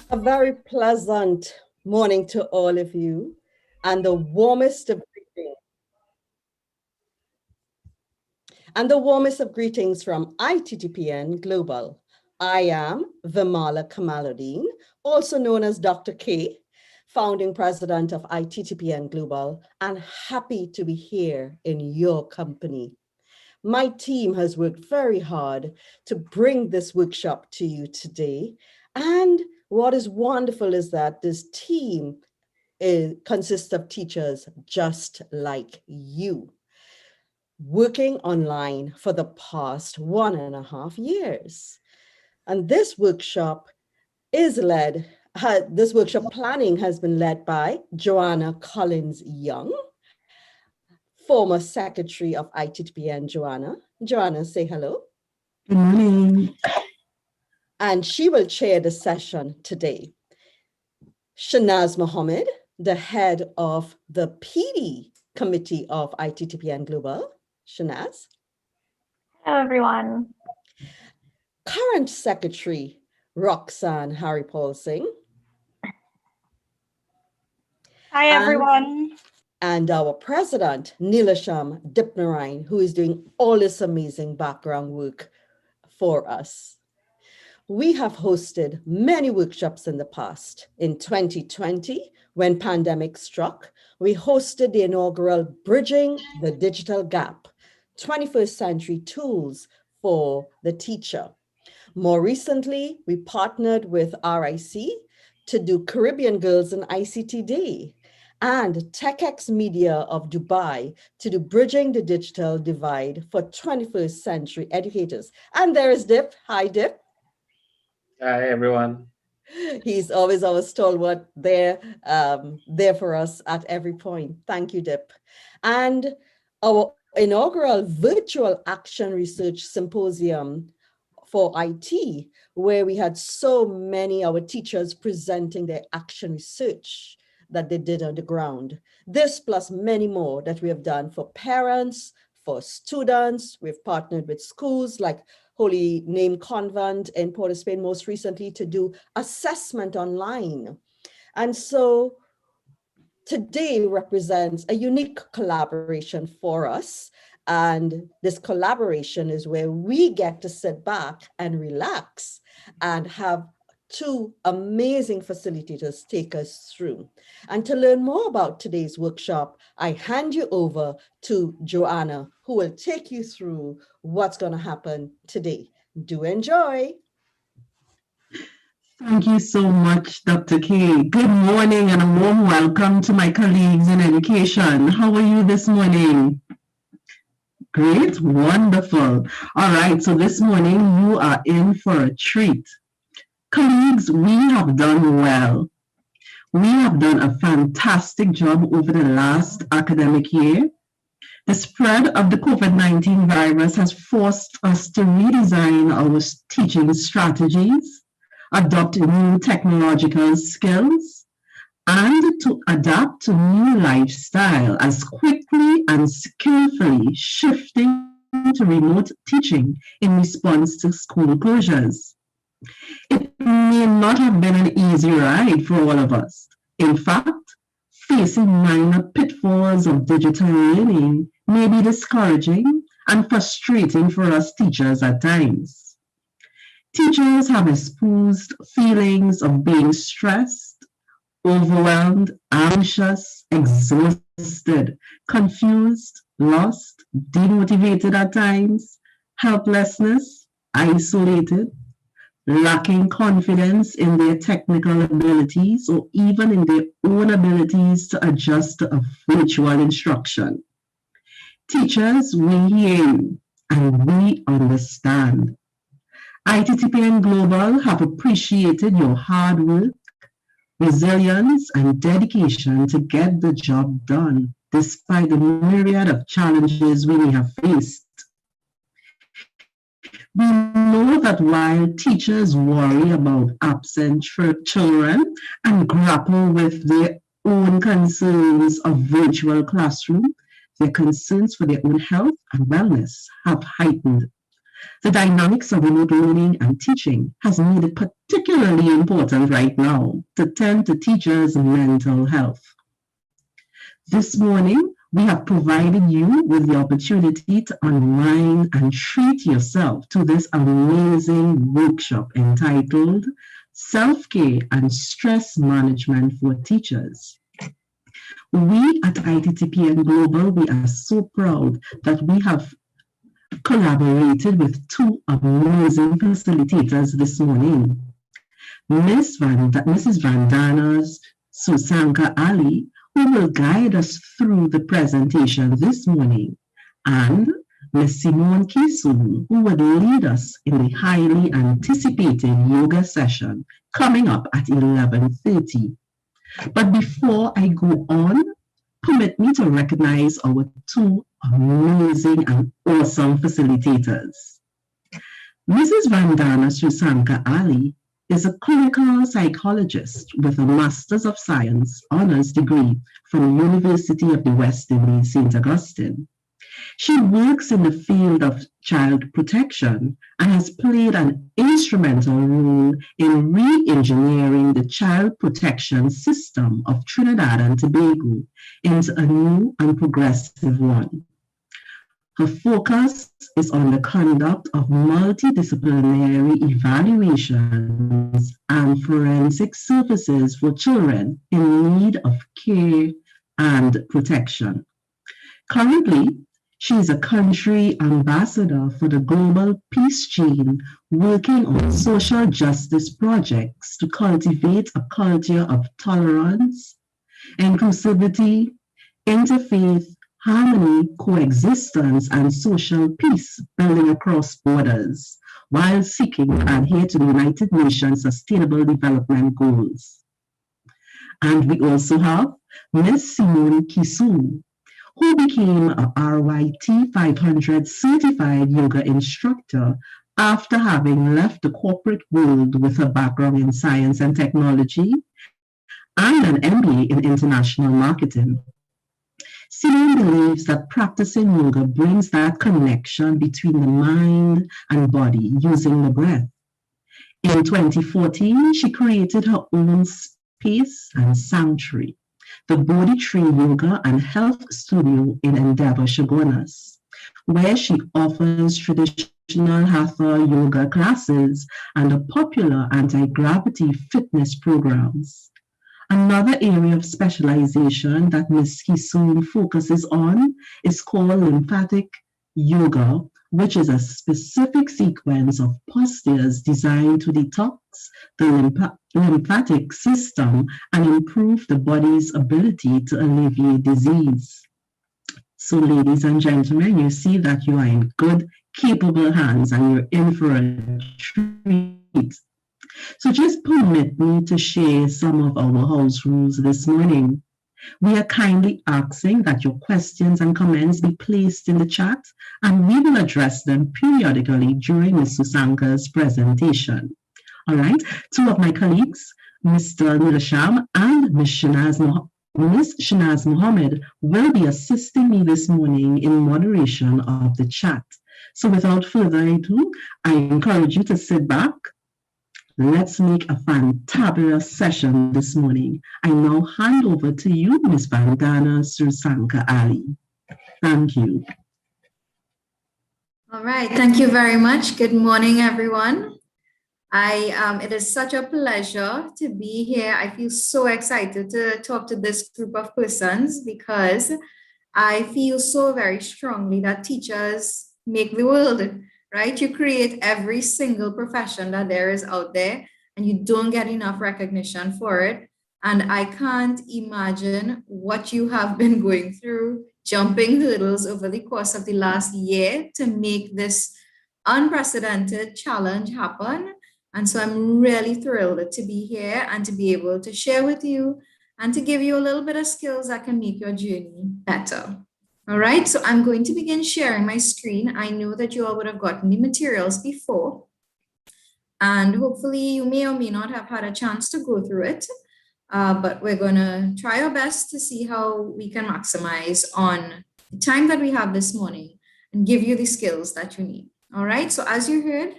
A very pleasant morning to all of you, and the warmest of greetings from ITTPN Global. I am Vimala Kamaluddin, also known as Dr. K, founding president of ITTPN Global, and happy to be here in your company. My team has worked very hard to bring this workshop to you today. And what is wonderful is that this team consists of teachers just like you, working online for the past 1.5 years. And this workshop planning has been led by Joanna Collins Young, former secretary of ITTPN. Joanna, say hello. Good morning. And she will chair the session today. Shanaz Mohammed, the head of the PD committee of ITTPN Global. Shanaz. Hello, everyone. Current secretary, Roxanne Harry Paul Singh. Hi, everyone. And our president, Nilasham Dipnarain, who is doing all this amazing background work for us. We have hosted many workshops in the past. In 2020, when pandemic struck, we hosted the inaugural Bridging the Digital Gap, 21st Century Tools for the Teacher. More recently, we partnered with RIC to do Caribbean Girls in ICT Day, and TechX Media of Dubai to do Bridging the Digital Divide for 21st Century Educators. And there is Dip. Hi, Dip. Hi, everyone. He's always our stalwart there for us at every point. Thank you, Dip. And our inaugural virtual action research symposium for IT, where we had so many our teachers presenting their action research that they did on the ground. This plus many more that we have done for parents, for students. We've partnered with schools like Holy Name Convent in Port of Spain most recently to do assessment online. And so today represents a unique collaboration for us. And this collaboration is where we get to sit back and relax and have two amazing facilitators take us through. And to learn more about today's workshop, I hand you over to Joanna, who will take you through what's going to happen today. Do enjoy. Thank you so much, Dr. K. Good morning and a warm welcome to my colleagues in education. How are you this morning? Great, wonderful. All right, so this morning you are in for a treat. Colleagues, we have done well. We have done a fantastic job over the last academic year. The spread of the COVID-19 virus has forced us to redesign our teaching strategies, adopt new technological skills, and to adapt to new lifestyle as quickly and skillfully shifting to remote teaching in response to school closures. It may not have been an easy ride for all of us. In fact, facing minor pitfalls of digital learning may be discouraging and frustrating for us teachers at times. Teachers have exposed feelings of being stressed, overwhelmed, anxious, exhausted, confused, lost, demotivated at times, helplessness, isolated, lacking confidence in their technical abilities or even in their own abilities to adjust to a virtual instruction. Teachers, we hear you and we understand. ITTPN Global have appreciated your hard work, resilience, and dedication to get the job done, despite the myriad of challenges we may have faced. We know that while teachers worry about absent children and grapple with their own concerns of virtual classroom, their concerns for their own health and wellness have heightened. The dynamics of remote learning and teaching has made it particularly important right now to tend to teachers' mental health. This morning, we have provided you with the opportunity to unwind and treat yourself to this amazing workshop entitled Self-Care and Stress Management for Teachers. We at ITTPN Global, we are so proud that we have collaborated with two amazing facilitators this morning. Mrs. Vandana's Susanka Ali, who will guide us through the presentation this morning, and Ms. Simone Kisun, who would lead us in the highly anticipated yoga session coming up at 11:30. But before I go on, permit me to recognize our two amazing and awesome facilitators. Mrs. Vandana Susanka Ali is a clinical psychologist with a Master's of Science honors degree from the University of the West Indies, St. Augustine. She works in the field of child protection and has played an instrumental role in re-engineering the child protection system of Trinidad and Tobago into a new and progressive one. Her focus is on the conduct of multidisciplinary evaluations and forensic services for children in need of care and protection. Currently, she is a country ambassador for the Global Peace Chain, working on social justice projects to cultivate a culture of tolerance, inclusivity, interfaith, harmony, coexistence, and social peace building across borders, while seeking to adhere to the United Nations Sustainable Development Goals. And we also have Ms. Simone Kisun, who became a RYT 500 certified yoga instructor after having left the corporate world with a background in science and technology and an MBA in international marketing. Simone believes that practicing yoga brings that connection between the mind and body using the breath. In 2014, she created her own space and sanctuary, the Bodhi Tree Yoga and Health Studio in Endeavour, Chaguanas, where she offers traditional Hatha yoga classes and a popular anti-gravity fitness programs. Another area of specialization that Ms. Kisun focuses on is called Lymphatic Yoga, which is a specific sequence of postures designed to detox the lymphatic system and improve the body's ability to alleviate disease. So, ladies and gentlemen, you see that you are in good, capable hands and you're in for a treat. So just permit me to share some of our house rules this morning. We are kindly asking that your questions and comments be placed in the chat, and we will address them periodically during Ms. Susanka's presentation. All right, two of my colleagues, Mr. Nilasham and Ms. Shanaz Mohammed, will be assisting me this morning in moderation of the chat. So without further ado, I encourage you to sit back. Let's make a fantabulous session this morning. I now hand over to you, Ms. Vandana Susanka Ali. Thank you. All right, thank you very much. Good morning, everyone. It is such a pleasure to be here. I feel so excited to talk to this group of persons because I feel so very strongly that teachers make the world. Right? You create every single profession that there is out there and you don't get enough recognition for it. And I can't imagine what you have been going through, jumping hurdles over the course of the last year to make this unprecedented challenge happen. And so I'm really thrilled to be here and to be able to share with you and to give you a little bit of skills that can make your journey better. All right, so I'm going to begin sharing my screen. I know that you all would have gotten the materials before, and hopefully you may or may not have had a chance to go through it, but we're going to try our best to see how we can maximize on the time that we have this morning and give you the skills that you need. All right, so as you heard,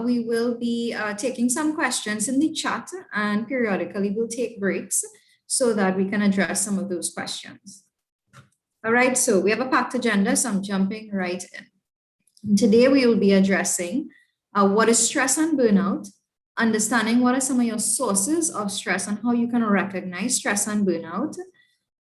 we will be taking some questions in the chat, and periodically we'll take breaks so that we can address some of those questions. All right, so we have a packed agenda, so I'm jumping right in. Today we will be addressing what is stress and burnout, understanding what are some of your sources of stress and how you can recognize stress and burnout,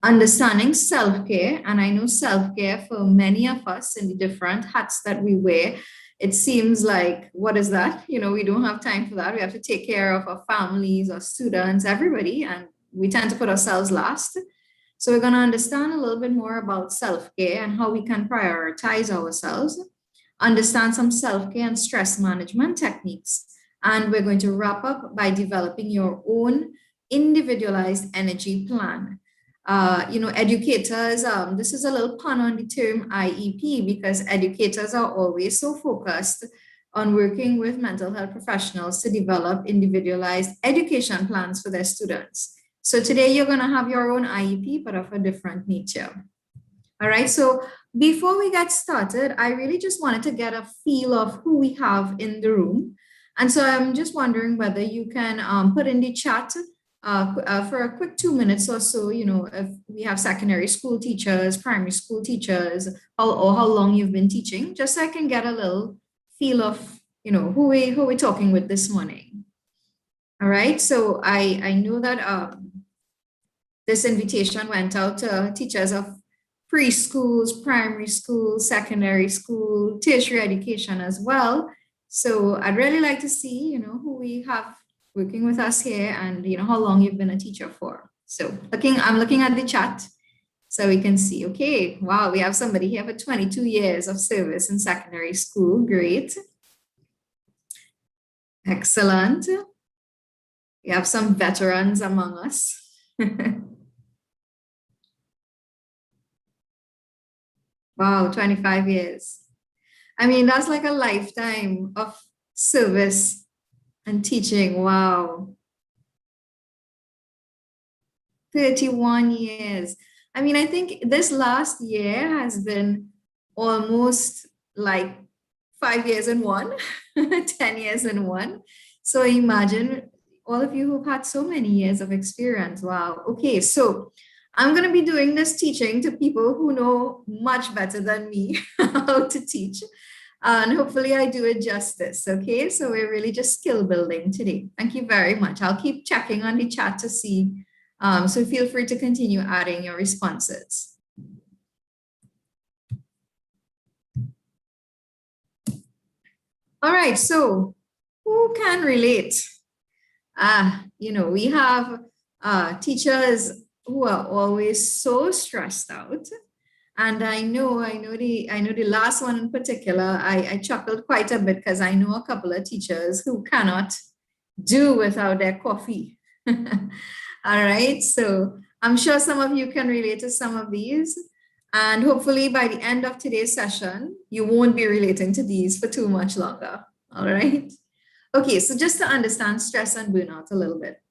understanding self-care. And I know self-care for many of us in the different hats that we wear, it seems like, what is that? You know, we don't have time for that. We have to take care of our families, our students, everybody, and we tend to put ourselves last. So we're going to understand a little bit more about self-care and how we can prioritize ourselves, understand some self-care and stress management techniques. And we're going to wrap up by developing your own individualized energy plan. You know, educators, this is a little pun on the term IEP, because educators are always so focused on working with mental health professionals to develop individualized education plans for their students. So today you're going to have your own IEP, but of a different nature. All right, so before we get started, I really just wanted to get a feel of who we have in the room. And so I'm just wondering whether you can put in the chat for a quick 2 minutes or so, you know, if we have secondary school teachers, primary school teachers, or how long you've been teaching, just so I can get a little feel of, you know, who we're talking with this morning. All right, so I know that this invitation went out to teachers of preschools, primary school, secondary school, tertiary education as well. So I'd really like to see, you know, who we have working with us here and, you know, how long you've been a teacher for. So I'm looking at the chat so we can see, okay, wow, we have somebody here for 22 years of service in secondary school. Great. Excellent. We have some veterans among us. Wow, 25 years. I mean, that's like a lifetime of service and teaching. Wow. 31 years. I mean, I think this last year has been almost like 5 years in one, 10 years in one. So imagine all of you who've had so many years of experience. Wow. Okay, so I'm going to be doing this teaching to people who know much better than me how to teach. And hopefully I do it justice. Okay, so we're really just skill building today. Thank you very much. I'll keep checking on the chat to see. So feel free to continue adding your responses. All right, so who can relate? You know, we have teachers who are always so stressed out. And I know the last one in particular, I chuckled quite a bit because I know a couple of teachers who cannot do without their coffee. All right, so I'm sure some of you can relate to some of these. And hopefully by the end of today's session, you won't be relating to these for too much longer. All right. Okay, so just to understand stress and burnout a little bit.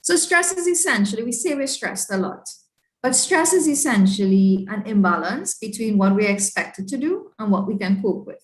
So stress is essentially, we say we're stressed a lot, but stress is essentially an imbalance between what we're expected to do and what we can cope with.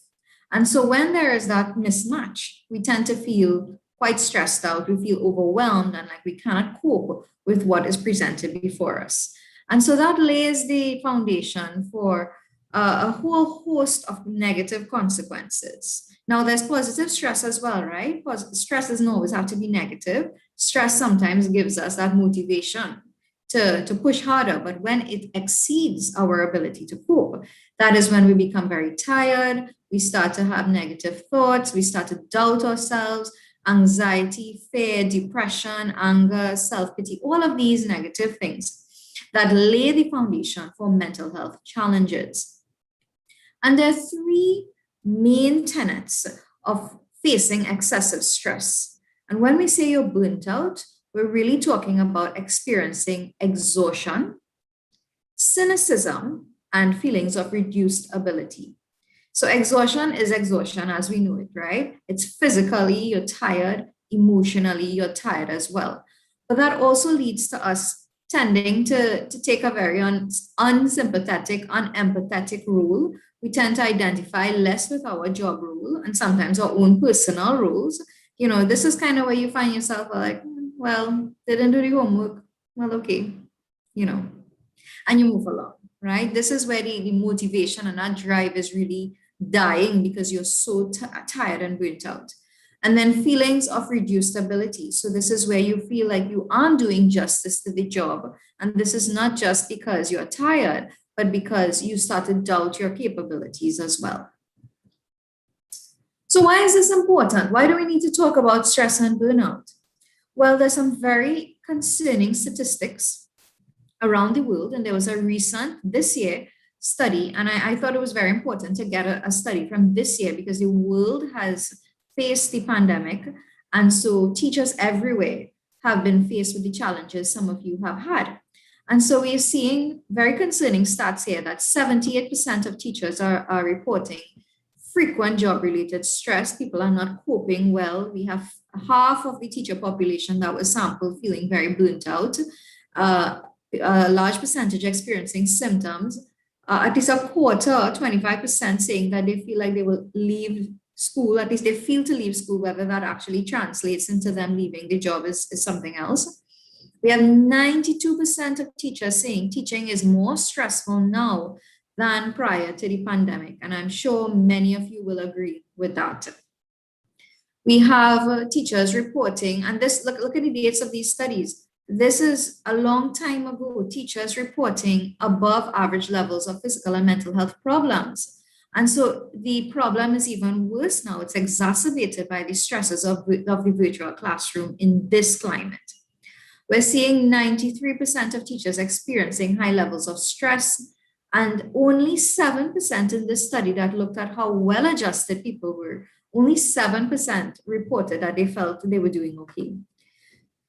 And so when there is that mismatch, we tend to feel quite stressed out, we feel overwhelmed and like we cannot cope with what is presented before us. And so that lays the foundation for a whole host of negative consequences. Now there's positive stress as well, right? Stress doesn't always have to be negative. Stress sometimes gives us that motivation to push harder, but when it exceeds our ability to cope, that is when we become very tired, we start to have negative thoughts, we start to doubt ourselves, anxiety, fear, depression, anger, self-pity, all of these negative things that lay the foundation for mental health challenges. And there are three main tenets of facing excessive stress. And when we say you're burnt out, we're really talking about experiencing exhaustion, cynicism, and feelings of reduced ability. So exhaustion is exhaustion as we know it, right? It's physically, you're tired, emotionally, you're tired as well. But that also leads to us tending to take a very unsympathetic, unempathetic role We tend to identify less with our job role and sometimes our own personal roles. This is kind of where you find yourself like, well, didn't do the homework. Well, okay, and you move along, right? This is where the motivation and that drive is really dying because you're so tired and burnt out. And then feelings of reduced ability. So this is where you feel like you aren't doing justice to the job. And this is not just because you're tired, but because you start to doubt your capabilities as well. So why is this important? Why do we need to talk about stress and burnout? Well, there's some very concerning statistics around the world. And there was a recent, this year, study. And I thought it was very important to get a study from this year because the world has faced the pandemic. And so teachers everywhere have been faced with the challenges some of you have had. And so we're seeing very concerning stats here that 78% of teachers are reporting frequent job-related stress. People are not coping well. We have half of the teacher population that was sampled feeling very burnt out. A large percentage experiencing symptoms, at least a quarter, 25% saying that they feel like they will leave school, at least they feel to leave school. Whether that actually translates into them leaving the job is something else. We have 92% of teachers saying teaching is more stressful now than prior to the pandemic. And I'm sure many of you will agree with that. We have teachers reporting, and this, look at the dates of these studies. This is a long time ago, teachers reporting above average levels of physical and mental health problems. And so the problem is even worse now. It's exacerbated by the stresses of the virtual classroom in this climate. We're seeing 93% of teachers experiencing high levels of stress, and only 7% in this study that looked at how well adjusted people were, only 7% reported that they felt they were doing okay.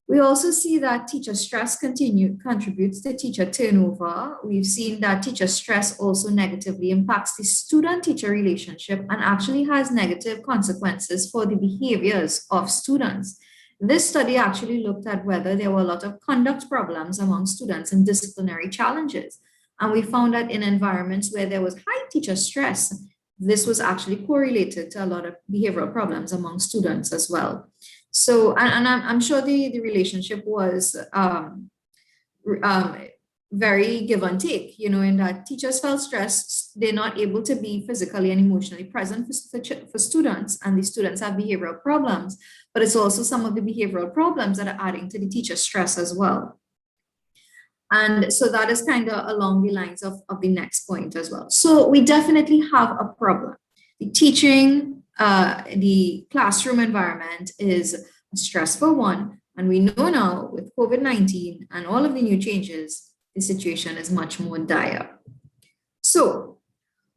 We also see that teacher stress contributes to teacher turnover. We've seen that teacher stress also negatively impacts the student-teacher relationship and actually has negative consequences for the behaviors of students. This study actually looked at whether there were a lot of conduct problems among students and disciplinary challenges. And we found that in environments where there was high teacher stress, this was actually correlated to a lot of behavioral problems among students as well. So, and I'm sure the relationship was very give and take, in that teachers felt stressed, they're not able to be physically and emotionally present for students, and the students have behavioral problems, but it's also some of the behavioral problems that are adding to the teacher stress as well. And so that is kind of along the lines of the next point as well. So we definitely have a problem. The teaching, the classroom environment is a stressful one. And we know now with COVID-19 and all of the new changes, the situation is much more dire. So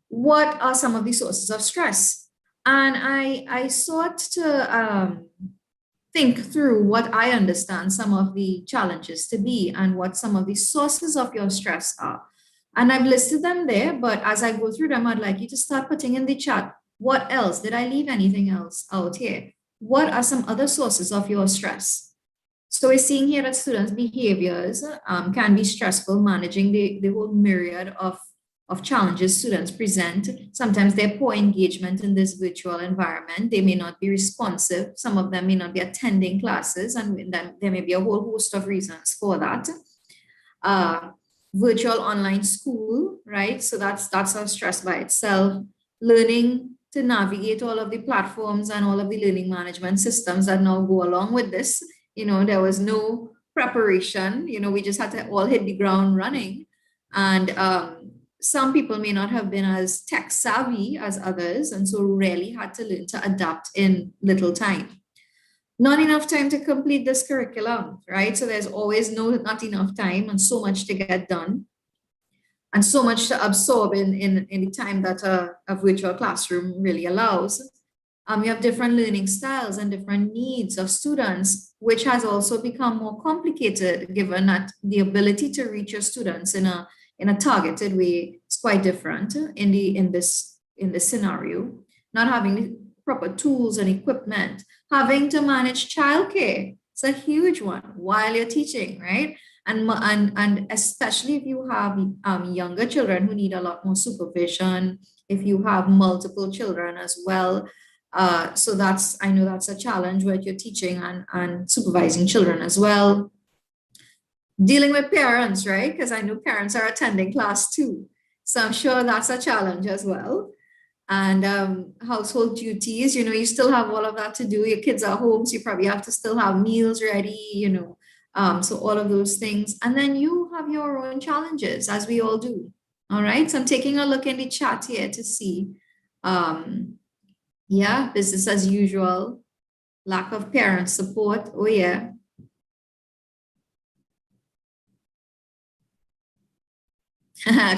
what are some of the sources of stress? And I sought to think through what I understand some of the challenges to be and what some of the sources of your stress are. And I've listed them there, but as I go through them, I'd like you to start putting in the chat, what else? Did I leave anything else out here? What are some other sources of your stress? So we're seeing here that students' behaviors can be stressful, managing the whole myriad of challenges students present. Sometimes they're poor engagement in this virtual environment. They may not be responsive. Some of them may not be attending classes, and then there may be a whole host of reasons for that. Virtual online school, right? So that's a stress by itself. Learning to navigate all of the platforms and all of the learning management systems that now go along with this. There was no preparation. We just had to all hit the ground running. And some people may not have been as tech savvy as others, and so really had to learn to adapt in little time. Not enough time to complete this curriculum, right? So there's always not enough time and so much to get done and so much to absorb in the time that a virtual classroom really allows. We have different learning styles and different needs of students, which has also become more complicated given that the ability to reach your students in a targeted way is quite different in this scenario. Not having the proper tools and equipment, having to manage childcare, it's a huge one while you're teaching, right? And especially if you have younger children who need a lot more supervision, if you have multiple children as well. So I know that's a challenge with your teaching and supervising children as well. Dealing with parents, right? Because I know parents are attending class too. So I'm sure that's a challenge as well. And household duties, you still have all of that to do. Your kids are home, so you probably have to still have meals ready, so all of those things. And then you have your own challenges, as we all do. All right, so I'm taking a look in the chat here to see. Yeah, business as usual, lack of parent support. Oh yeah.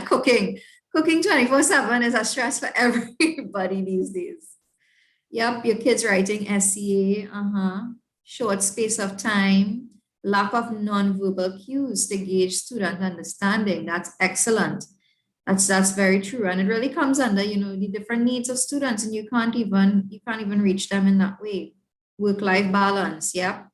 Cooking 24/7 is a stress for everybody these days. Yep, your kids writing SCA, short space of time, lack of non-verbal cues to gauge student understanding. That's excellent. That's very true. And it really comes under, the different needs of students, and you can't even reach them in that way. Work-life balance, yep.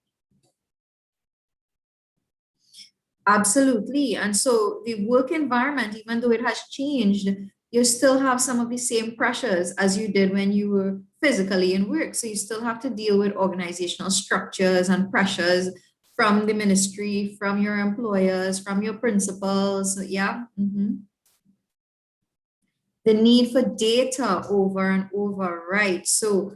Absolutely. And so the work environment, even though it has changed, you still have some of the same pressures as you did when you were physically in work. So you still have to deal with organizational structures and pressures from the ministry, from your employers, from your principals. Yeah. The need for data over and over, right? So,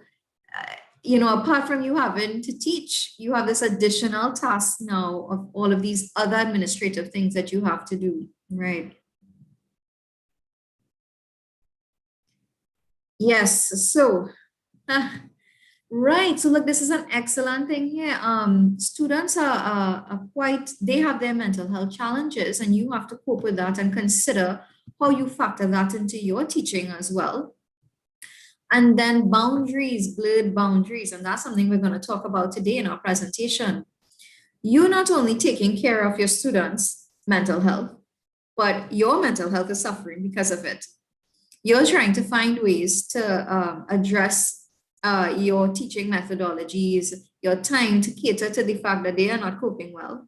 apart from you having to teach, you have this additional task now of all of these other administrative things that you have to do, right? Yes, so, right, so look, this is an excellent thing here. Students are they have their mental health challenges, and you have to cope with that and consider how you factor that into your teaching as well. And then boundaries, blurred boundaries, and that's something we're going to talk about today in our presentation. You're not only taking care of your students' mental health, but your mental health is suffering because of it. You're trying to find ways to address your teaching methodologies, your time to cater to the fact that they are not coping well.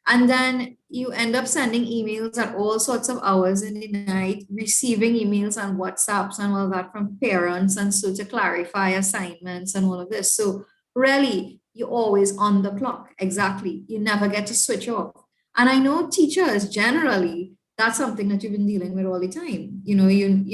And then you end up sending emails at all sorts of hours in the night, receiving emails and WhatsApps and all that from parents, and so to clarify assignments and all of this. So really, you're always on the clock. Exactly. You never get to switch off. And I know teachers generally, that's something that you've been dealing with all the time. You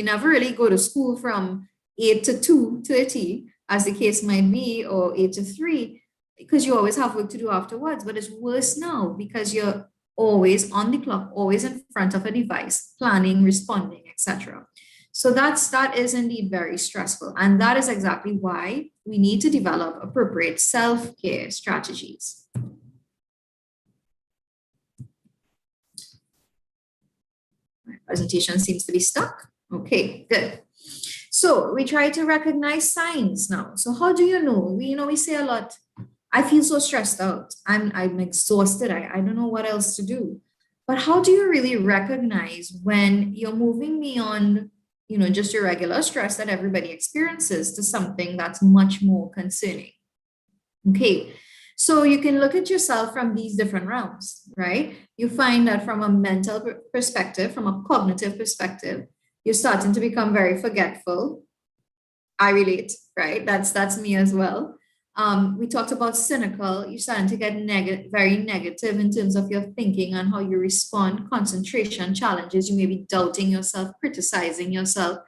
never really go to school from 8 to 2:30, as the case might be, or 8 to 3. Because you always have work to do afterwards, but it's worse now because you're always on the clock, always in front of a device, planning, responding, etc. So that is indeed very stressful. And that is exactly why we need to develop appropriate self-care strategies. My presentation seems to be stuck. Okay, good. So we try to recognize signs now. So how do you know? We say a lot, I feel so stressed out. I'm exhausted. I don't know what else to do. But how do you really recognize when you're moving beyond, just your regular stress that everybody experiences to something that's much more concerning? Okay, so you can look at yourself from these different realms, right? You find that from a mental perspective, from a cognitive perspective, you're starting to become very forgetful. I relate, right? That's me as well. We talked about cynical. You're starting to get very negative in terms of your thinking and how you respond, concentration challenges. You may be doubting yourself, criticizing yourself.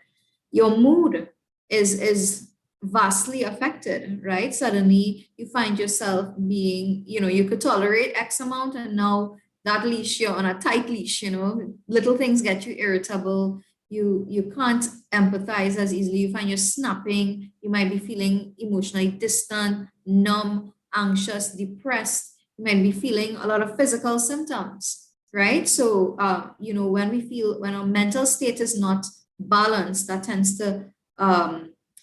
Your mood is vastly affected, right? Suddenly you find yourself being, you could tolerate X amount, and now that leash, you're on a tight leash, little things get you irritable. You can't empathize as easily. You find you're snapping. You might be feeling emotionally distant, numb, anxious, depressed. You might be feeling a lot of physical symptoms, right? So, when our mental state is not balanced, that tends to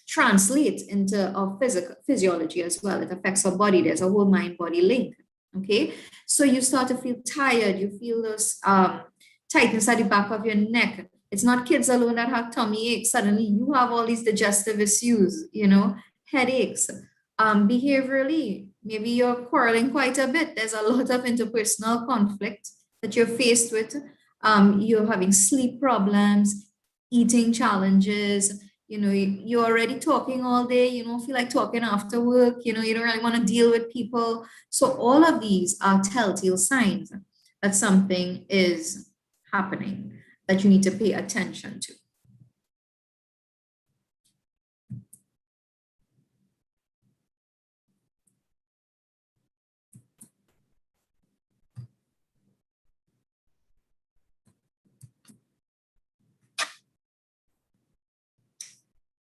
translate into our physiology as well. It affects our body. There's a whole mind-body link, okay? So you start to feel tired. You feel those tightness at the back of your neck. It's not kids alone that have tummy aches. Suddenly you have all these digestive issues, headaches. Behaviorally, maybe you're quarreling quite a bit. There's a lot of interpersonal conflict that you're faced with. You're having sleep problems. eating challenges. You're already talking all day, you don't feel like talking after work, you don't really want to deal with people. So all of these are telltale signs that something is happening that you need to pay attention to.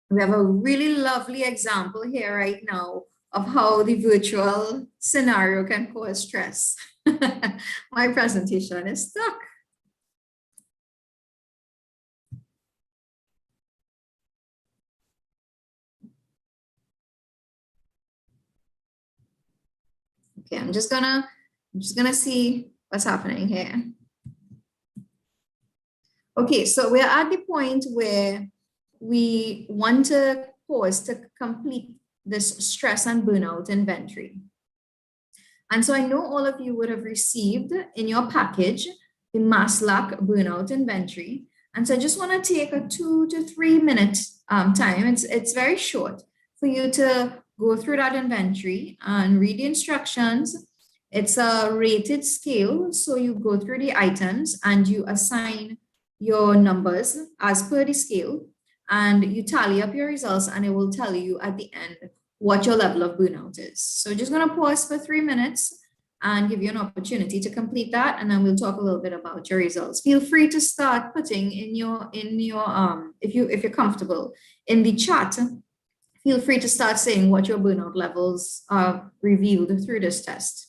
We have a really lovely example here right now of how the virtual scenario can cause stress. My presentation is stuck. Okay, I'm just gonna see what's happening here. Okay, so we're at the point where we want to pause to complete this stress and burnout inventory. And so I know all of you would have received in your package the Maslach burnout inventory. And so I just want to take a 2 to 3 minute time. It's very short for you to go through that inventory and read the instructions. It's a rated scale. So you go through the items and you assign your numbers as per the scale, and you tally up your results, and it will tell you at the end what your level of burnout is. So just going to pause for 3 minutes and give you an opportunity to complete that, and then we'll talk a little bit about your results. Feel free to start putting in your if you're comfortable in the chat. Feel free to start saying what your burnout levels are revealed through this test.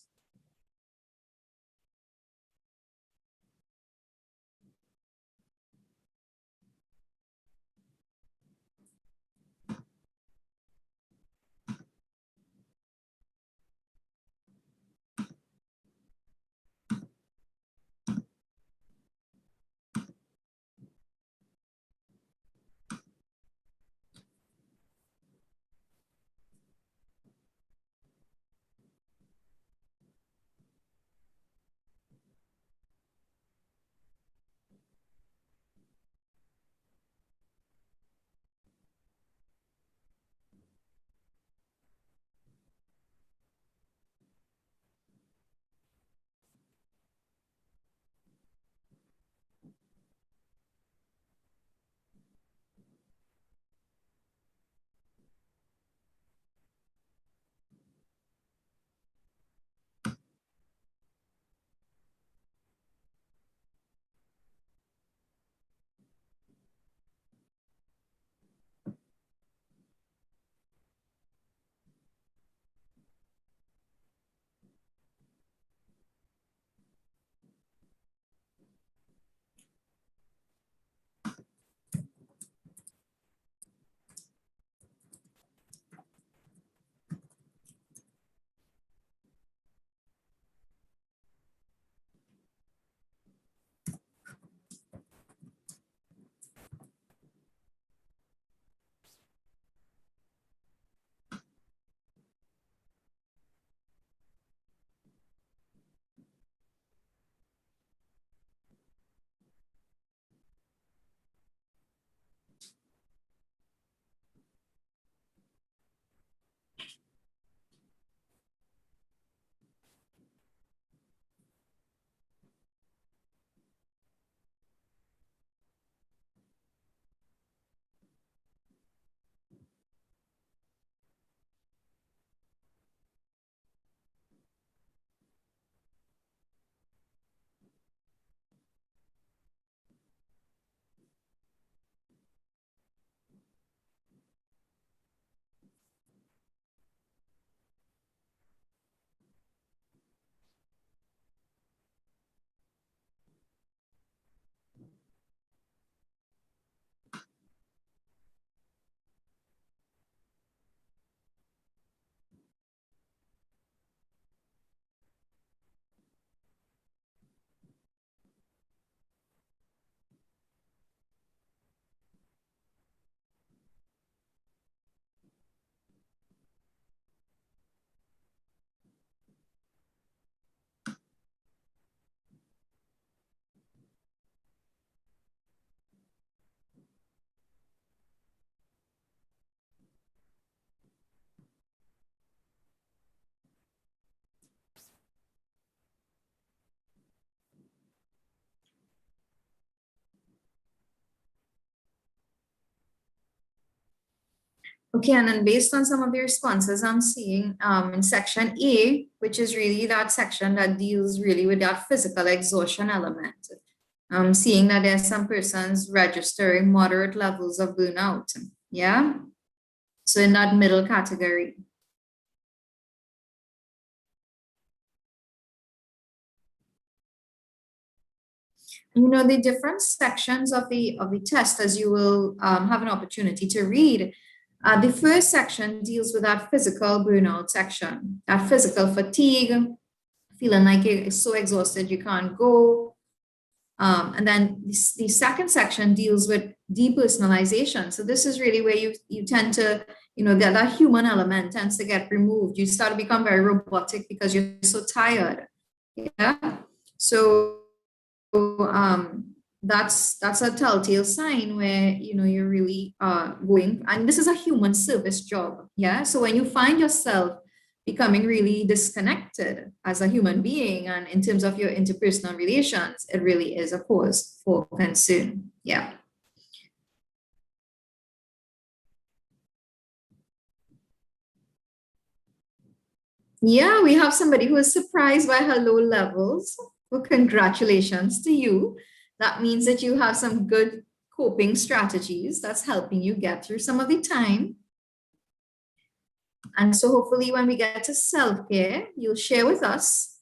Okay, and then based on some of the responses I'm seeing in section A, which is really that section that deals really with that physical exhaustion element. I'm seeing that there's some persons registering moderate levels of burnout. Yeah. So in that middle category. You know, the different sections of the test, as you will have an opportunity to read. The first section deals with that physical burnout section, that physical fatigue, feeling like you're so exhausted you can't go. And then the second section deals with depersonalization. So this is really where you tend to, you know, that human element tends to get removed. You start to become very robotic because you're so tired. Yeah. So that's a telltale sign where, you know, you're really going, and this is a human service job. Yeah. So when you find yourself becoming really disconnected as a human being and in terms of your interpersonal relations, it really is a cause for concern. Yeah. Yeah, we have somebody who is surprised by her low levels. Well, congratulations to you. That means that you have some good coping strategies that's helping you get through some of the time. And so hopefully when we get to self-care, you'll share with us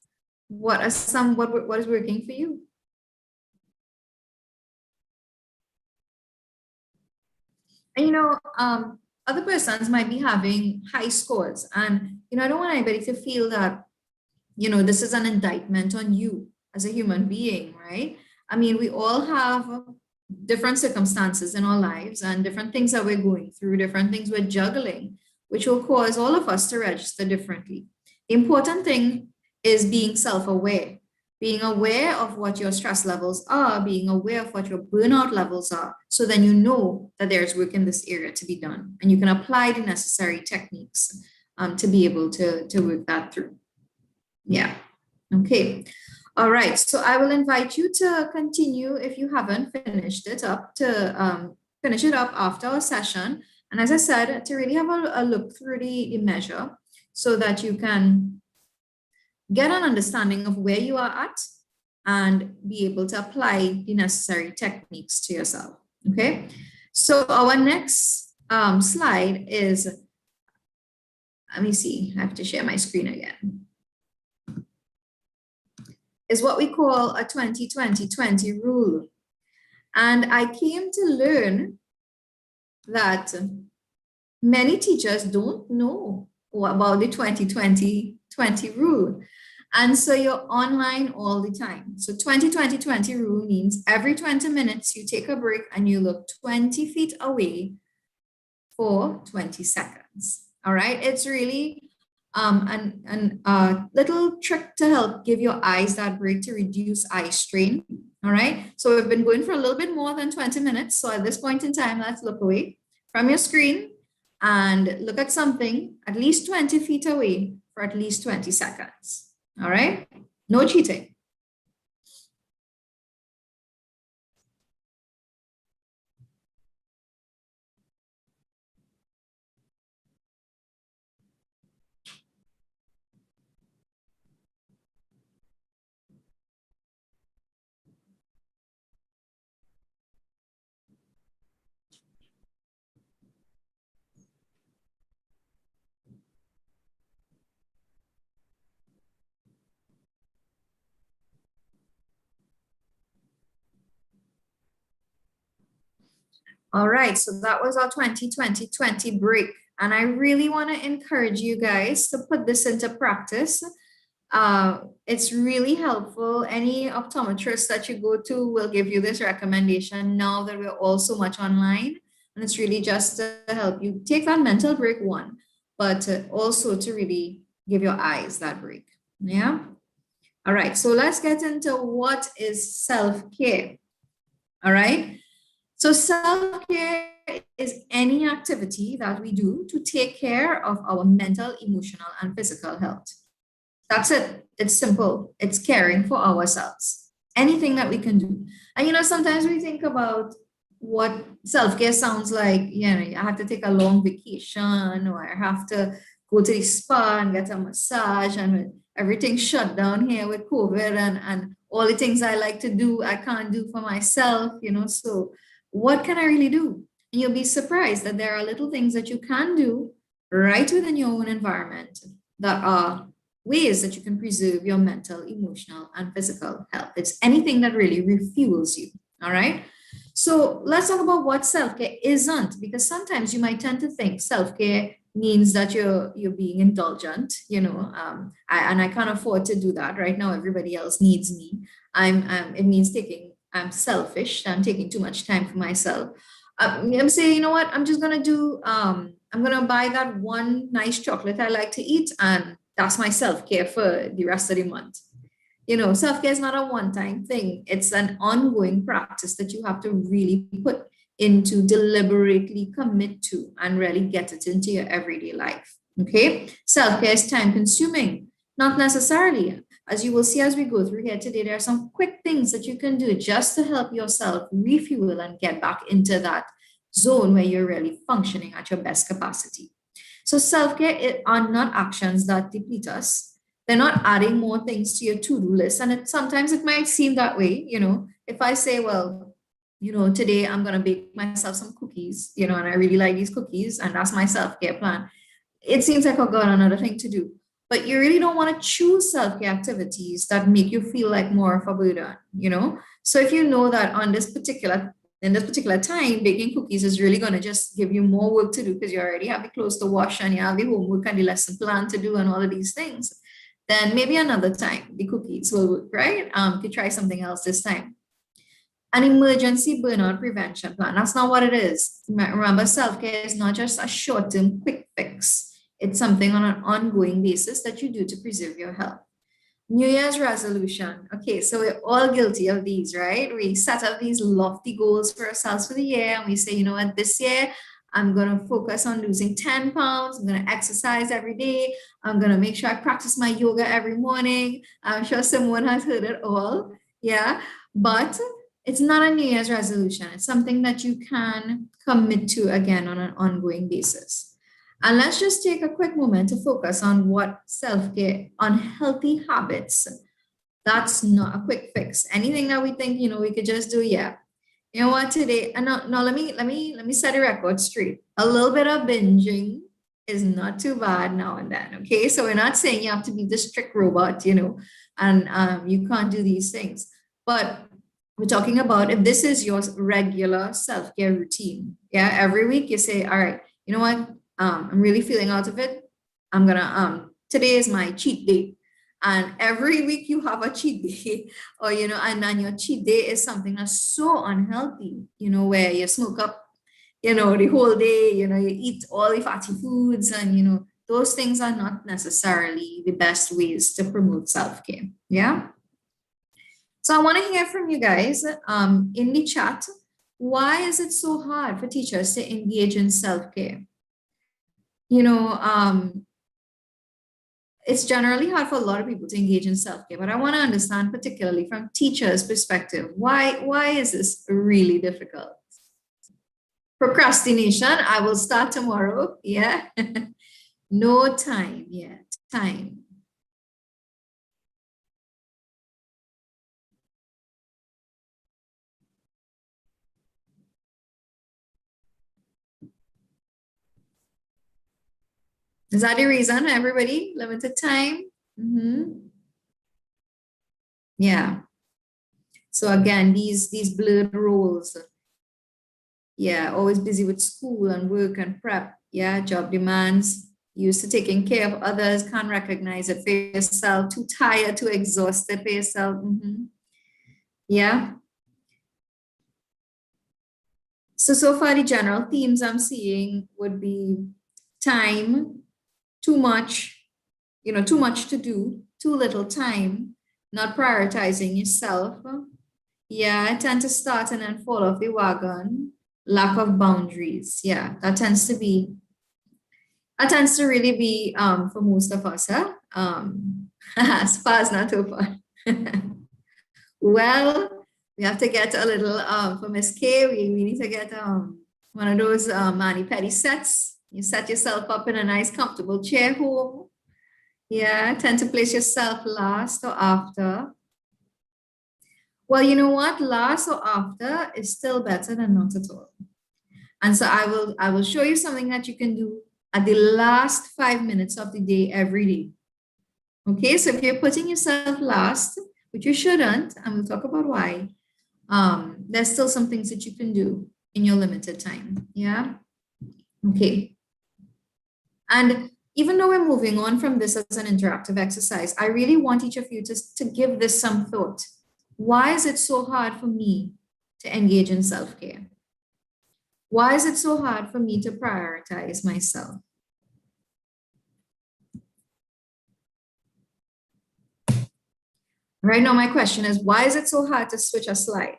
what is working for you. And, you know, other persons might be having high scores. And, you know, I don't want anybody to feel that, you know, this is an indictment on you as a human being, right? I mean, we all have different circumstances in our lives and different things that we're going through, different things we're juggling, which will cause all of us to register differently. The important thing is being self-aware, being aware of what your stress levels are, being aware of what your burnout levels are, so then you know that there's work in this area to be done, and you can apply the necessary techniques to be able to work that through. Yeah. Okay. All right. So I will invite you to continue if you haven't finished it up, to finish it up after our session. And as I said, to really have a look through the measure so that you can get an understanding of where you are at and be able to apply the necessary techniques to yourself. Okay. So our next slide is, let me see, I have to share my screen again, is what we call a 20-20-20 rule. And I came to learn that many teachers don't know about the 20-20-20 rule. And so you're online all the time. So 20-20-20 rule means every 20 minutes you take a break and you look 20 feet away for 20 seconds. All right. It's really a little trick to help give your eyes that break to reduce eye strain. All right. So we've been going for a little bit more than 20 minutes. So at this point in time, let's look away from your screen and look at something at least 20 feet away for at least 20 seconds. All right. No cheating. All right, so that was our 20-20-20 break. And I really want to encourage you guys to put this into practice. It's really helpful. Any optometrist that you go to will give you this recommendation now that we're all so much online. And it's really just to help you take that mental break, one, but also to really give your eyes that break. Yeah. All right, so let's get into what is self-care. All right. So self-care is any activity that we do to take care of our mental, emotional, and physical health. That's it. It's simple. It's caring for ourselves. Anything that we can do. And, you know, sometimes we think about what self-care sounds like, you know, I have to take a long vacation, or I have to go to the spa and get a massage, and with everything shut down here with COVID, and all the things I like to do, I can't do for myself, you know. So what can I really do? And you'll be surprised that there are little things that you can do right within your own environment that are ways that you can preserve your mental, emotional, and physical health. It's anything that really refuels you. All right. So let's talk about what self-care isn't, because sometimes you might tend to think self-care means that you're being indulgent, you know, and I can't afford to do that right now. Everybody else needs me. It means I'm selfish. I'm taking too much time for myself. I'm saying, you know what, I'm just gonna do. I'm gonna buy that one nice chocolate I like to eat, and that's my self-care for the rest of the month. You know, self-care is not a one-time thing. It's an ongoing practice that you have to really put into, deliberately commit to, and really get it into your everyday life. Okay. Self-care is time consuming, not necessarily. As you will see as we go through here today, there are some quick things that you can do just to help yourself refuel and get back into that zone where you're really functioning at your best capacity. So self-care are not actions that deplete us. They're not adding more things to your to-do list. And sometimes it might seem that way, you know, if I say, well, you know, today I'm going to bake myself some cookies, you know, and I really like these cookies, and that's my self-care plan. It seems like I've got another thing to do. But you really don't want to choose self-care activities that make you feel like more of a burden, you know? So if you know that in this particular time, baking cookies is really going to just give you more work to do because you already have the clothes to wash and you have the homework and the lesson plan to do and all of these things, then maybe another time the cookies will work, right? You could try something else this time. An emergency burnout prevention plan. That's not what it is. Remember, self-care is not just a short-term quick fix. It's something on an ongoing basis that you do to preserve your health. New Year's resolution. Okay, so we're all guilty of these, right? We set up these lofty goals for ourselves for the year, and we say, you know what, this year I'm going to focus on losing 10 pounds. I'm going to exercise every day. I'm going to make sure I practice my yoga every morning. I'm sure someone has heard it all. Yeah, but it's not a New Year's resolution. It's something that you can commit to again on an ongoing basis. And let's just take a quick moment to focus on what self-care, on healthy habits. That's not a quick fix. Anything that we think, you know, we could just do, yeah. You know what, today, and no, let me set a record straight. A little bit of binging is not too bad now and then. Okay. So we're not saying you have to be the strict robot, you know, and you can't do these things. But we're talking about if this is your regular self-care routine. Yeah. Every week you say, all right, you know what? I'm really feeling out of it. I'm gonna today is my cheat day. And every week you have a cheat day, or you know, and your cheat day is something that's so unhealthy, you know, where you smoke up, you know, the whole day, you know, you eat all the fatty foods, and you know, those things are not necessarily the best ways to promote self-care. Yeah. So I want to hear from you guys in the chat. Why is it so hard for teachers to engage in self-care? You know, it's generally hard for a lot of people to engage in self-care, but I want to understand, particularly from teachers' perspective, why is this really difficult? Procrastination, I will start tomorrow. Yeah. No time yet. Time. Is that the reason, everybody? Limited time? Yeah. So again, these blurred roles. Yeah, always busy with school and work and prep. Yeah, job demands. Used to taking care of others, can't recognize it for yourself, too tired, too exhausted for yourself. Yeah. So far the general themes I'm seeing would be time, too much, you know, too much to do, too little time, not prioritizing yourself. Yeah, I tend to start and then fall off the wagon. Lack of boundaries. Yeah, that tends to really be for most of us, huh? Spa's not open. Well, We have to get a little, for Miss K, we need to get one of those mani-pedi sets. You set yourself up in a nice comfortable chair home. Yeah, tend to place yourself last or after. Well, you know what? Last or after is still better than not at all. And so I will show you something that you can do at the last 5 minutes of the day every day. Okay, so if you're putting yourself last, which you shouldn't, and we'll talk about why, there's still some things that you can do in your limited time. Yeah. Okay. And even though we're moving on from this as an interactive exercise, I really want each of you to give this some thought. Why is it so hard for me to engage in self-care? Why is it so hard for me to prioritize myself? Right now, my question is, why is it so hard to switch a slide?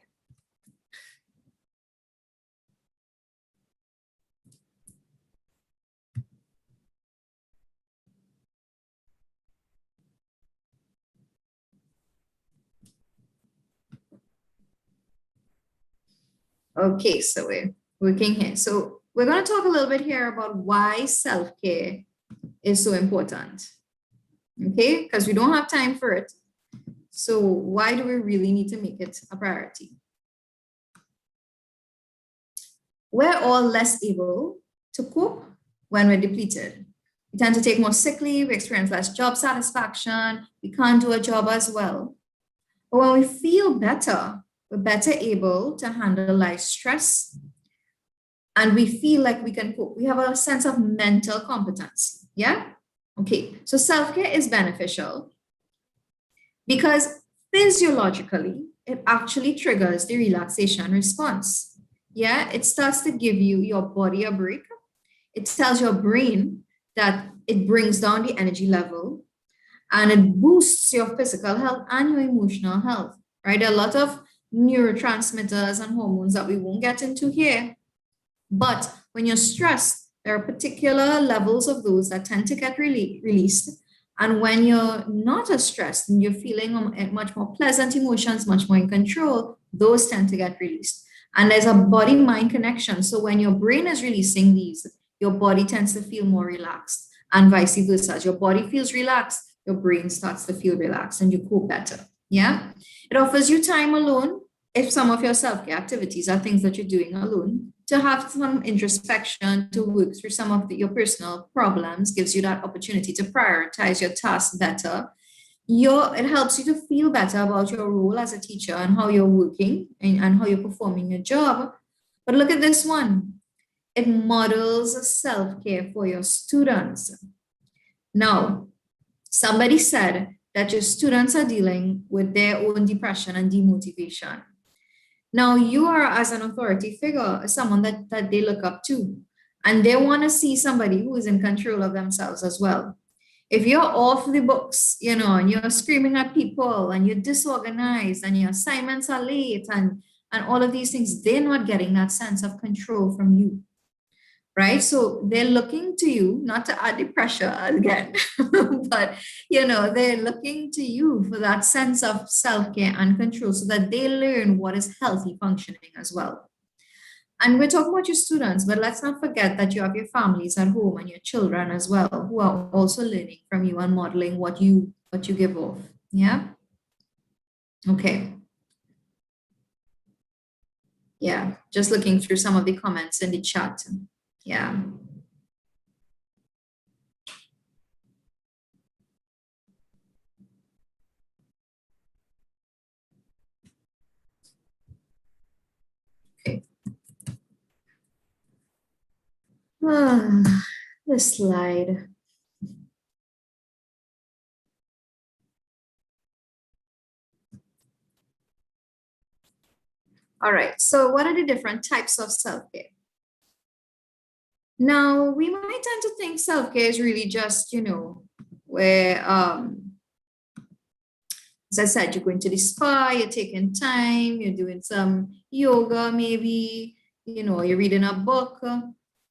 Okay, so we're working here. So we're going to talk a little bit here about why self-care is so important. Okay, because we don't have time for it. So why do we really need to make it a priority? We're all less able to cope when we're depleted. We tend to take more sick leave, we experience less job satisfaction, we can't do a job as well. But when we feel better, we're better able to handle life stress, and we feel like we can cope. We have a sense of mental competence. Yeah? Okay, so self-care is beneficial because physiologically, it actually triggers the relaxation response. Yeah, it starts to give your body a break. It tells your brain that it brings down the energy level, and it boosts your physical health and your emotional health, right? There are a lot of neurotransmitters and hormones that we won't get into here. But when you're stressed, there are particular levels of those that tend to get released. And when you're not as stressed and you're feeling much more pleasant emotions, much more in control, those tend to get released. And there's a body-mind connection. So when your brain is releasing these, your body tends to feel more relaxed, and vice versa. As your body feels relaxed, your brain starts to feel relaxed and you cope better. Yeah. It offers you time alone, if some of your self-care activities are things that you're doing alone, to have some introspection, to work through some of your personal problems, gives you that opportunity to prioritize your tasks better. It helps you to feel better about your role as a teacher and how you're working and how you're performing your job. But look at this one. It models self-care for your students. Now, somebody said that your students are dealing with their own depression and demotivation. Now, you are, as an authority figure, someone that they look up to, and they want to see somebody who is in control of themselves as well. If you're off the books, and you're screaming at people and you're disorganized and your assignments are late and all of these things, they're not getting that sense of control from you. Right? So they're looking to you, not to add the pressure again, but, they're looking to you for that sense of self-care and control so that they learn what is healthy functioning as well. And we're talking about your students, but let's not forget that you have your families at home and your children as well, who are also learning from you and modeling what you give off. Yeah? Okay. Yeah, just looking through some of the comments in the chat. Yeah. Okay. This slide. All right. So what are the different types of self-care? Now, we might tend to think self-care is really just, where, as I said, you're going to the spa, you're taking time, you're doing some yoga, maybe, you're reading a book.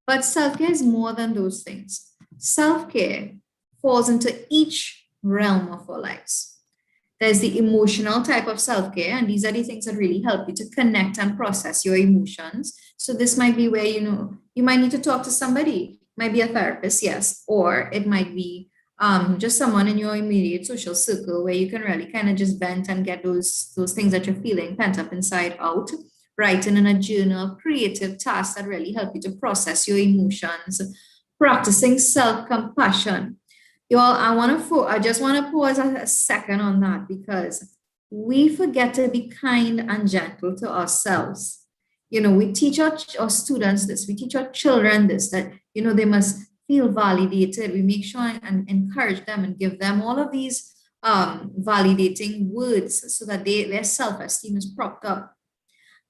But self-care is more than those things. Self-care falls into each realm of our lives. There's the emotional type of self-care, and these are the things that really help you to connect and process your emotions. So this might be where, you might need to talk to somebody. It might be a therapist, yes, or it might be just someone in your immediate social circle where you can really kind of just vent and get those things that you're feeling pent up inside out. Writing in a journal, creative tasks that really help you to process your emotions, practicing self-compassion. Y'all, I just want to pause a second on that, because we forget to be kind and gentle to ourselves. We teach our students this, we teach our children this, that, they must feel validated. We make sure and encourage them and give them all of these validating words so that their self-esteem is propped up.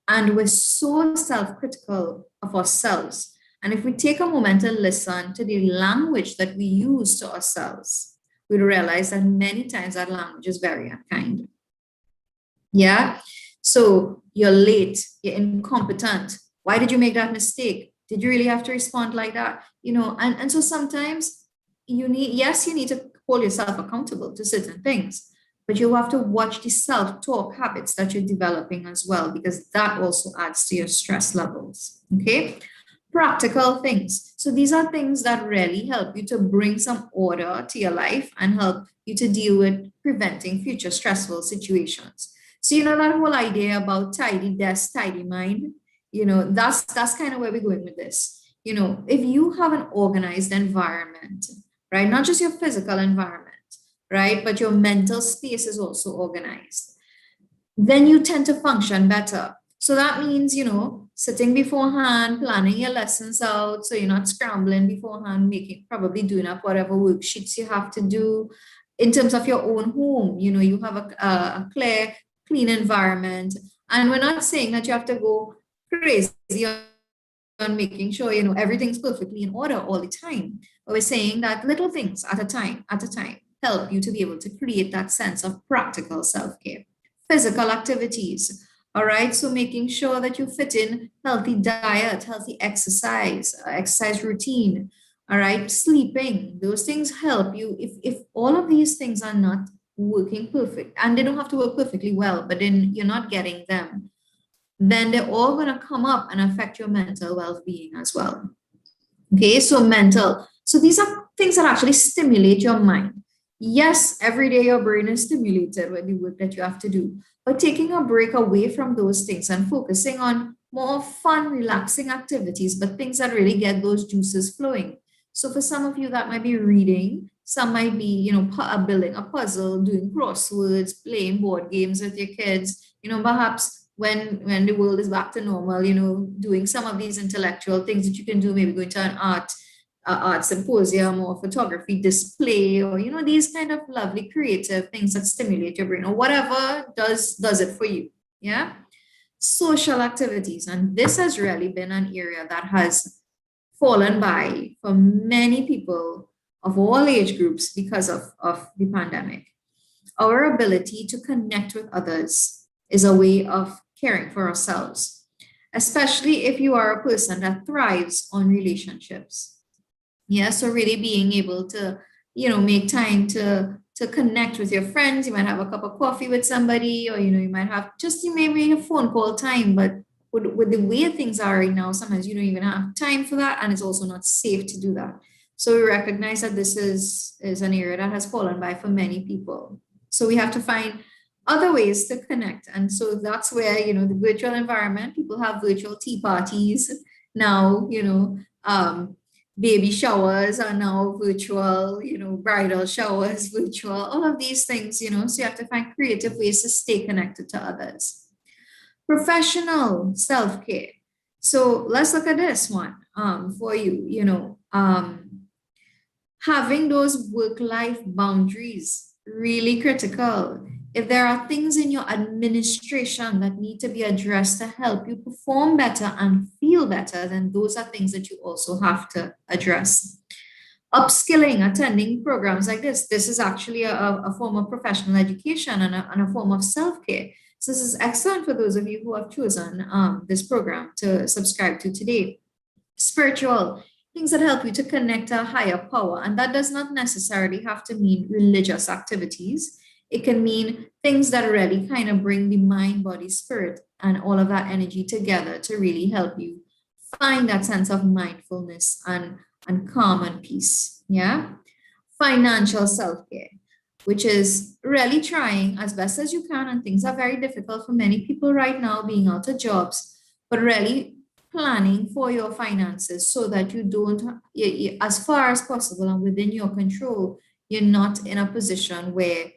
And we're so self-critical of ourselves. And if we take a moment to listen to the language that we use to ourselves, we'll realize that many times that language is very unkind. Yeah. So you're late, you're incompetent. Why did you make that mistake? Did you really have to respond like that? And so sometimes you need to hold yourself accountable to certain things, but you have to watch the self-talk habits that you're developing as well, because that also adds to your stress levels. Okay. Practical things. So these are things that really help you to bring some order to your life and help you to deal with preventing future stressful situations. So, that whole idea about tidy desk, tidy mind, that's kind of where we're going with this. If you have an organized environment, right, not just your physical environment, right, but your mental space is also organized, then you tend to function better. So that means, sitting beforehand, planning your lessons out, so you're not scrambling beforehand, probably doing up whatever worksheets you have to do. In terms of your own home, you have a clear, clean environment. And we're not saying that you have to go crazy on making sure, everything's perfectly in order all the time. But we're saying that little things at a time help you to be able to create that sense of practical self-care. Physical activities. All right, so making sure that you fit in healthy diet, healthy exercise routine. All right, sleeping, those things help you. If all of these things are not working perfect, and they don't have to work perfectly well, but then you're not getting them, then they're all going to come up and affect your mental well-being as well. Okay, so mental. So these are things that actually stimulate your mind. Yes, every day your brain is stimulated with the work that you have to do, but taking a break away from those things and focusing on more fun, relaxing activities, but things that really get those juices flowing. So for some of you, that might be reading. Some might be, building a puzzle, doing crosswords, playing board games with your kids, perhaps when the world is back to normal, doing some of these intellectual things that you can do, maybe going to an art symposium or photography display, or these kind of lovely creative things that stimulate your brain, or whatever does it for you. Yeah. Social activities, and this has really been an area that has fallen by for many people of all age groups because of the pandemic. Our ability to connect with others is a way of caring for ourselves, especially if you are a person that thrives on relationships. Yeah, so really being able to, make time to connect with your friends. You might have a cup of coffee with somebody, or, you might have maybe a phone call time, but with the way things are right now, sometimes you don't even have time for that, and it's also not safe to do that. So we recognize that this is an area that has fallen by for many people. So we have to find other ways to connect. And so that's where, the virtual environment, people have virtual tea parties now, baby showers are now virtual, bridal showers virtual, all of these things, so you have to find creative ways to stay connected to others. Professional self-care. So let's look at this one for you, having those work-life boundaries, really critical. If there are things in your administration that need to be addressed to help you perform better and feel better, then those are things that you also have to address. Upskilling, attending programs like this is actually a form of professional education and a form of self-care. So this is excellent for those of you who have chosen this program to subscribe to today. Spiritual, things that help you to connect to a higher power. And that does not necessarily have to mean religious activities. It can mean things that really kind of bring the mind, body, spirit, and all of that energy together to really help you find that sense of mindfulness and calm and peace. Yeah. Financial self-care, which is really trying as best as you can, and things are very difficult for many people right now being out of jobs, but really planning for your finances so that you don't, as far as possible and within your control, you're not in a position where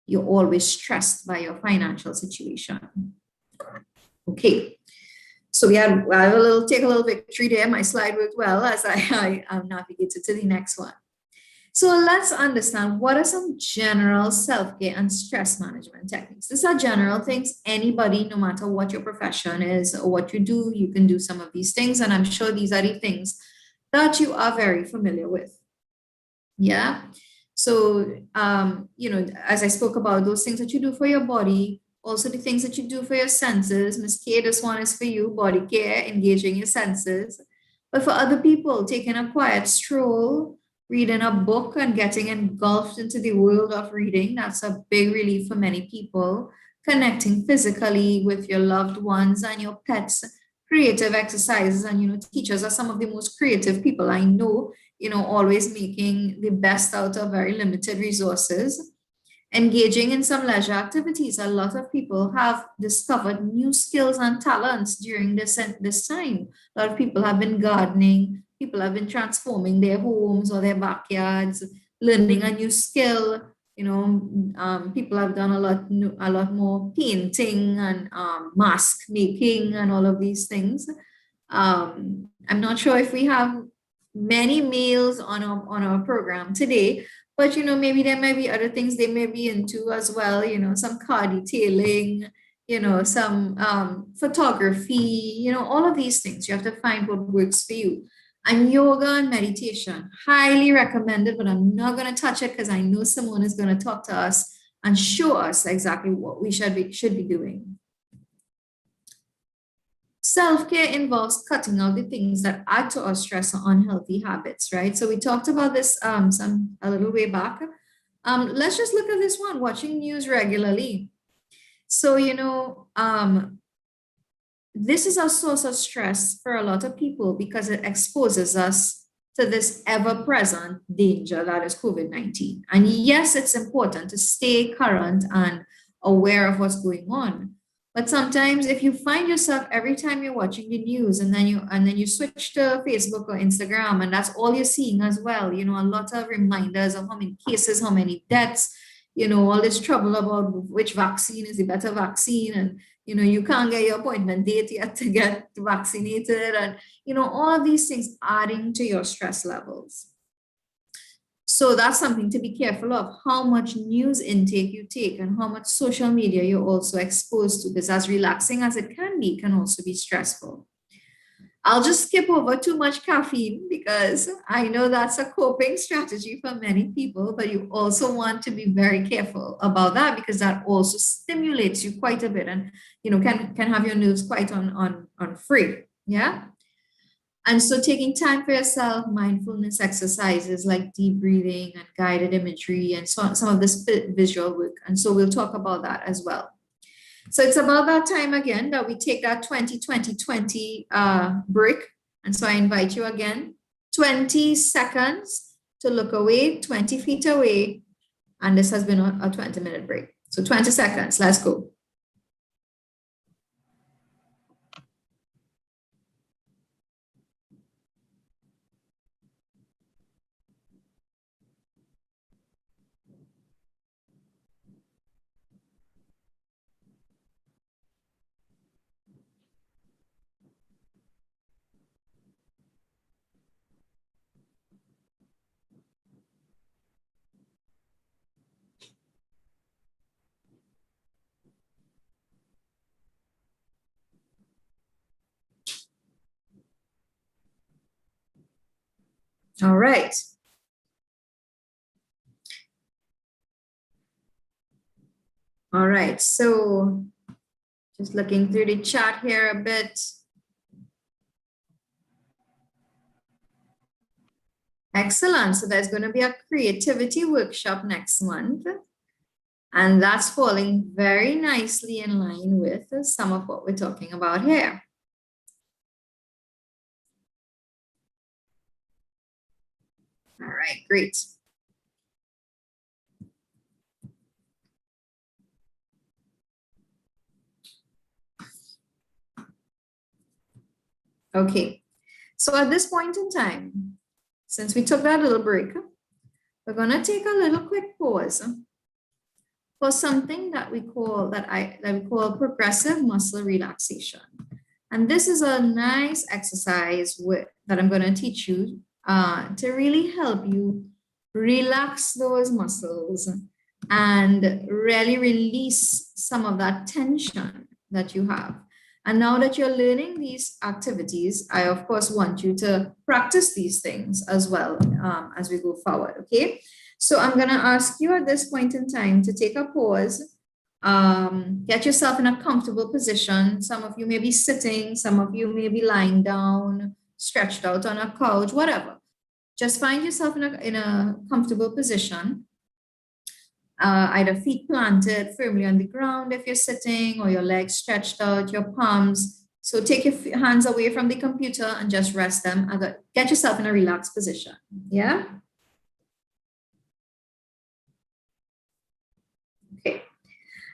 you're always stressed by your financial situation. Okay. So I will take a little victory there. My slide worked well as I navigated to the next one. So let's understand what are some general self-care and stress management techniques. These are general things. Anybody, no matter what your profession is or what you do, you can do some of these things. And I'm sure these are the things that you are very familiar with. Yeah. So, as I spoke about those things that you do for your body, also the things that you do for your senses. Ms. K, this one is for you, body care, engaging your senses. But for other people, taking a quiet stroll, reading a book and getting engulfed into the world of reading, that's a big relief for many people. Connecting physically with your loved ones and your pets, creative exercises, and teachers are some of the most creative people I know, always making the best out of very limited resources. Engaging in some leisure activities. A lot of people have discovered new skills and talents during this time. A lot of people have been gardening, people have been transforming their homes or their backyards, learning a new skill. People have done a lot more painting and mask making and all of these things. I'm not sure if we have many males on our program today, but maybe there may be other things they may be into as well, some car detailing, some photography, all of these things. You have to find what works for you. And yoga and meditation, highly recommended, but I'm not going to touch it because I know Simone is going to talk to us and show us exactly what we should be doing. Self-care involves cutting out the things that add to our stress or unhealthy habits, right? So we talked about this a little way back. Let's just look at this one, watching news regularly. So, this is a source of stress for a lot of people because it exposes us to this ever-present danger that is COVID-19. And yes, it's important to stay current and aware of what's going on. But sometimes if you find yourself every time you're watching the news and then you switch to Facebook or Instagram and that's all you're seeing as well, a lot of reminders of how many cases, how many deaths, all this trouble about which vaccine is the better vaccine, and you can't get your appointment date yet to get vaccinated, and all of these things adding to your stress levels. So that's something to be careful of, how much news intake you take and how much social media you're also exposed to. Because as relaxing as it can be, can also be stressful. I'll just skip over too much caffeine because I know that's a coping strategy for many people, but you also want to be very careful about that because that also stimulates you quite a bit and can have your nerves quite on free. Yeah. And so taking time for yourself, mindfulness exercises like deep breathing and guided imagery and some of this visual work. And so we'll talk about that as well. So it's about that time again that we take that 20-20-20 break. And so I invite you again, 20 seconds to look away, 20 feet away. And this has been a 20-minute break. So 20 seconds, let's go. All right. All right, so just looking through the chat here a bit. Excellent. So there's going to be a creativity workshop next month. And that's falling very nicely in line with some of what we're talking about here. All right, great. Okay, so at this point in time, since we took that little break, we're going to take a little quick pause for something that we call progressive muscle relaxation. And this is a nice exercise that I'm going to teach you to really help you relax those muscles and really release some of that tension that you have. And now that you're learning these activities, I of course want you to practice these things as well as we go forward, okay? So I'm gonna ask you at this point in time to take a pause, get yourself in a comfortable position. Some of you may be sitting, some of you may be lying down, stretched out on a couch, whatever. Just find yourself in a comfortable position. Either feet planted firmly on the ground if you're sitting, or your legs stretched out, your palms. So take your hands away from the computer and just rest them. Get yourself in a relaxed position. Yeah? Okay.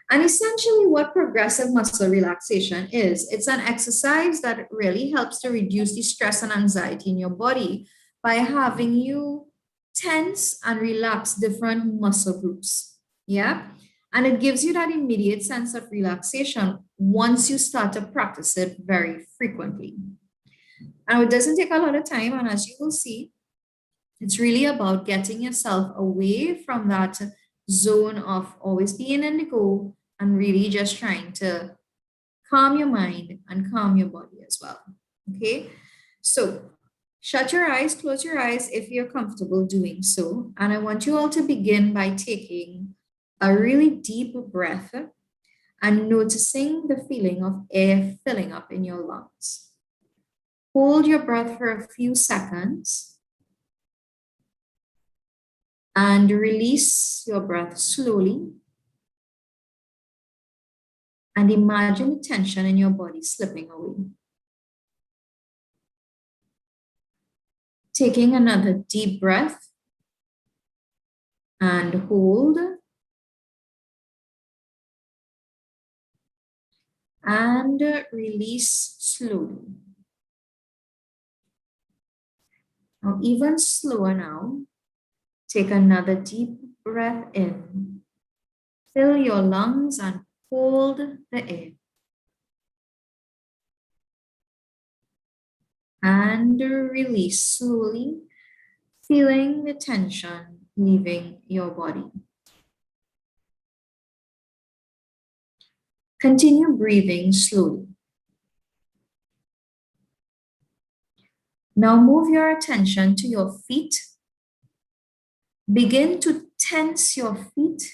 And essentially what progressive muscle relaxation is, it's an exercise that really helps to reduce the stress and anxiety in your body by having you tense and relax different muscle groups. Yeah, and it gives you that immediate sense of relaxation once you start to practice it very frequently. Now, it doesn't take a lot of time, and as you will see, it's really about getting yourself away from that zone of always being in the go and really just trying to calm your mind and calm your body as well. Okay, so shut your eyes, close your eyes if you're comfortable doing so, and I want you all to begin by taking a really deep breath and noticing the feeling of air filling up in your lungs. Hold your breath for a few seconds and release your breath slowly. And imagine the tension in your body slipping away. Taking another deep breath and hold. And release slowly. Now, even slower now, take another deep breath in. Fill your lungs and hold the air. And release slowly, feeling the tension leaving your body. Continue breathing slowly. Now move your attention to your feet. Begin to tense your feet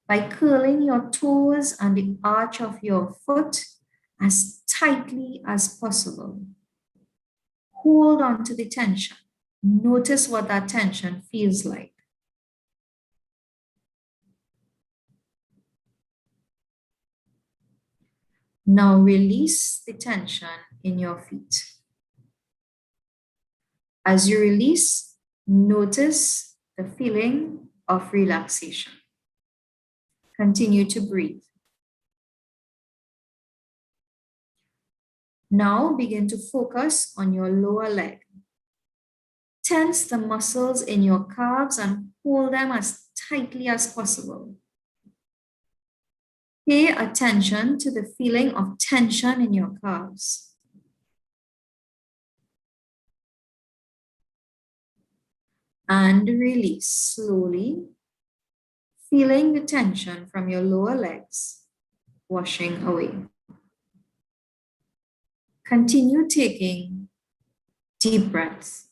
by curling your toes and the arch of your foot as tightly as possible. Hold on to the tension. Notice what that tension feels like. Now release the tension in your feet. As you release, notice the feeling of relaxation. Continue to breathe. Now begin to focus on your lower leg. Tense the muscles in your calves and hold them as tightly as possible. Pay attention to the feeling of tension in your calves. And release slowly, feeling the tension from your lower legs washing away. Continue taking deep breaths.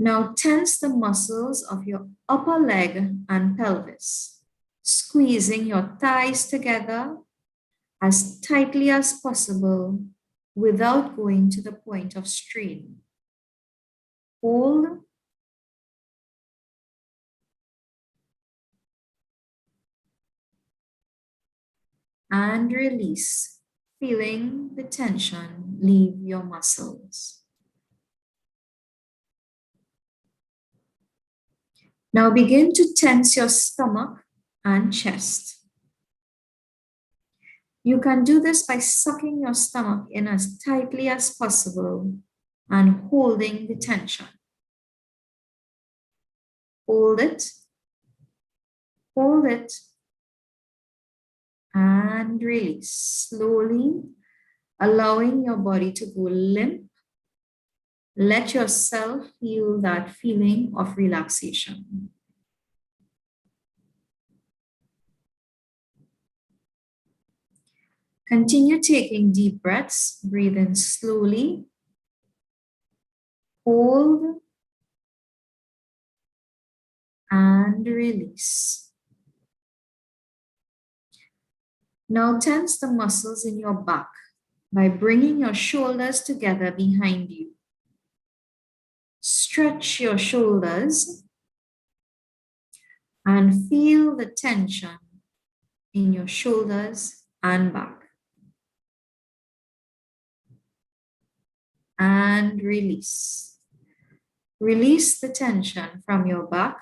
Now tense the muscles of your upper leg and pelvis, squeezing your thighs together as tightly as possible without going to the point of strain. Hold. And release, feeling the tension leave your muscles. Now begin to tense your stomach and chest. You can do this by sucking your stomach in as tightly as possible and holding the tension. Hold it, and release, slowly allowing your body to go limp. Let yourself feel that feeling of relaxation. Continue taking deep breaths, breathe in slowly, hold, and release. Now tense the muscles in your back by bringing your shoulders together behind you. Stretch your shoulders and feel the tension in your shoulders and back. And release. Release the tension from your back.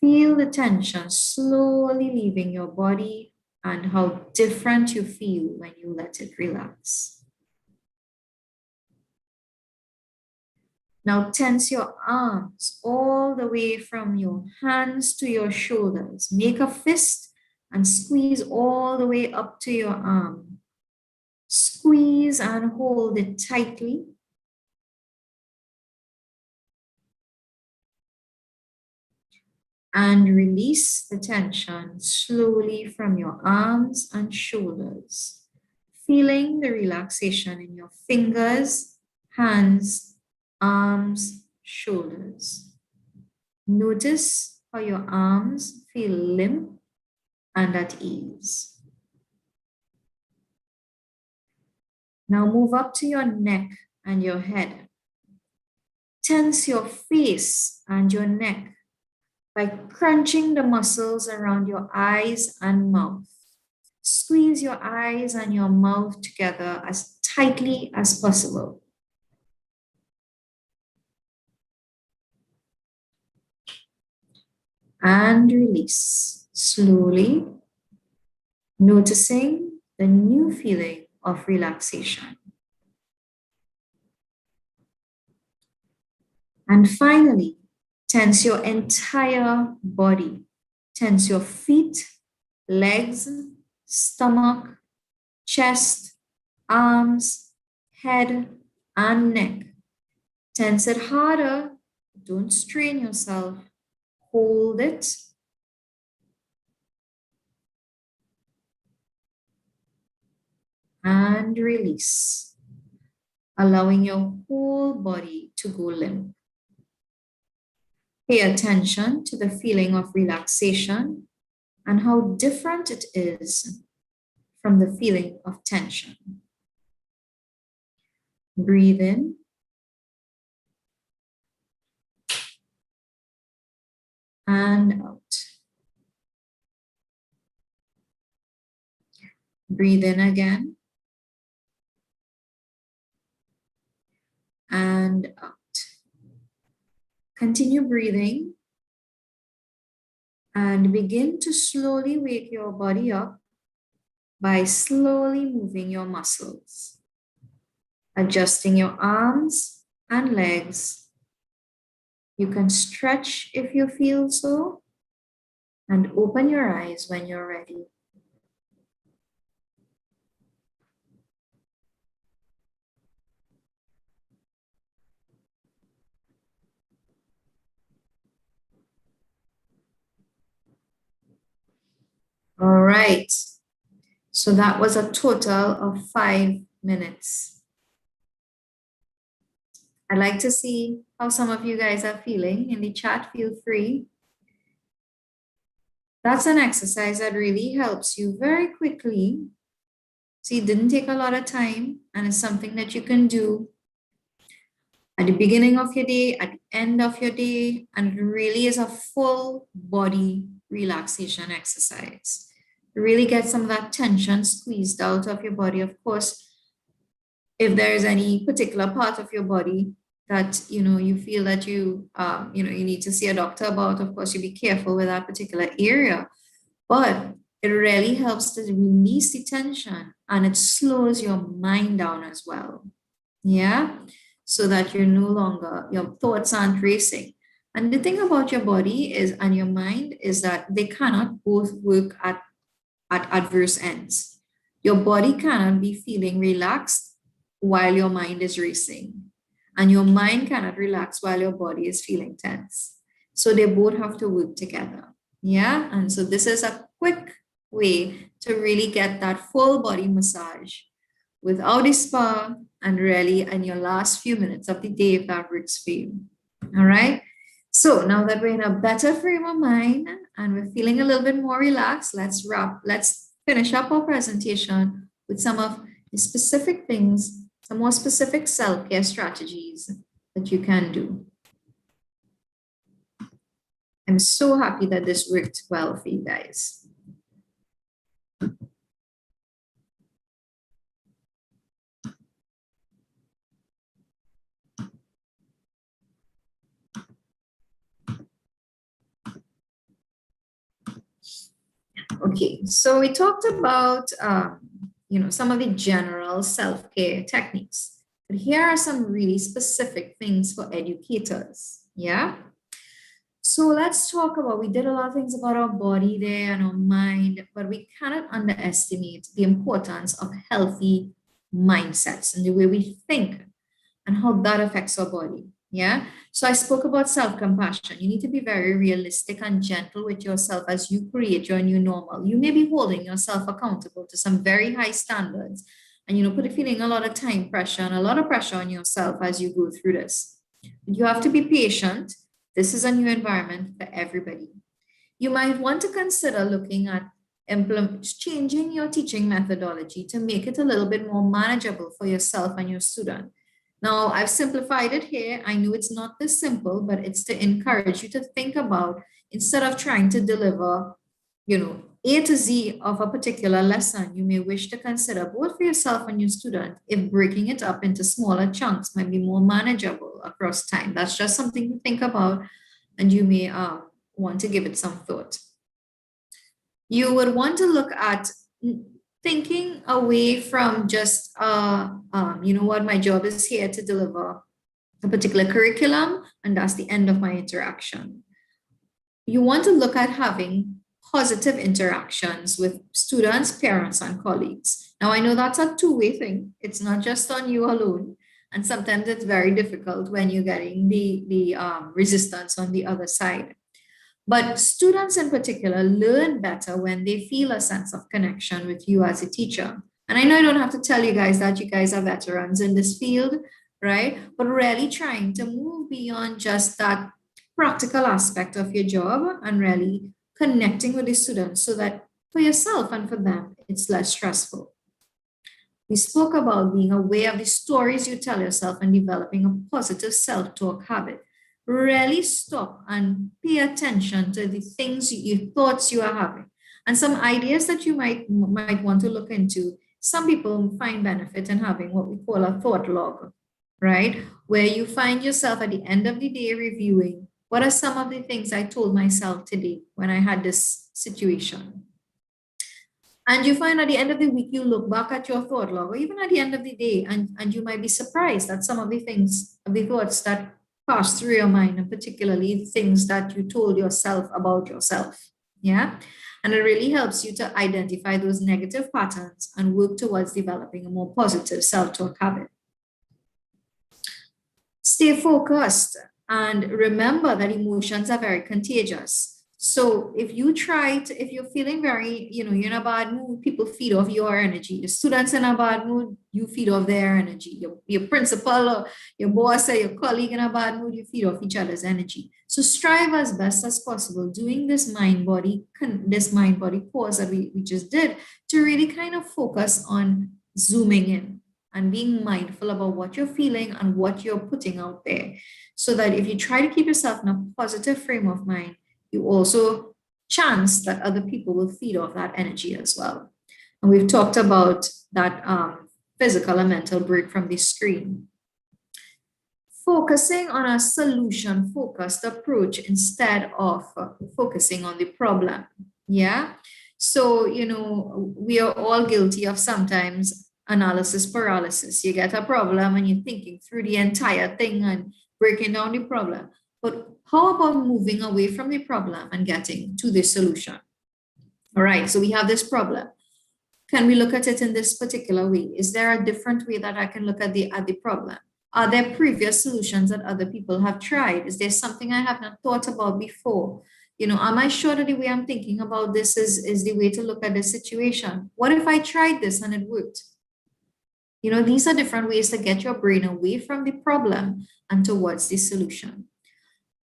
Feel the tension slowly leaving your body and how different you feel when you let it relax. Now tense your arms all the way from your hands to your shoulders. Make a fist and squeeze all the way up to your arm. Squeeze and hold it tightly. And release the tension slowly from your arms and shoulders, feeling the relaxation in your fingers, hands, arms, shoulders. Notice how your arms feel limp and at ease. Now move up to your neck and your head. Tense your face and your neck by crunching the muscles around your eyes and mouth. Squeeze your eyes and your mouth together as tightly as possible. And release slowly, noticing the new feeling of relaxation. And finally, tense your entire body. Tense your feet, legs, stomach, chest, arms, head, and neck. Tense it harder. Don't strain yourself. Hold it. And release, allowing your whole body to go limp. Pay attention to the feeling of relaxation and how different it is from the feeling of tension. Breathe in. And out. Breathe in again. And out. Continue breathing and begin to slowly wake your body up by slowly moving your muscles, adjusting your arms and legs. You can stretch if you feel so, and open your eyes when you're ready. All right, so that was a total of 5 minutes. I'd like to see how some of you guys are feeling in the chat. Feel free. That's an exercise that really helps you very quickly. So it didn't take a lot of time and it's something that you can do at the beginning of your day, at the end of your day, and it really is a full body relaxation exercise. Really get some of that tension squeezed out of your body. Of course, if there is any particular part of your body that you feel that you need to see a doctor about, of course, you be careful with that particular area. But it really helps to release the tension, and it slows your mind down as well. Yeah, so that you're no longer, your thoughts aren't racing. And the thing about your body is, and your mind, is that they cannot both work at adverse ends. Your body cannot be feeling relaxed while your mind is racing, and your mind cannot relax while your body is feeling tense. So they both have to work together. Yeah, and so this is a quick way to really get that full body massage without a spa, and really in your last few minutes of the day, if that works for you. All right. So now that we're in a better frame of mind and we're feeling a little bit more relaxed, let's finish up our presentation with some of the specific things, some more specific self-care strategies that you can do. I'm so happy that this worked well for you guys. Okay, so we talked about some of the general self-care techniques, but here are some really specific things for educators. Yeah. So let's talk about, we did a lot of things about our body there and our mind, but we cannot underestimate the importance of healthy mindsets and the way we think and how that affects our body. Yeah. So I spoke about self-compassion. You need to be very realistic and gentle with yourself as you create your new normal. You may be holding yourself accountable to some very high standards, and feeling a lot of time pressure and a lot of pressure on yourself as you go through this. You have to be patient. This is a new environment for everybody. You might want to consider looking at changing your teaching methodology to make it a little bit more manageable for yourself and your student. Now, I've simplified it here. I know it's not this simple, but it's to encourage you to think about, instead of trying to deliver, A to Z of a particular lesson, you may wish to consider, both for yourself and your student, if breaking it up into smaller chunks might be more manageable across time. That's just something to think about, and you may want to give it some thought. You would want to look at thinking away from just, my job is here to deliver a particular curriculum, and that's the end of my interaction. You want to look at having positive interactions with students, parents, and colleagues. Now, I know that's a two-way thing. It's not just on you alone. And sometimes it's very difficult when you're getting the resistance on the other side. But students in particular learn better when they feel a sense of connection with you as a teacher. And I know I don't have to tell you guys that you guys are veterans in this field, right? But really trying to move beyond just that practical aspect of your job and really connecting with the students so that for yourself and for them, it's less stressful. We spoke about being aware of the stories you tell yourself and developing a positive self-talk habit. Really stop and pay attention to the things, thoughts you are having, and some ideas that you might want to look into. Some people find benefit in having what we call a thought log, right? Where you find yourself at the end of the day reviewing, what are some of the things I told myself today when I had this situation? And you find at the end of the week, you look back at your thought log, or even at the end of the day, and you might be surprised at some of the things, of the thoughts that pass through your mind, and particularly things that you told yourself about yourself. Yeah. And it really helps you to identify those negative patterns and work towards developing a more positive self-talk habit. Stay focused and remember that emotions are very contagious. So if you're feeling very, you're in a bad mood, people feed off your energy. Your students in a bad mood, you feed off their energy. Your principal or your boss or your colleague in a bad mood, you feed off each other's energy. So strive as best as possible doing this mind-body pause that we just did to really kind of focus on zooming in and being mindful about what you're feeling and what you're putting out there. So that if you try to keep yourself in a positive frame of mind, you also chance that other people will feed off that energy as well. And we've talked about that physical and mental break from the screen. Focusing on a solution-focused approach instead of focusing on the problem. Yeah. So, we are all guilty of sometimes analysis paralysis. You get a problem and you're thinking through the entire thing and breaking down the problem. But how about moving away from the problem and getting to the solution? All right, so we have this problem. Can we look at it in this particular way? Is there a different way that I can look at the problem? Are there previous solutions that other people have tried? Is there something I have not thought about before? Am I sure that the way I'm thinking about this is the way to look at the situation? What if I tried this and it worked? These are different ways to get your brain away from the problem and towards the solution.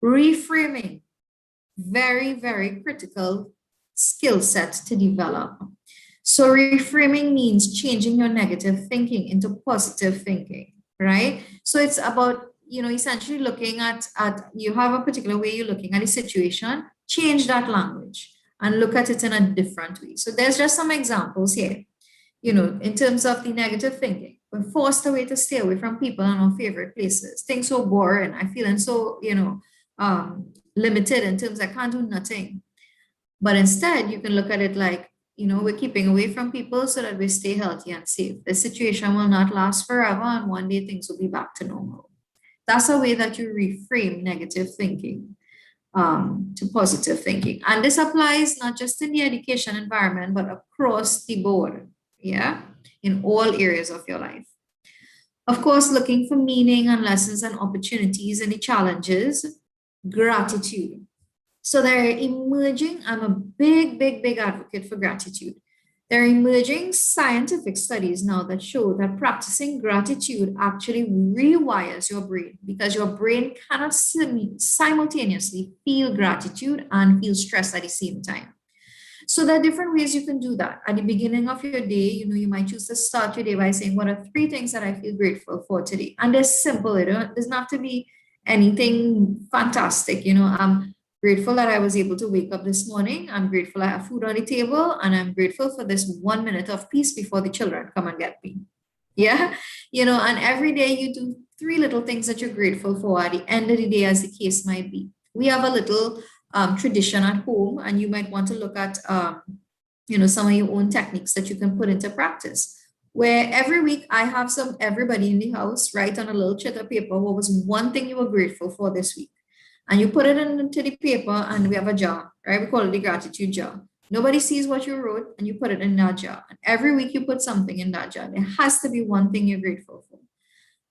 Reframing, very, very critical skill set to develop. So reframing means changing your negative thinking into positive thinking, right? So it's about, essentially looking at you have a particular way you're looking at a situation, change that language and look at it in a different way. So there's just some examples here. In terms of the negative thinking, we're forced away to stay away from people and our favorite places. Things so boring. I'm feeling so, limited in terms I can't do nothing. But instead, you can look at it like, we're keeping away from people so that we stay healthy and safe. The situation will not last forever, and one day things will be back to normal. That's a way that you reframe negative thinking to positive thinking. And this applies not just in the education environment, but across the board. Yeah, in all areas of your life. Of course, looking for meaning and lessons and opportunities and the challenges, gratitude. So they're emerging, I'm a big, big, big advocate for gratitude. There are emerging scientific studies now that show that practicing gratitude actually rewires your brain, because your brain cannot simultaneously feel gratitude and feel stress at the same time. So there are different ways you can do that. At the beginning of your day, you might choose to start your day by saying, what are 3 things that I feel grateful for today? And they're simple. It doesn't have to be anything fantastic. I'm grateful that I was able to wake up this morning. I'm grateful I have food on the table, and I'm grateful for this 1 minute of peace before the children come and get me. Yeah. And every day you do 3 little things that you're grateful for at the end of the day, as the case might be. We have a little tradition at home, and you might want to look at, some of your own techniques that you can put into practice, where every week I have everybody in the house write on a little sheet of paper what was one thing you were grateful for this week. And you put it into the paper, and we have a jar, right? We call it the gratitude jar. Nobody sees what you wrote, and you put it in that jar. And every week you put something in that jar. There has to be one thing you're grateful for.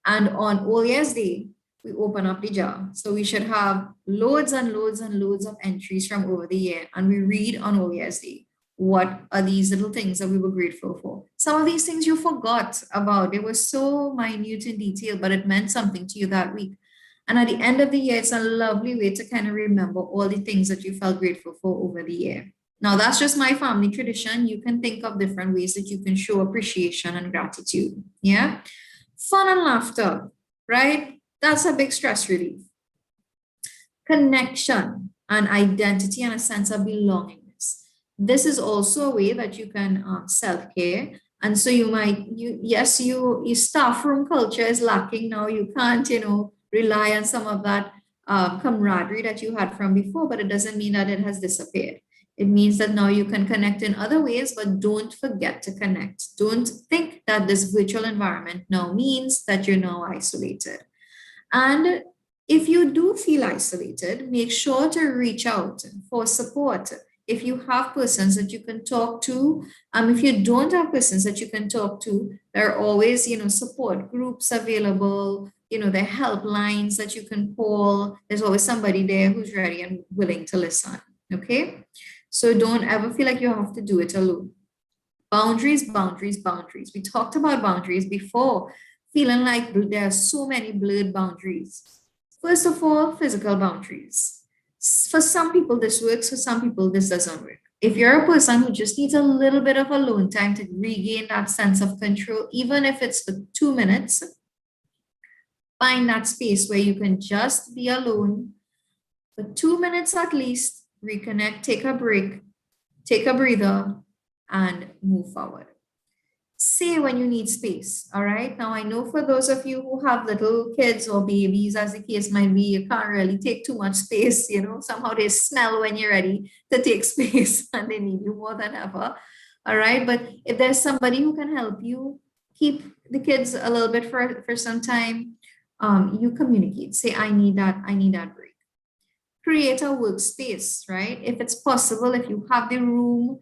And on All Year's Day, we open up the jar. So we should have loads and loads and loads of entries from over the year. And we read on All Year's Day, what are these little things that we were grateful for? Some of these things you forgot about. They were so minute in detail, but it meant something to you that week. And at the end of the year, it's a lovely way to kind of remember all the things that you felt grateful for over the year. Now, that's just my family tradition. You can think of different ways that you can show appreciation and gratitude. Yeah. Fun and laughter, right? That's a big stress relief. Connection and identity and a sense of belongingness. This is also a way that you can self-care. And so your staff room culture is lacking now. You can't, rely on some of that camaraderie that you had from before, but it doesn't mean that it has disappeared. It means that now you can connect in other ways, but don't forget to connect. Don't think that this virtual environment now means that you're now isolated. And if you do feel isolated, make sure to reach out for support. If you have persons that you can talk to, if you don't have persons that you can talk to, there are always, support groups available. There are helplines that you can call. There's always somebody there who's ready and willing to listen. Okay. So don't ever feel like you have to do it alone. Boundaries, boundaries, boundaries. We talked about boundaries before, feeling like there are so many blurred boundaries. First of all, physical boundaries. For some people, this works. For some people, this doesn't work. If you're a person who just needs a little bit of alone time to regain that sense of control, even if it's for 2 minutes, find that space where you can just be alone for 2 minutes at least, reconnect, take a break, take a breather, and move forward. Say when you need space, all right? Now, I know for those of you who have little kids or babies, as the case might be, you can't really take too much space, somehow they smell when you're ready to take space and they need you more than ever, all right? But if there's somebody who can help you keep the kids a little bit for some time, you communicate, say, I need that break. Create a workspace, right? If it's possible, if you have the room,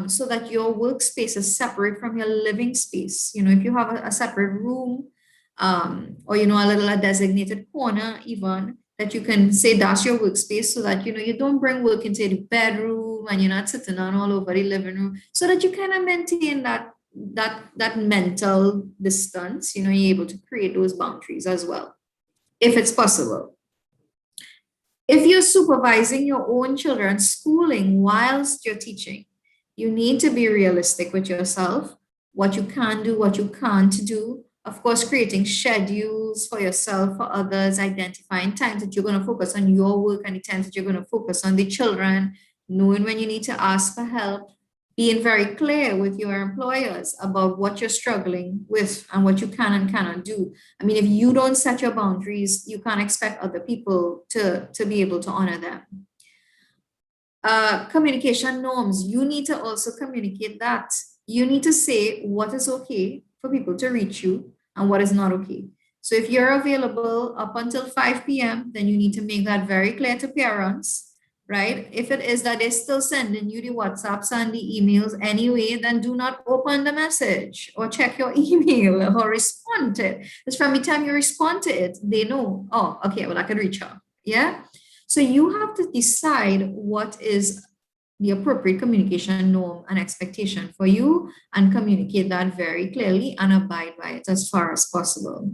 so that your workspace is separate from your living space. If you have a separate room, or a designated corner even, that you can say that's your workspace, so that you don't bring work into the bedroom and you're not sitting on all over the living room, so that you kind of maintain that mental distance. You're able to create those boundaries as well, if it's possible. If you're supervising your own children's schooling whilst you're teaching, you need to be realistic with yourself, what you can do, what you can't do. Of course, creating schedules for yourself, for others, identifying times that you're going to focus on your work and the times that you're going to focus on the children, knowing when you need to ask for help, being very clear with your employers about what you're struggling with and what you can and cannot do. I mean, if you don't set your boundaries, you can't expect other people to be able to honor them. Communication norms, you need to also communicate that. You need to say what is okay for people to reach you and what is not okay. So if you're available up until 5 p.m., then you need to make that very clear to parents. Right? If it is that they're still sending you the WhatsApps and the emails anyway, then do not open the message or check your email or respond to it. Because from the time you respond to it, they know, oh, okay, well, I can reach her. Yeah. So you have to decide what is the appropriate communication norm and expectation for you and communicate that very clearly and abide by it as far as possible.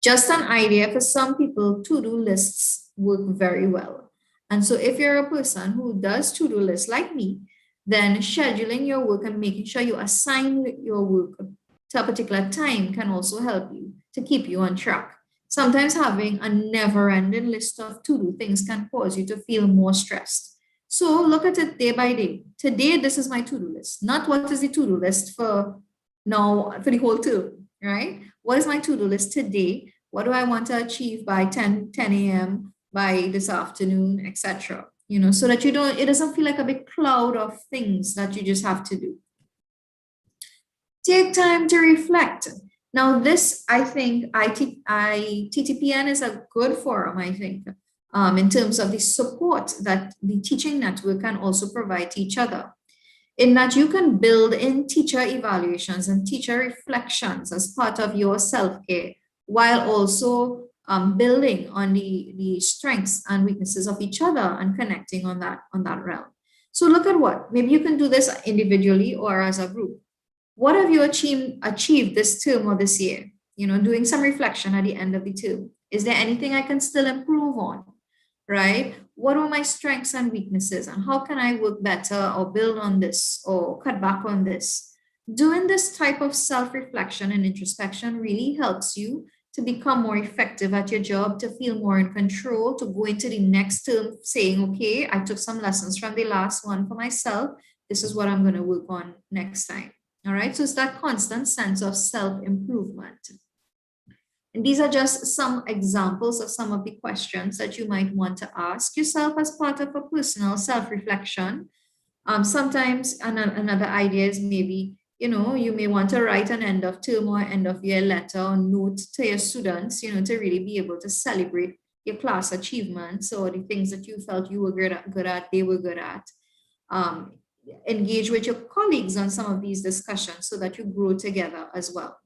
Just an idea, for some people, to-do lists work very well. And so if you're a person who does to-do lists like me, then scheduling your work and making sure you assign your work to a particular time can also help you to keep you on track. Sometimes having a never-ending list of to-do things can cause you to feel more stressed. So look at it day by day. Today, this is my to-do list. Not what is the to-do list for the whole term, right? What is my to-do list today? What do I want to achieve by 10 a.m., by this afternoon, etc. So that it doesn't feel like a big cloud of things that you just have to do. Take time to reflect. Now, this, I think, TTPN is a good forum, I think, in terms of the support that the teaching network can also provide to each other, in that you can build in teacher evaluations and teacher reflections as part of your self-care, while also building on the strengths and weaknesses of each other and connecting on that realm. So look at what, maybe you can do this individually or as a group. What have you achieved this term or this year? Doing some reflection at the end of the term. Is there anything I can still improve on, right? What are my strengths and weaknesses, and how can I work better or build on this or cut back on this? Doing this type of self-reflection and introspection really helps you to become more effective at your job, to feel more in control, to go into the next term saying, okay, I took some lessons from the last one for myself. This is what I'm going to work on next time. All right. So it's that constant sense of self-improvement. And these are just some examples of some of the questions that you might want to ask yourself as part of a personal self-reflection. Sometimes another idea is maybe, you may want to write an end of term or end of year letter or note to your students, to really be able to celebrate your class achievements or the things that you felt you were good at, they were good at. Engage with your colleagues on some of these discussions so that you grow together as well.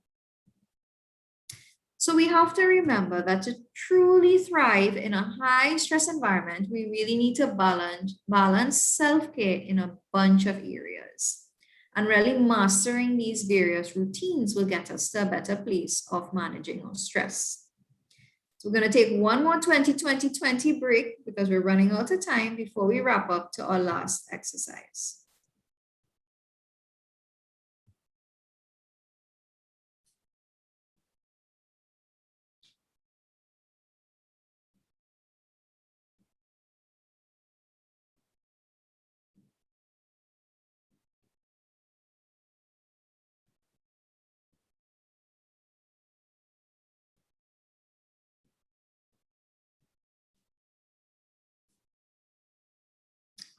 So we have to remember that to truly thrive in a high stress environment, we really need to balance self-care in a bunch of areas. And really mastering these various routines will get us to a better place of managing our stress. So we're going to take one more 20-20-20 break because we're running out of time before we wrap up to our last exercise.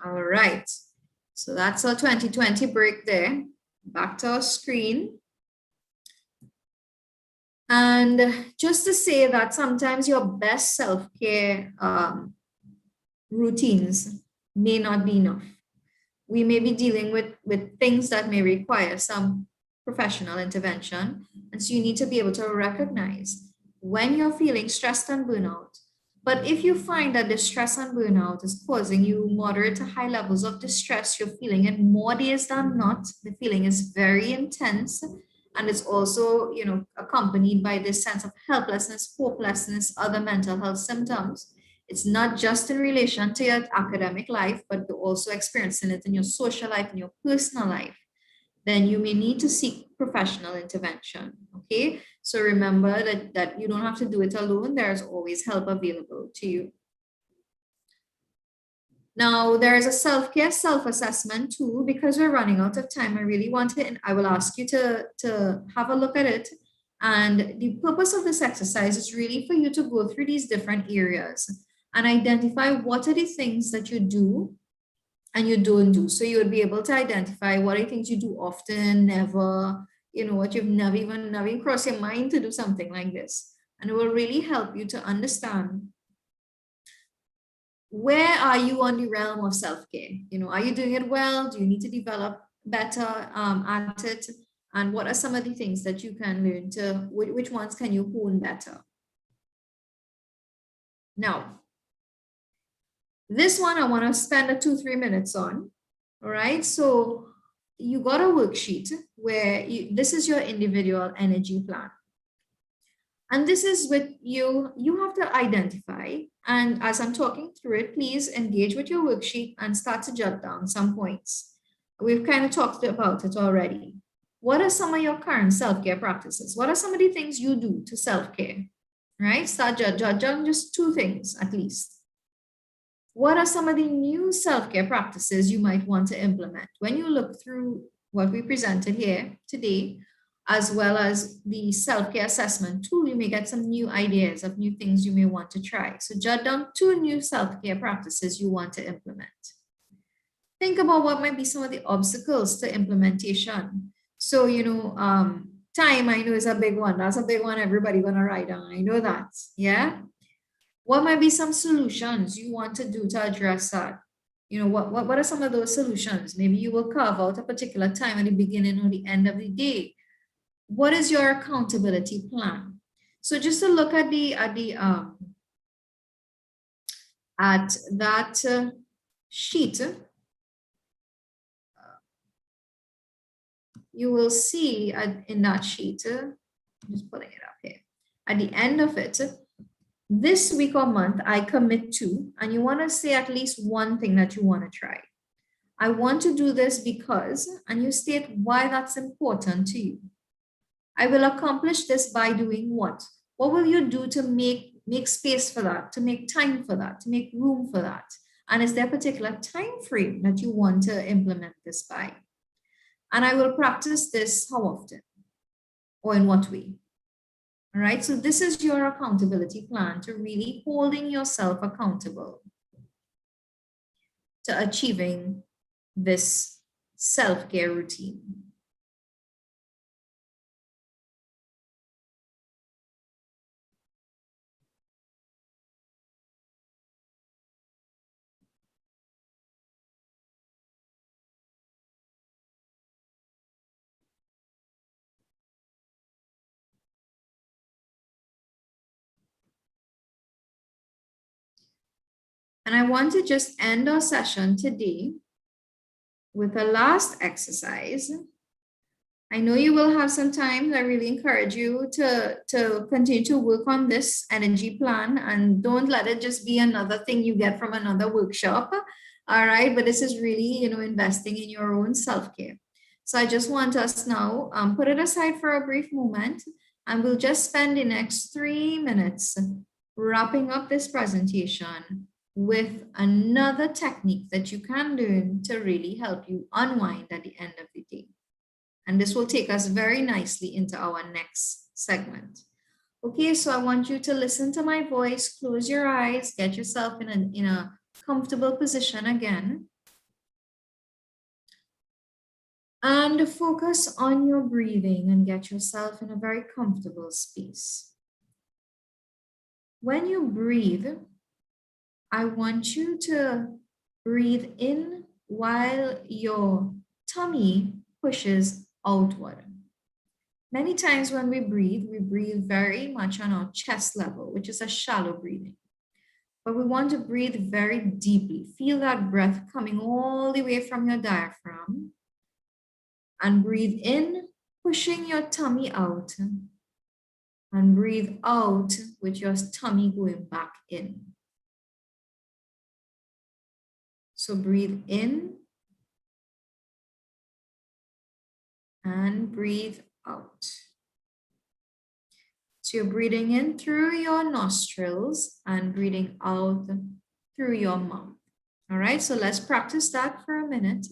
All right, so that's our 20-20 break there. Back to our screen. And just to say that sometimes your best self-care routines may not be enough. We may be dealing with things that may require some professional intervention. And so you need to be able to recognize when you're feeling stressed and burnout. But if you find that the stress and burnout is causing you moderate to high levels of distress, you're feeling it more days than not, the feeling is very intense. And it's also, accompanied by this sense of helplessness, hopelessness, other mental health symptoms. It's not just in relation to your academic life, but you're also experiencing it in your social life, in your personal life. Then you may need to seek professional intervention, okay? So remember that you don't have to do it alone. There's always help available to you. Now, there is a self-care, self-assessment tool. Because we're running out of time, I really want to, and I will ask you to have a look at it. And the purpose of this exercise is really for you to go through these different areas and identify what are the things that you do and you don't do. So you would be able to identify what are the things you do often, never, what you've never even crossed your mind to do something like this. And it will really help you to understand where are you on the realm of self-care? Are you doing it well? Do you need to develop better at it? And what are some of the things that you can learn to, which ones can you hone better? Now, this one I want to spend 2-3 minutes on. All right, so you got a worksheet where this is your individual energy plan. And this is what you have to identify. And as I'm talking through it, please engage with your worksheet and start to jot down some points. We've kind of talked about it already. What are some of your current self-care practices? What are some of the things you do to self-care? Right? Start jot down just 2 things at least. What are some of the new self-care practices you might want to implement? When you look through what we presented here today, as well as the self-care assessment tool, you may get some new ideas of new things you may want to try. So jot down 2 new self-care practices you want to implement. Think about what might be some of the obstacles to implementation. So, time, I know, is a big one. That's a big one everybody gonna write down. I know that, yeah? What might be some solutions you want to do to address that? What are some of those solutions? Maybe you will carve out a particular time at the beginning or the end of the day. What is your accountability plan? So just to look at that sheet, you will see in that sheet, I'm just putting it up here, at the end of it, this week or month, I commit to, and you want to say at least one thing that you want to try. I want to do this because, and you state why that's important to you. I will accomplish this by doing what? What will you do to make space for that, to make time for that, to make room for that? And is there a particular time frame that you want to implement this by? And I will practice this how often or in what way? All right, so this is your accountability plan to really holding yourself accountable to achieving this self-care routine. And I want to just end our session today with a last exercise. I know you will have some time. I really encourage you to continue to work on this energy plan and don't let it just be another thing you get from another workshop. All right, but this is really, investing in your own self-care. So I just want us now, put it aside for a brief moment, and we'll just spend the next 3 minutes wrapping up this presentation with another technique that you can learn to really help you unwind at the end of the day. And this will take us very nicely into our next segment. Okay, so I want you to listen to my voice, close your eyes, get yourself in a comfortable position again. And focus on your breathing and get yourself in a very comfortable space. When you breathe, I want you to breathe in while your tummy pushes outward. Many times when we breathe very much on our chest level, which is a shallow breathing. But we want to breathe very deeply. Feel that breath coming all the way from your diaphragm. And breathe in, pushing your tummy out. And breathe out with your tummy going back in. So breathe in. And breathe out. So you're breathing in through your nostrils and breathing out through your mouth. All right, so let's practice that for a minute.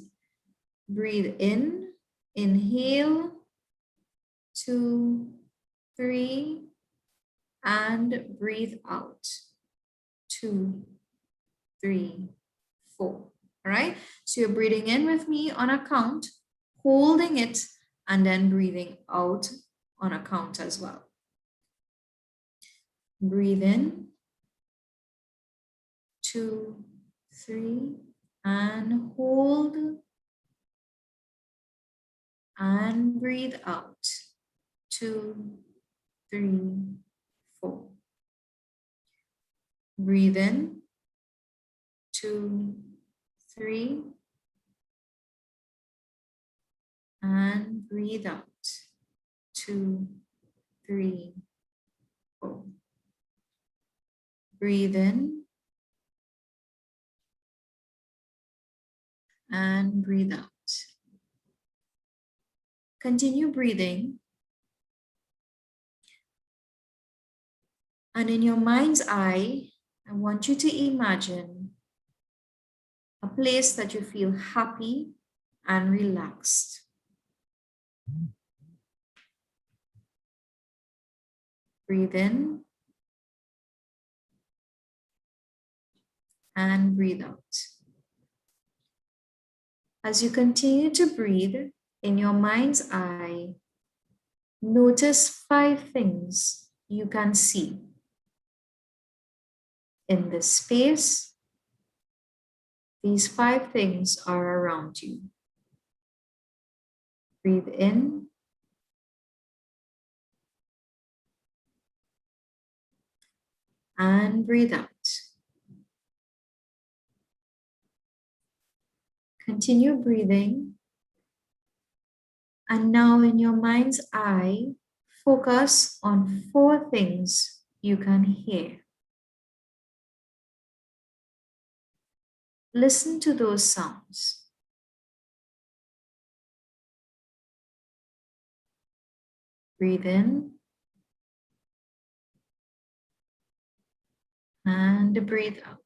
Breathe in, inhale, 2, 3, and breathe out, 2, 3, 4. All right, so you're breathing in with me on a count, holding it, and then breathing out on a count as well. Breathe in, 2, 3, and hold, and breathe out, 2, 3, 4. Breathe in, 2, 3, and breathe out, 2, 3, 4. Breathe in and breathe out. Continue breathing. And in your mind's eye, I want you to imagine a place that you feel happy and relaxed. Breathe in and breathe out. As you continue to breathe, in your mind's eye, notice 5 things you can see in this space. These 5 things are around you. Breathe in and breathe out. Continue breathing. And now in your mind's eye, focus on 4 things you can hear. Listen to those sounds. Breathe in and breathe out.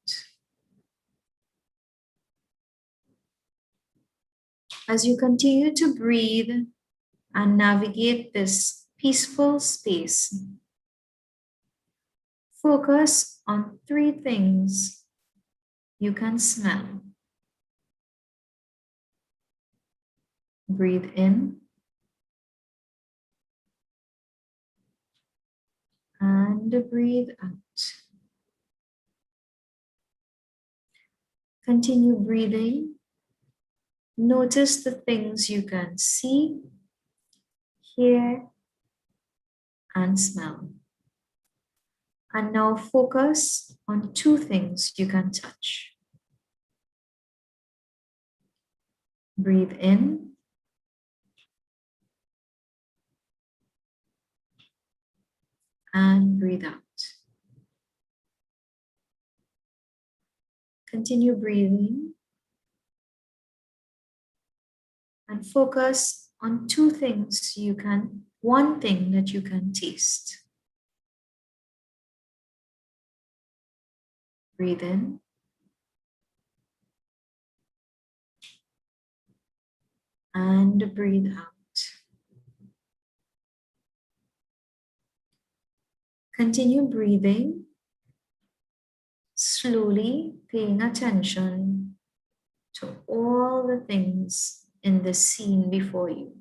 As you continue to breathe and navigate this peaceful space, focus on 3 things you can smell. Breathe in and breathe out. Continue breathing. Notice the things you can see, hear, and smell. And now focus on 2 things you can touch. Breathe in and breathe out. Continue breathing and focus on one thing that you can taste. Breathe in. And breathe out. Continue breathing, slowly paying attention to all the things in the scene before you.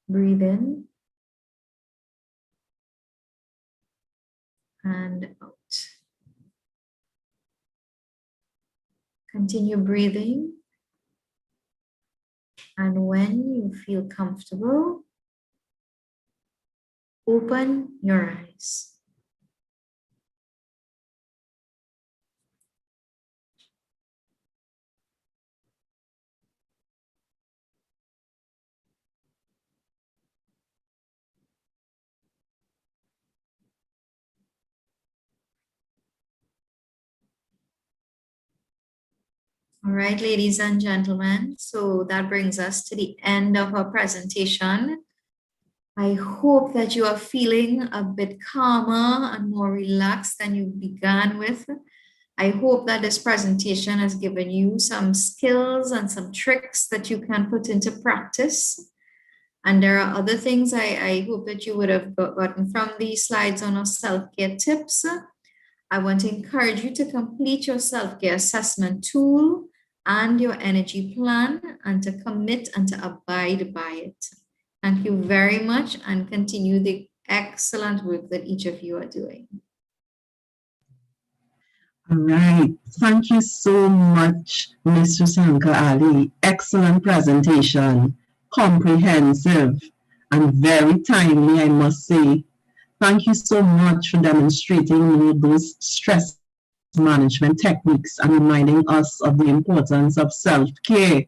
Breathe in and out. Continue breathing, and when you feel comfortable, open your eyes. All right, ladies and gentlemen, so that brings us to the end of our presentation. I hope that you are feeling a bit calmer and more relaxed than you began with. I hope that this presentation has given you some skills and some tricks that you can put into practice. And there are other things I hope that you would have gotten from these slides on our self-care tips. I want to encourage you to complete your self-care assessment tool and your energy plan, and to commit and to abide by it. Thank you very much, and continue the excellent work that each of you are doing. All right. Thank you so much, Mr. Sanka Ali. Excellent presentation, comprehensive, and very timely, I must say. Thank you so much for demonstrating those stress management techniques and reminding us of the importance of self-care.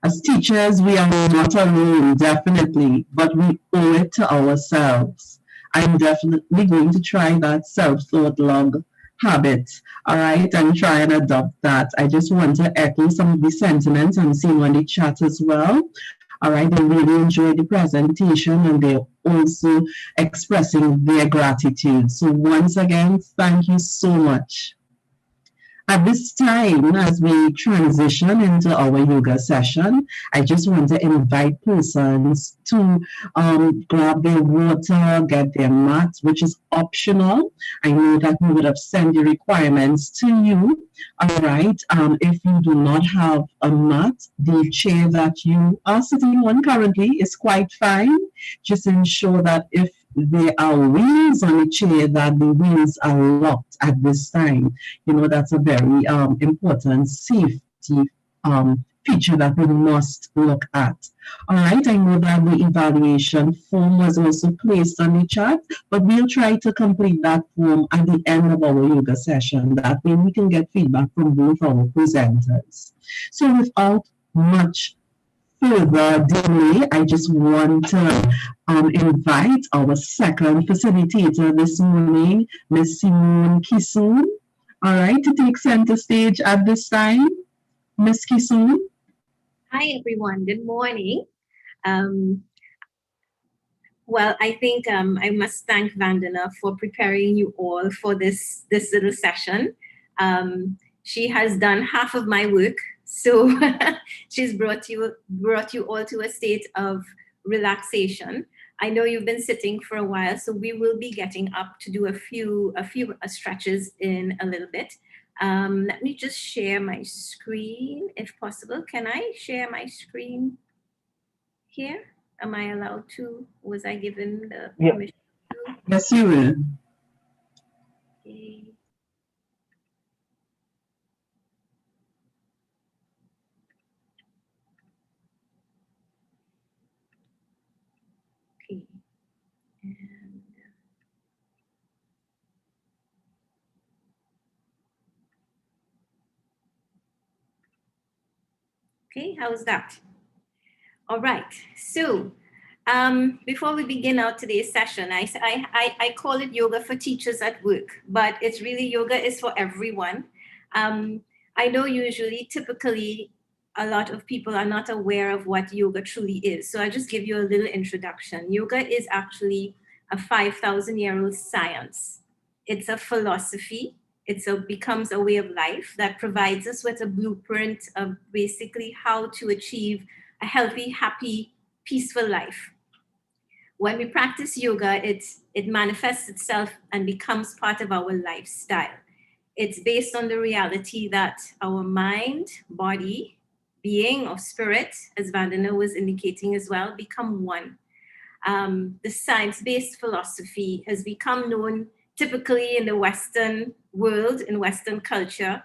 As teachers, we are not alone, definitely, but we owe it to ourselves. I'm definitely going to try that self-thought log habit, all right, and try and adopt that. I just want to echo some of the sentiments I'm seeing on the chat as well. All right, they really enjoyed the presentation, and they're also expressing their gratitude. So once again, thank you so much. At this time, as we transition into our yoga session, I just want to invite persons to grab their water, get their mat, which is optional. I know that we would have sent the requirements to you. All right. If you do not have a mat, the chair that you are sitting on currently is quite fine. Just ensure that if there are wheels on the chair, that the wheels are locked at this time. You know, that's a very important safety feature that we must look at. All right, I know that the evaluation form was also placed on the chat, but we'll try to complete that form at the end of our yoga session. That way we can get feedback from both our presenters. So without much further delay, I just want to invite our second facilitator this morning, Ms. Simone Kisoon, all right, to take center stage at this time. Ms. Kisoon. Hi, everyone. Good morning. Well, I think I must thank Vandana for preparing you all for this little session. She has done half of my work, so she's brought you all to a state of relaxation. I know you've been sitting for a while, so we will be getting up to do a few stretches in a little bit. Let me just share my screen, if possible. Can I share my screen here? Am I allowed to? Was I given the permission to? Yes, you will. Okay. Okay. And okay, how's that? All right. So Before we begin our today's session, I call it yoga for teachers at work, but it's really yoga is for everyone. I know typically, a lot of people are not aware of what yoga truly is. So I'll just give you a little introduction. Yoga is actually a 5,000-year-old science. It's a philosophy. Becomes a way of life that provides us with a blueprint of basically how to achieve a healthy, happy, peaceful life. When we practice yoga, it manifests itself and becomes part of our lifestyle. It's based on the reality that our mind, body, being, or spirit, as Vandana was indicating as well, become one. The science-based philosophy has become known typically in the Western world, in Western culture,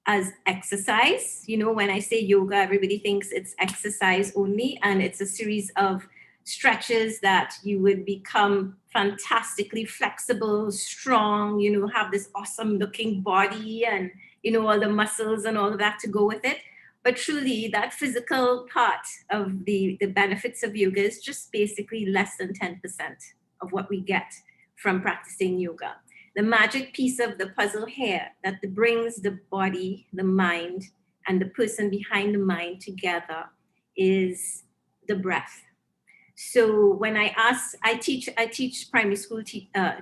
as exercise. You know, when I say yoga, everybody thinks it's exercise only, and it's a series of stretches that you would become fantastically flexible, strong, have this awesome looking body and, all the muscles and all of that to go with it. But truly, that physical part of the benefits of yoga is just basically less than 10% of what we get from practicing yoga. The magic piece of the puzzle here that brings the body, the mind, and the person behind the mind together is the breath. So when I teach primary school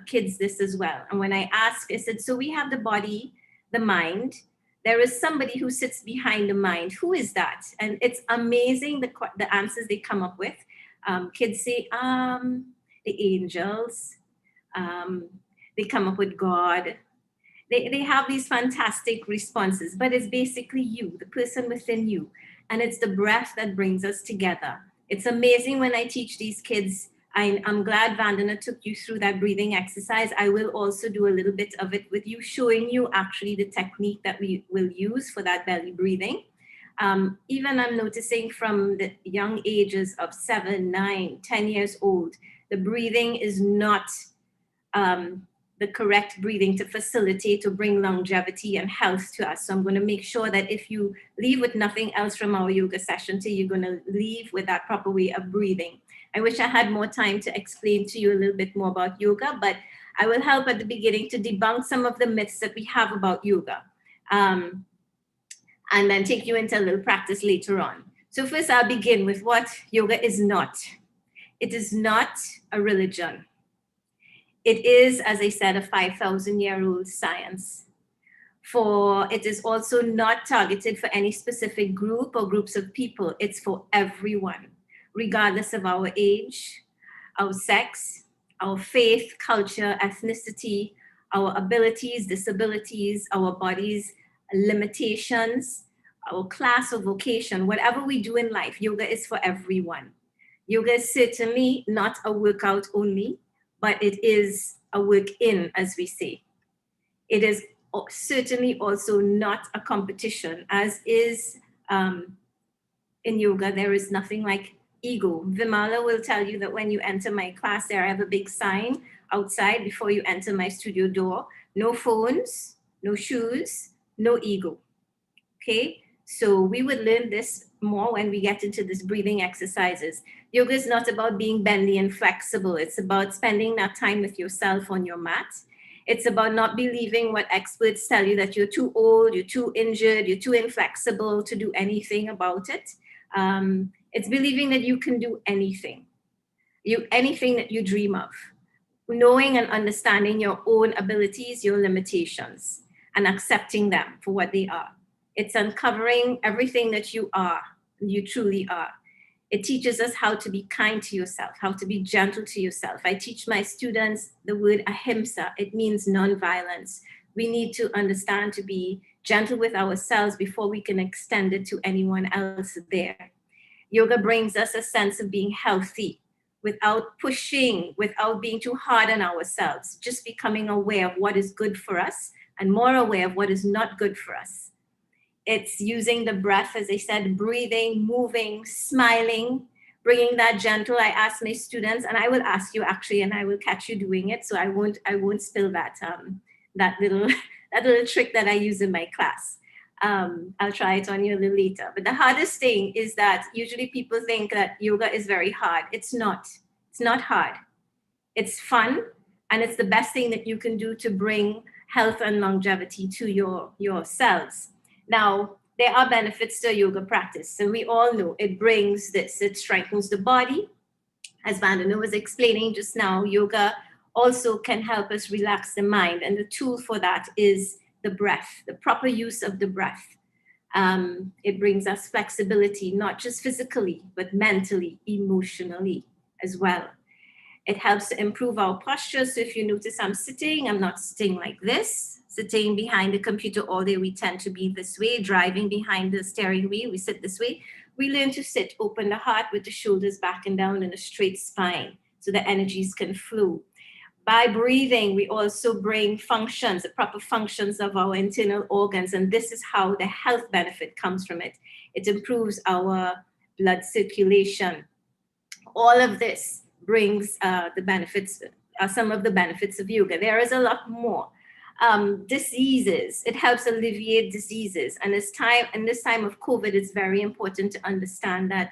kids this as well. And when I ask, I said, so we have the body, the mind. There is somebody who sits behind the mind. Who is that? And it's amazing the answers they come up with. Kids say, the angels. They come up with God. They have these fantastic responses, but it's basically you, the person within you. And it's the breath that brings us together. It's amazing when I teach these kids. I'm glad Vandana took you through that breathing exercise. I will also do a little bit of it with you, showing you actually the technique that we will use for that belly breathing. Even I'm noticing from the young ages of 7, 9, 10 years old, the breathing is not the correct breathing to facilitate or bring longevity and health to us. So I'm going to make sure that if you leave with nothing else from our yoga session today, you're going to leave with that proper way of breathing. I wish I had more time to explain to you a little bit more about yoga, but I will help at the beginning to debunk some of the myths that we have about yoga, and then take you into a little practice later on. So first I'll begin with what yoga is not. It is not a religion. It is, as I said, a 5,000-year-old science. It is also not targeted for any specific group or groups of people. It's for everyone, regardless of our age, our sex, our faith, culture, ethnicity, our abilities, disabilities, our bodies, limitations, our class or vocation, whatever we do in life, yoga is for everyone. Yoga is certainly not a workout only, but it is a work in, as we say. It is certainly also not a competition, as is in yoga, there is nothing like ego. Vimala will tell you that when you enter my class there, I have a big sign outside before you enter my studio door. No phones, no shoes, no ego. Okay, so we would learn this more when we get into this breathing exercises. Yoga is not about being bendy and flexible. It's about spending that time with yourself on your mat. It's about not believing what experts tell you that you're too old, you're too injured, you're too inflexible to do anything about it. It's believing that you can do anything that you dream of. Knowing and understanding your own abilities, your limitations, and accepting them for what they are. It's uncovering everything that you are, you truly are. It teaches us how to be kind to yourself, how to be gentle to yourself. I teach my students the word ahimsa. It means non-violence. We need to understand to be gentle with ourselves before we can extend it to anyone else there. Yoga brings us a sense of being healthy without pushing, without being too hard on ourselves, just becoming aware of what is good for us and more aware of what is not good for us. It's using the breath, as I said, breathing, moving, smiling, bringing that gentle. I ask my students, and I will ask you actually, and I will catch you doing it. So I won't spill that little trick that I use in my class. I'll try it on you a little later. But the hardest thing is that usually people think that yoga is very hard. It's not. It's not hard. It's fun, and it's the best thing that you can do to bring health and longevity to your cells. Now, there are benefits to yoga practice, and we all know it brings this. It strengthens the body. As Vandana was explaining just now, yoga also can help us relax the mind, and the tool for that is the breath, the proper use of the breath. It brings us flexibility, not just physically, but mentally, emotionally as well. It helps to improve our posture. So if you notice I'm sitting, I'm not sitting like this. Sitting behind the computer all day, we tend to be this way. Driving behind the steering wheel, we sit this way. We learn to sit, open the heart with the shoulders back and down in a straight spine so the energies can flow. By breathing, we also bring functions, the proper functions of our internal organs. And this is how the health benefit comes from it. It improves our blood circulation. All of this brings the benefits, some of the benefits of yoga. There is a lot more. Diseases, it helps alleviate diseases. And in this time of COVID, it's very important to understand that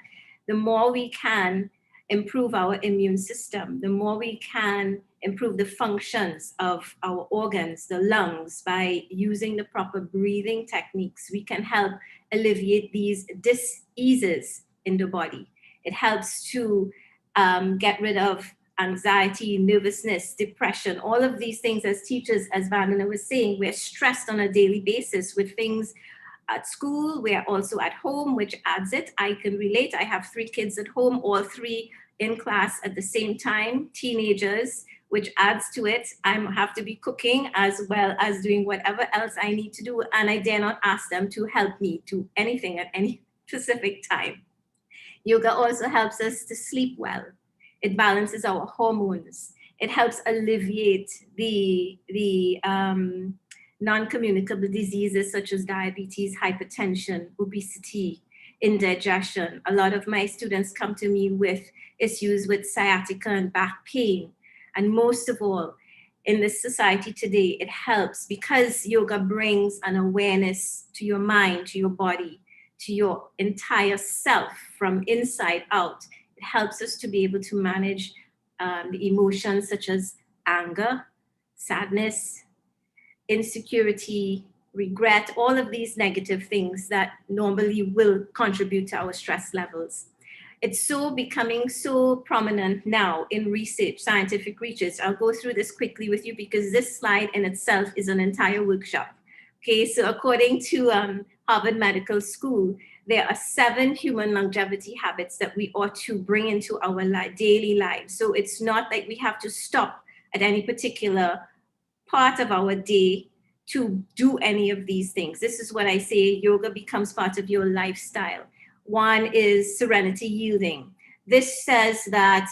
the more we can improve our immune system, the more we can improve the functions of our organs, the lungs, by using the proper breathing techniques, we can help alleviate these diseases in the body. It helps to get rid of anxiety, nervousness, depression, all of these things. As teachers, as Vandana was saying, we're stressed on a daily basis with things at school. We're also at home, which adds it. I can relate. I have 3 kids at home, all 3 in class at the same time, teenagers, which adds to it. I have to be cooking as well as doing whatever else I need to do. And I dare not ask them to help me do anything at any specific time. Yoga also helps us to sleep well. It balances our hormones. It helps alleviate the non-communicable diseases such as diabetes, hypertension, obesity, indigestion. A lot of my students come to me with issues with sciatica and back pain. And most of all, in this society today, it helps because yoga brings an awareness to your mind, to your body, to your entire self from inside out. It helps us to be able to manage the emotions such as anger, sadness, insecurity, regret, all of these negative things that normally will contribute to our stress levels. It's becoming so prominent now in research, scientific research. I'll go through this quickly with you because this slide in itself is an entire workshop. Okay, so according to Harvard Medical School, there are 7 human longevity habits that we ought to bring into our daily lives. So it's not like we have to stop at any particular part of our day to do any of these things. This is what I say, yoga becomes part of your lifestyle. One is serenity yielding. This says that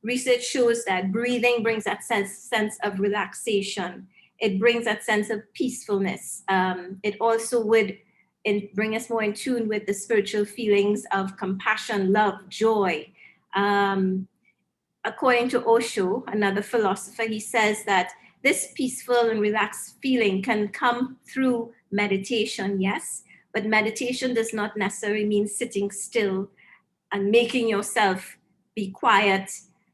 research shows that breathing brings that sense of relaxation. It brings that sense of peacefulness. It also would bring us more in tune with the spiritual feelings of compassion, love, joy. According to Osho, another philosopher, he says that this peaceful and relaxed feeling can come through meditation, yes, but meditation does not necessarily mean sitting still and making yourself be quiet,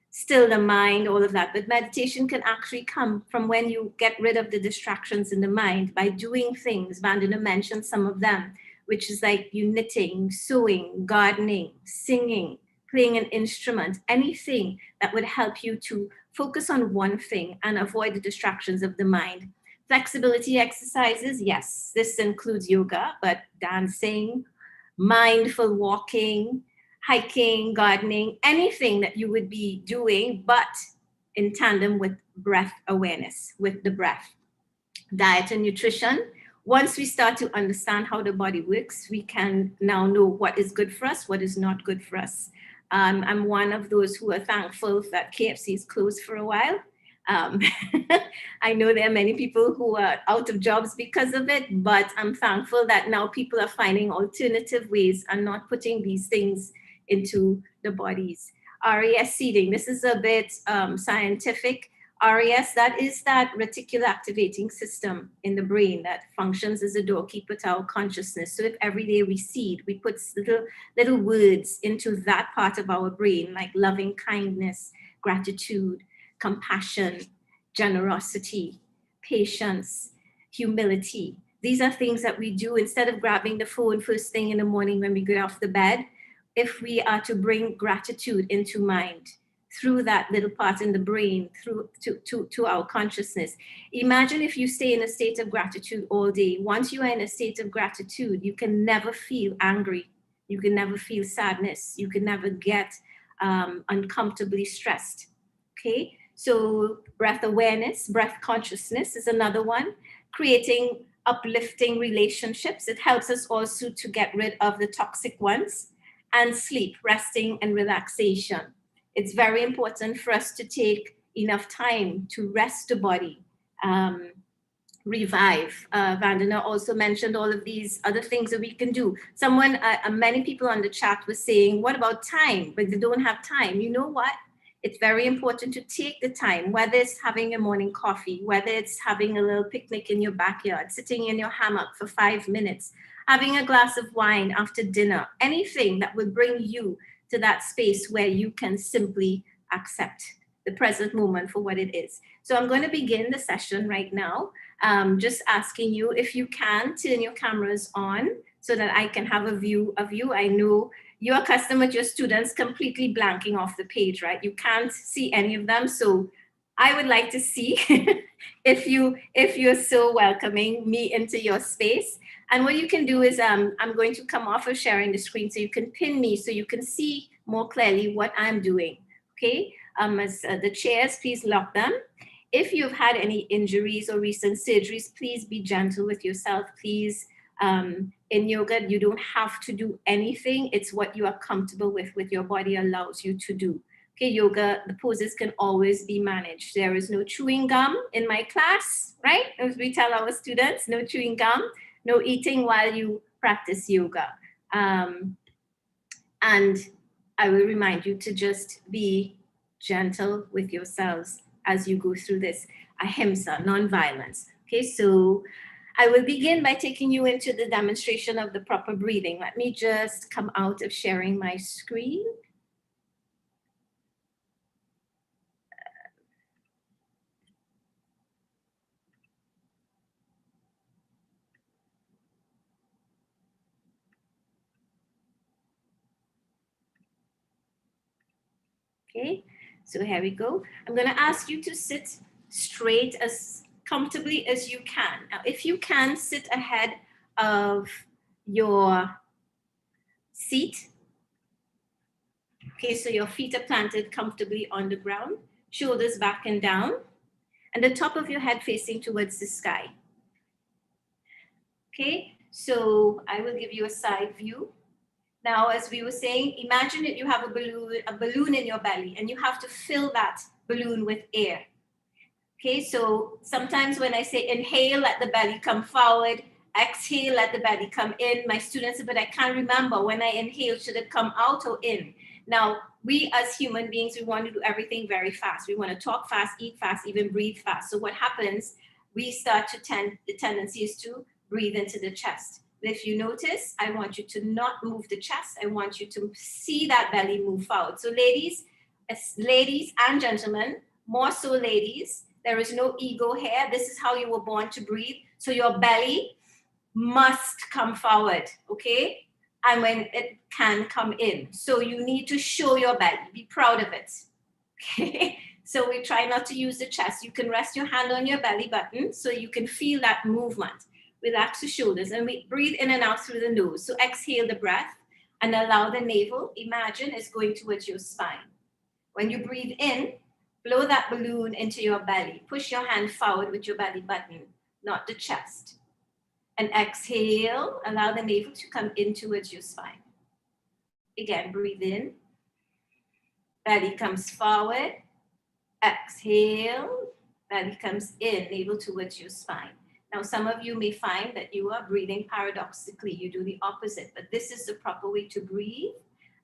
still the mind, all of that. But meditation can actually come from when you get rid of the distractions in the mind by doing things. Vandana mentioned some of them, which is like you knitting, sewing, gardening, singing, playing an instrument, anything that would help you to focus on one thing and avoid the distractions of the mind. Flexibility exercises, yes, this includes yoga, but dancing, mindful walking, hiking, gardening, anything that you would be doing, but in tandem with breath awareness, with the breath. Diet and nutrition. Once we start to understand how the body works, we can now know what is good for us, what is not good for us. I'm one of those who are thankful that KFC is closed for a while. I know there are many people who are out of jobs because of it, but I'm thankful that now people are finding alternative ways and not putting these things into the bodies. RAS seating, this is a bit scientific. RAS, that is that reticular activating system in the brain that functions as a doorkeeper to our consciousness. So if every day we seed, we put little words into that part of our brain, like loving kindness, gratitude, compassion, generosity, patience, humility. These are things that we do instead of grabbing the phone first thing in the morning when we get off the bed. If we are to bring gratitude into mind, through that little part in the brain, through to our consciousness. Imagine if you stay in a state of gratitude all day. Once you are in a state of gratitude, you can never feel angry. You can never feel sadness. You can never get uncomfortably stressed. Okay, so breath awareness, breath consciousness is another one. Creating uplifting relationships. It helps us also to get rid of the toxic ones. And sleep, resting and relaxation. It's very important for us to take enough time to rest the body, revive. Vandana also mentioned all of these other things that we can do. Many people on the chat were saying, what about time? But they don't have time. You know what? It's very important to take the time, whether it's having a morning coffee, whether it's having a little picnic in your backyard, sitting in your hammock for 5 minutes, having a glass of wine after dinner, anything that will bring you to that space where you can simply accept the present moment for what it is. So I'm going to begin the session right now. Just asking you, if you can, turn your cameras on so that I can have a view of you. I know you're accustomed with your students completely blanking off the page, right? You can't see any of them. So I would like to see if you're so welcoming me into your space. And what you can do is I'm going to come off of sharing the screen so you can pin me so you can see more clearly what I'm doing, okay? As the chairs, please lock them. If you've had any injuries or recent surgeries, please be gentle with yourself, please. In yoga, you don't have to do anything. It's what you are comfortable with your body allows you to do. Okay, yoga, the poses can always be managed. There is no chewing gum in my class, right? As we tell our students, no chewing gum. No eating while you practice yoga. And I will remind you to just be gentle with yourselves as you go through this ahimsa, non-violence. Okay, so I will begin by taking you into the demonstration of the proper breathing. Let me just come out of sharing my screen. Okay, so here we go. I'm going to ask you to sit straight as comfortably as you can. Now, if you can, sit ahead of your seat. Okay, so your feet are planted comfortably on the ground, shoulders back and down, and the top of your head facing towards the sky. Okay, so I will give you a side view. Now, as we were saying, imagine that you have a balloon in your belly and you have to fill that balloon with air. Okay, so sometimes when I say inhale, let the belly come forward, exhale, let the belly come in. My students say, but I can't remember when I inhale, should it come out or in? Now, we as human beings, we want to do everything very fast. We want to talk fast, eat fast, even breathe fast. So what happens, we start to the tendency is to breathe into the chest. If you notice, I want you to not move the chest. I want you to see that belly move forward. So ladies and gentlemen, more so ladies, there is no ego here. This is how you were born to breathe. So your belly must come forward, okay? And when it can come in. So you need to show your belly, be proud of it, okay? So we try not to use the chest. You can rest your hand on your belly button so you can feel that movement. Relax the shoulders and we breathe in and out through the nose. So exhale the breath and allow the navel, imagine, is going towards your spine. When you breathe in, blow that balloon into your belly. Push your hand forward with your belly button, not the chest. And exhale, allow the navel to come in towards your spine. Again, breathe in. Belly comes forward. Exhale, belly comes in, navel towards your spine. Now, some of you may find that you are breathing paradoxically. You do the opposite, but this is the proper way to breathe.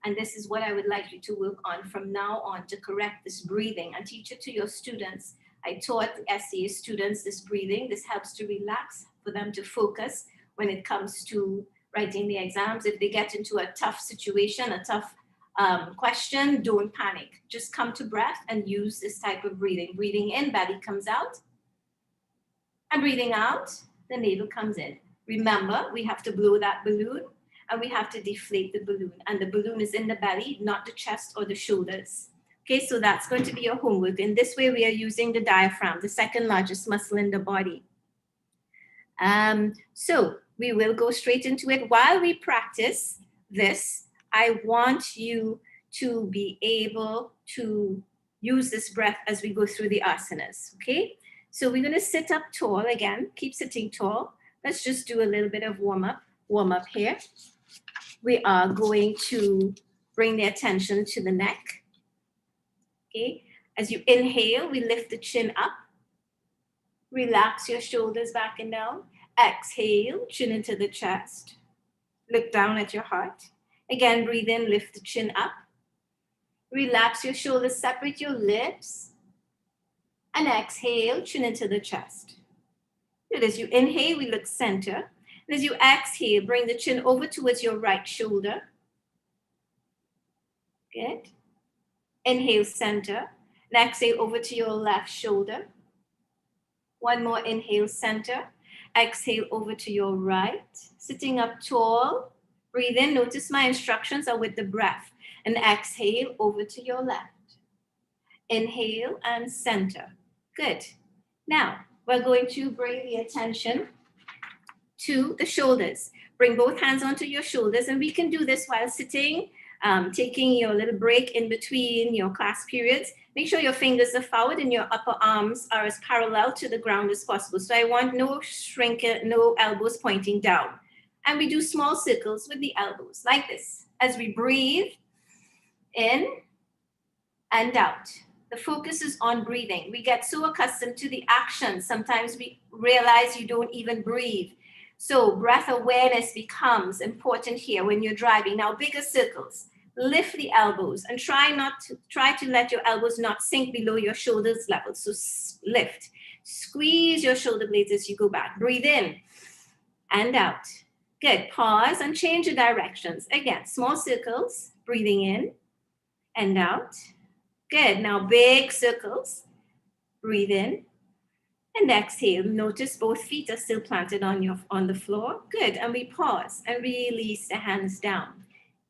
And this is what I would like you to work on from now on to correct this breathing and teach it to your students. I taught SCA students this breathing. This helps to relax, for them to focus when it comes to writing the exams. If they get into a tough situation, a tough question, don't panic. Just come to breath and use this type of breathing. Breathing in, belly comes out. And breathing out, the navel comes in. Remember, we have to blow that balloon and we have to deflate the balloon. And the balloon is in the belly, not the chest or the shoulders. Okay, so that's going to be your homework. In this way, we are using the diaphragm, the second largest muscle in the body. So we will go straight into it. While we practice this, I want you to be able to use this breath as we go through the asanas, okay? So we're gonna sit up tall again, keep sitting tall. Let's just do a little bit of warm up here. We are going to bring the attention to the neck, okay? As you inhale, we lift the chin up. Relax your shoulders back and down. Exhale, chin into the chest. Look down at your heart. Again, breathe in, lift the chin up. Relax your shoulders, separate your lips. And exhale, chin into the chest. Good. As you inhale, we look center. And as you exhale, bring the chin over towards your right shoulder. Good. Inhale, center. And exhale over to your left shoulder. One more inhale, center. Exhale over to your right. Sitting up tall. Breathe in. Notice my instructions are with the breath. And exhale over to your left. Inhale and center. Good. Now, we're going to bring the attention to the shoulders. Bring both hands onto your shoulders, and we can do this while sitting, taking your little break in between your class periods. Make sure your fingers are forward and your upper arms are as parallel to the ground as possible. So I want no no elbows pointing down. And we do small circles with the elbows like this. As we breathe in and out. The focus is on breathing. We get so accustomed to the action. Sometimes we realize you don't even breathe. So breath awareness becomes important here when you're driving. Now, bigger circles. Lift the elbows and try to let your elbows not sink below your shoulders level. So lift. Squeeze your shoulder blades as you go back. Breathe in and out. Good. Pause and change your directions. Again, small circles. Breathing in and out. Good. Now big circles. Breathe in and exhale. Notice both feet are still planted on the floor. Good. And we pause and release the hands down.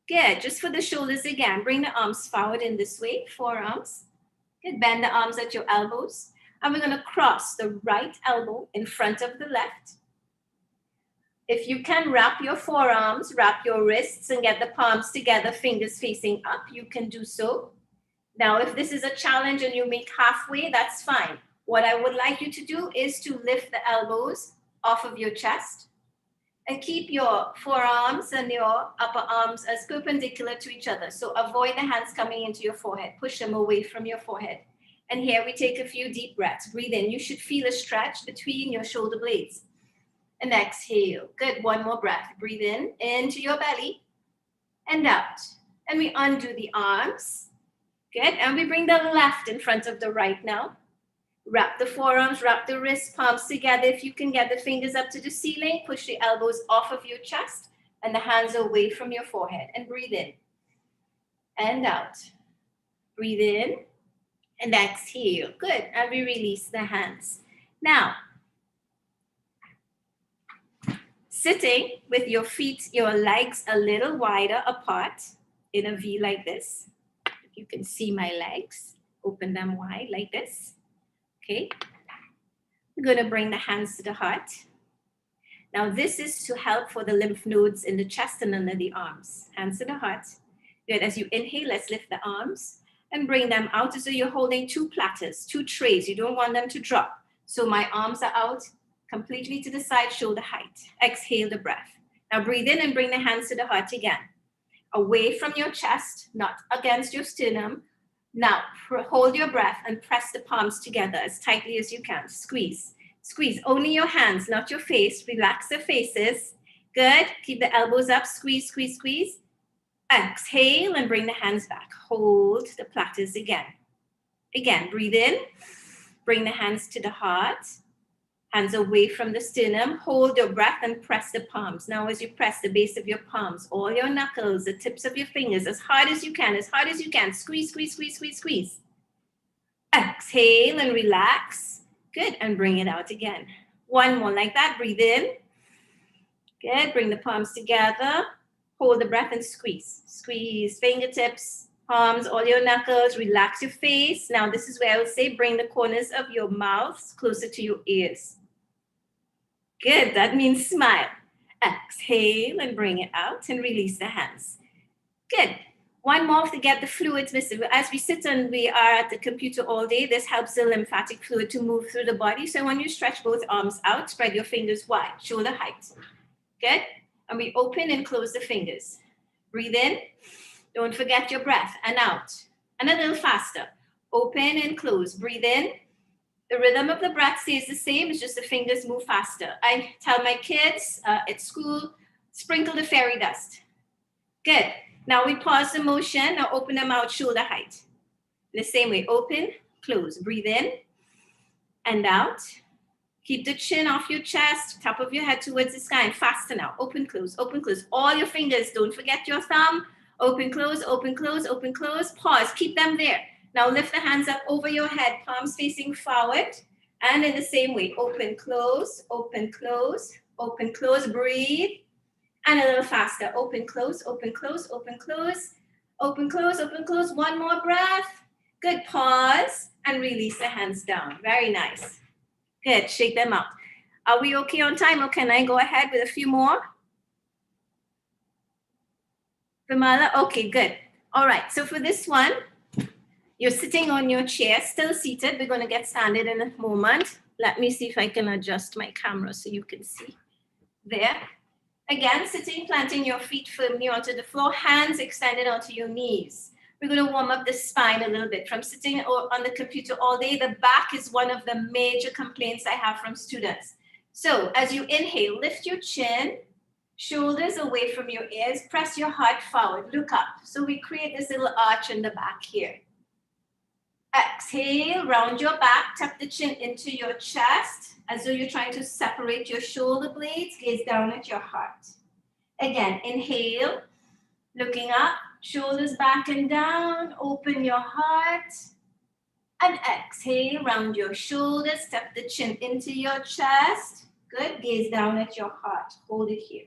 Good. Just for the shoulders again. Bring the arms forward in this way. Forearms. Good. Bend the arms at your elbows. And we're going to cross the right elbow in front of the left. If you can wrap your forearms, wrap your wrists and get the palms together, fingers facing up, you can do so. Now, if this is a challenge and you make halfway, that's fine. What I would like you to do is to lift the elbows off of your chest and keep your forearms and your upper arms as perpendicular to each other. So avoid the hands coming into your forehead. Push them away from your forehead. And here we take a few deep breaths. Breathe in. You should feel a stretch between your shoulder blades. And exhale. Good. One more breath. Breathe in into your belly and out. And we undo the arms. Good. And we bring the left in front of the right now. Wrap the forearms, wrap the wrists, palms together. If you can get the fingers up to the ceiling, push the elbows off of your chest and the hands away from your forehead. And breathe in and out. Breathe in and exhale. Good. And we release the hands. Now, sitting with your feet, your legs a little wider apart in a V like this. You can see my legs. Open them wide like this. Okay. We're going to bring the hands to the heart. Now, this is to help for the lymph nodes in the chest and under the arms. Hands to the heart. Good. As you inhale, let's lift the arms and bring them out as though you're holding two platters, two trays. You don't want them to drop. So my arms are out completely to the side, shoulder height. Exhale the breath. Now breathe in and bring the hands to the heart again. Away from your chest, not against your sternum. Now hold your breath and press the palms together as tightly as you can. Squeeze. Squeeze. Only your hands, not your face. Relax the faces. Good. Keep the elbows up. Squeeze, squeeze, squeeze. Exhale and bring the hands back. Hold the platters again. Again, breathe in. Bring the hands to the heart. Hands away from the sternum. Hold your breath and press the palms. Now as you press the base of your palms, all your knuckles, the tips of your fingers, as hard as you can, as hard as you can. Squeeze, squeeze, squeeze, squeeze, squeeze. Exhale and relax. Good, and bring it out again. One more like that, breathe in. Good, bring the palms together. Hold the breath and squeeze. Squeeze, fingertips, palms, all your knuckles, relax your face. Now this is where I would say bring the corners of your mouth closer to your ears. Good, that means smile. Exhale and bring it out and release the hands. Good. One more to get the fluids missing. As we sit and we are at the computer all day, this helps the lymphatic fluid to move through the body. So when you stretch both arms out, spread your fingers wide, shoulder height. Good. And we open and close the fingers. Breathe in. Don't forget your breath. And out. And a little faster. Open and close. Breathe in. The rhythm of the breath stays the same. It's just the fingers move faster. I tell my kids at school, sprinkle the fairy dust. Good. Now we pause the motion. Now open them out shoulder height. In the same way, open, close. Breathe in and out. Keep the chin off your chest, top of your head towards the sky, and faster now. Open, close, open, close. All your fingers, don't forget your thumb. Open, close, open, close, open, close. Pause, keep them there. Now lift the hands up over your head, palms facing forward. And in the same way, open, close, open, close, open, close. Breathe. And a little faster. Open, close, open, close, open, close, open, close, open, close. One more breath. Good. Pause and release the hands down. Very nice. Good. Shake them out. Are we okay on time, or can I go ahead with a few more? Vimala? Okay, good. All right. So for this one, you're sitting on your chair, still seated. We're going to get started in a moment. Let me see if I can adjust my camera so you can see. There. Again, sitting, planting your feet firmly onto the floor, hands extended onto your knees. We're going to warm up the spine a little bit. From sitting on the computer all day, the back is one of the major complaints I have from students. So as you inhale, lift your chin, shoulders away from your ears, press your heart forward, look up. So we create this little arch in the back here. Exhale, round your back, tuck the chin into your chest, as though you're trying to separate your shoulder blades, gaze down at your heart. Again, inhale, looking up, shoulders back and down, open your heart. And exhale, round your shoulders, tuck the chin into your chest. Good, gaze down at your heart, hold it here.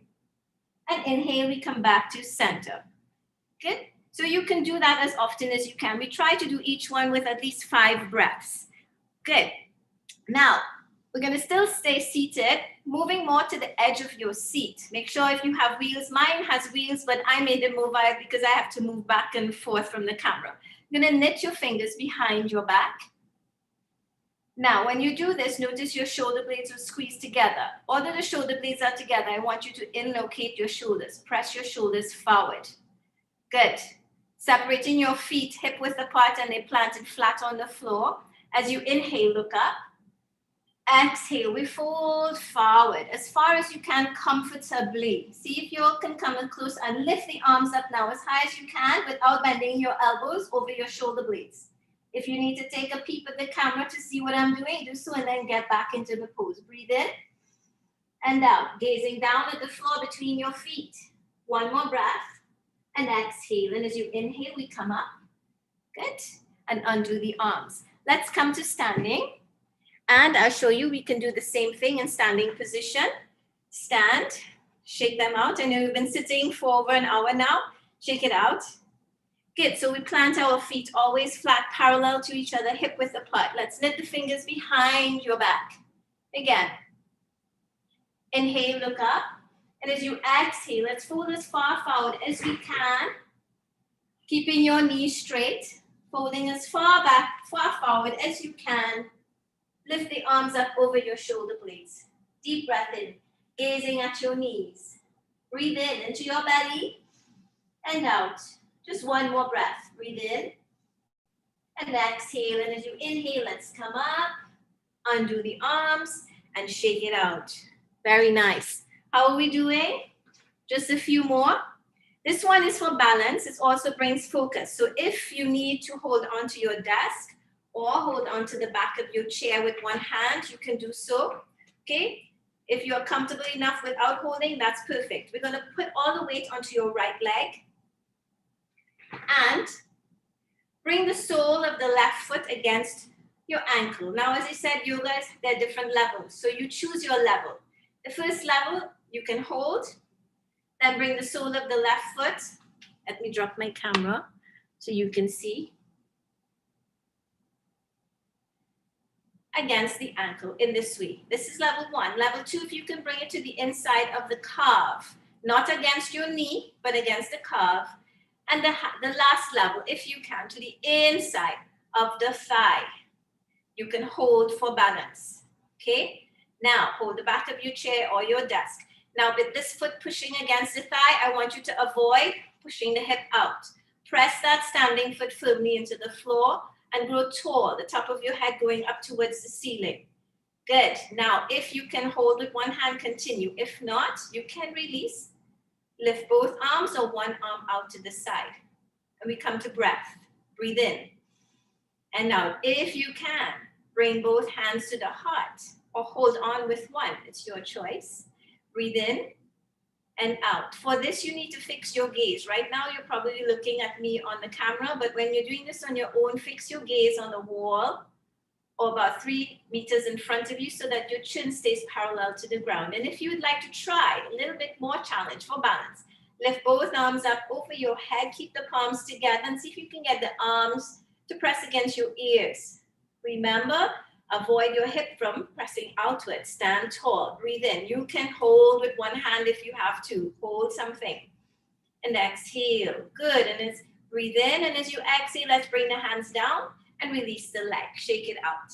And inhale, we come back to center. Good, so you can do that as often as you can. We try to do each one with at least 5 breaths. Good, now, we're going to still stay seated, moving more to the edge of your seat. Make sure if you have wheels, mine has wheels, but I made them mobile because I have to move back and forth from the camera. You're going to knit your fingers behind your back. Now, when you do this, notice your shoulder blades will squeeze together. Although the shoulder blades are together, I want you to inlocate your shoulders. Press your shoulders forward. Good. Separating your feet hip width apart and they're planted flat on the floor. As you inhale, look up. Exhale, we fold forward as far as you can comfortably. See if you can come in close and lift the arms up now as high as you can without bending your elbows over your shoulder blades. If you need to take a peep at the camera to see what I'm doing, do so and then get back into the pose. Breathe in and out, gazing down at the floor between your feet. One more breath and exhale. And as you inhale, we come up. Good. And undo the arms. Let's come to standing. And I'll show you, we can do the same thing in standing position. Stand, shake them out. I know you've been sitting for over an hour now. Shake it out. Good, so we plant our feet always flat, parallel to each other, hip width apart. Let's knit the fingers behind your back. Again. Inhale, look up. And as you exhale, let's fold as far forward as we can. Keeping your knees straight. Folding as far back, far forward as you can. Lift the arms up over your shoulder blades. Deep breath in, gazing at your knees. Breathe in into your belly and out. Just one more breath. Breathe in and exhale. And as you inhale, let's come up, undo the arms and shake it out. Very nice. How are we doing? Just a few more. This one is for balance. It also brings focus. So if you need to hold on to your desk, or hold onto the back of your chair with one hand, you can do so, okay? If you're comfortable enough without holding, that's perfect. We're gonna put all the weight onto your right leg and bring the sole of the left foot against your ankle. Now, as I said, yoga, there are different levels, so you choose your level. The first level, you can hold, then bring the sole of the left foot. Let me drop my camera so you can see. Against the ankle in this way. This is level 1. Level 2, if you can bring it to the inside of the calf, not against your knee, but against the calf. And the last level, if you can, to the inside of the thigh. You can hold for balance, okay? Now, hold the back of your chair or your desk. Now, with this foot pushing against the thigh, I want you to avoid pushing the hip out. Press that standing foot firmly into the floor and grow tall, the top of your head going up towards the ceiling. Good. Now, if you can hold with one hand, continue. If not, you can release. Lift both arms or one arm out to the side. And we come to breath. Breathe in. And now, if you can, bring both hands to the heart or hold on with one. It's your choice. Breathe in and out. For this, you need to fix your gaze. Right now, you're probably looking at me on the camera, but when you're doing this on your own, fix your gaze on the wall or about 3 meters in front of you so that your chin stays parallel to the ground. And if you would like to try a little bit more challenge for balance, lift both arms up over your head, keep the palms together and see if you can get the arms to press against your ears. Remember, avoid your hip from pressing outward. Stand tall. Breathe in. You can hold with one hand if you have to. Hold something. And exhale. Good. And as breathe in, and as you exhale, let's bring the hands down and release the leg. Shake it out.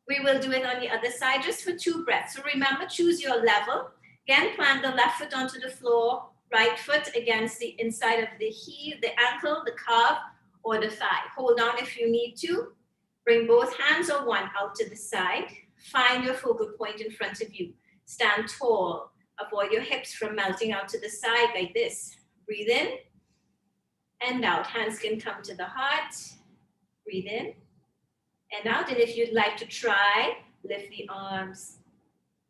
We will do it on the other side just for 2 breaths. So remember, choose your level. Again, plant the left foot onto the floor, right foot against the inside of the heel, the ankle, the calf, or the thigh. Hold on if you need to. Bring both hands or one out to the side. Find your focal point in front of you. Stand tall. Avoid your hips from melting out to the side like this. Breathe in and out. Hands can come to the heart. Breathe in and out. And if you'd like to try, lift the arms.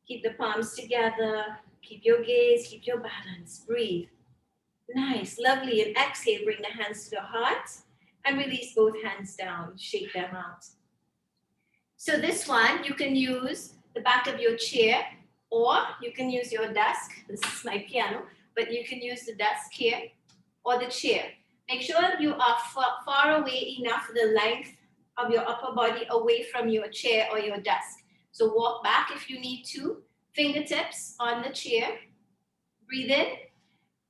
Keep the palms together. Keep your gaze. Keep your balance. Breathe. Nice. Lovely. And exhale. Bring the hands to the heart. And release both hands down, shake them out. So this one, you can use the back of your chair or you can use your desk. This is my piano, but you can use the desk here or the chair. Make sure you are far away enough, the length of your upper body away from your chair or your desk. So walk back if you need to, fingertips on the chair. Breathe in,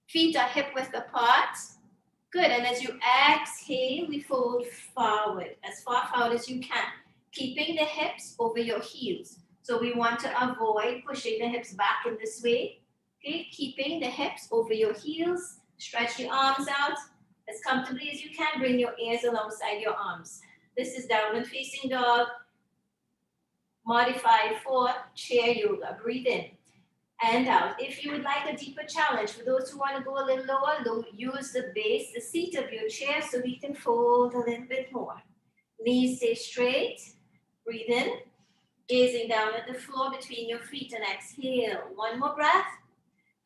feet are hip width apart. Good, and as you exhale, we fold forward, as far forward as you can, keeping the hips over your heels. So we want to avoid pushing the hips back in this way, okay? Keeping the hips over your heels, stretch the arms out as comfortably as you can, bring your ears alongside your arms. This is downward facing dog, modified for chair yoga. Breathe in and out. If you would like a deeper challenge, for those who want to go a little lower, use the base, the seat of your chair so we can fold a little bit more. Knees stay straight. Breathe in, gazing down at the floor between your feet and exhale. One more breath.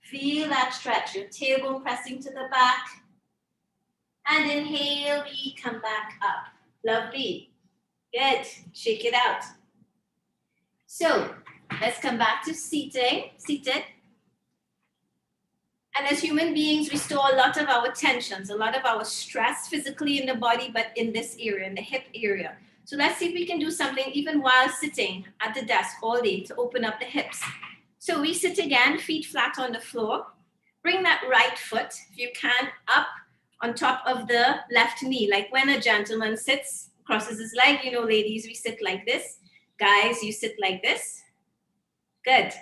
Feel that stretch, your tailbone pressing to the back. And inhale, we come back up. Lovely. Good. Shake it out. So, let's come back to seated. And as human beings, we store a lot of our tensions, a lot of our stress physically in the body, but in this area, in the hip area. So let's see if we can do something even while sitting at the desk all day to open up the hips. So we sit again, feet flat on the floor. Bring that right foot, if you can, up on top of the left knee. Like when a gentleman sits, crosses his leg, you know, ladies, we sit like this. Guys, you sit like this. Good.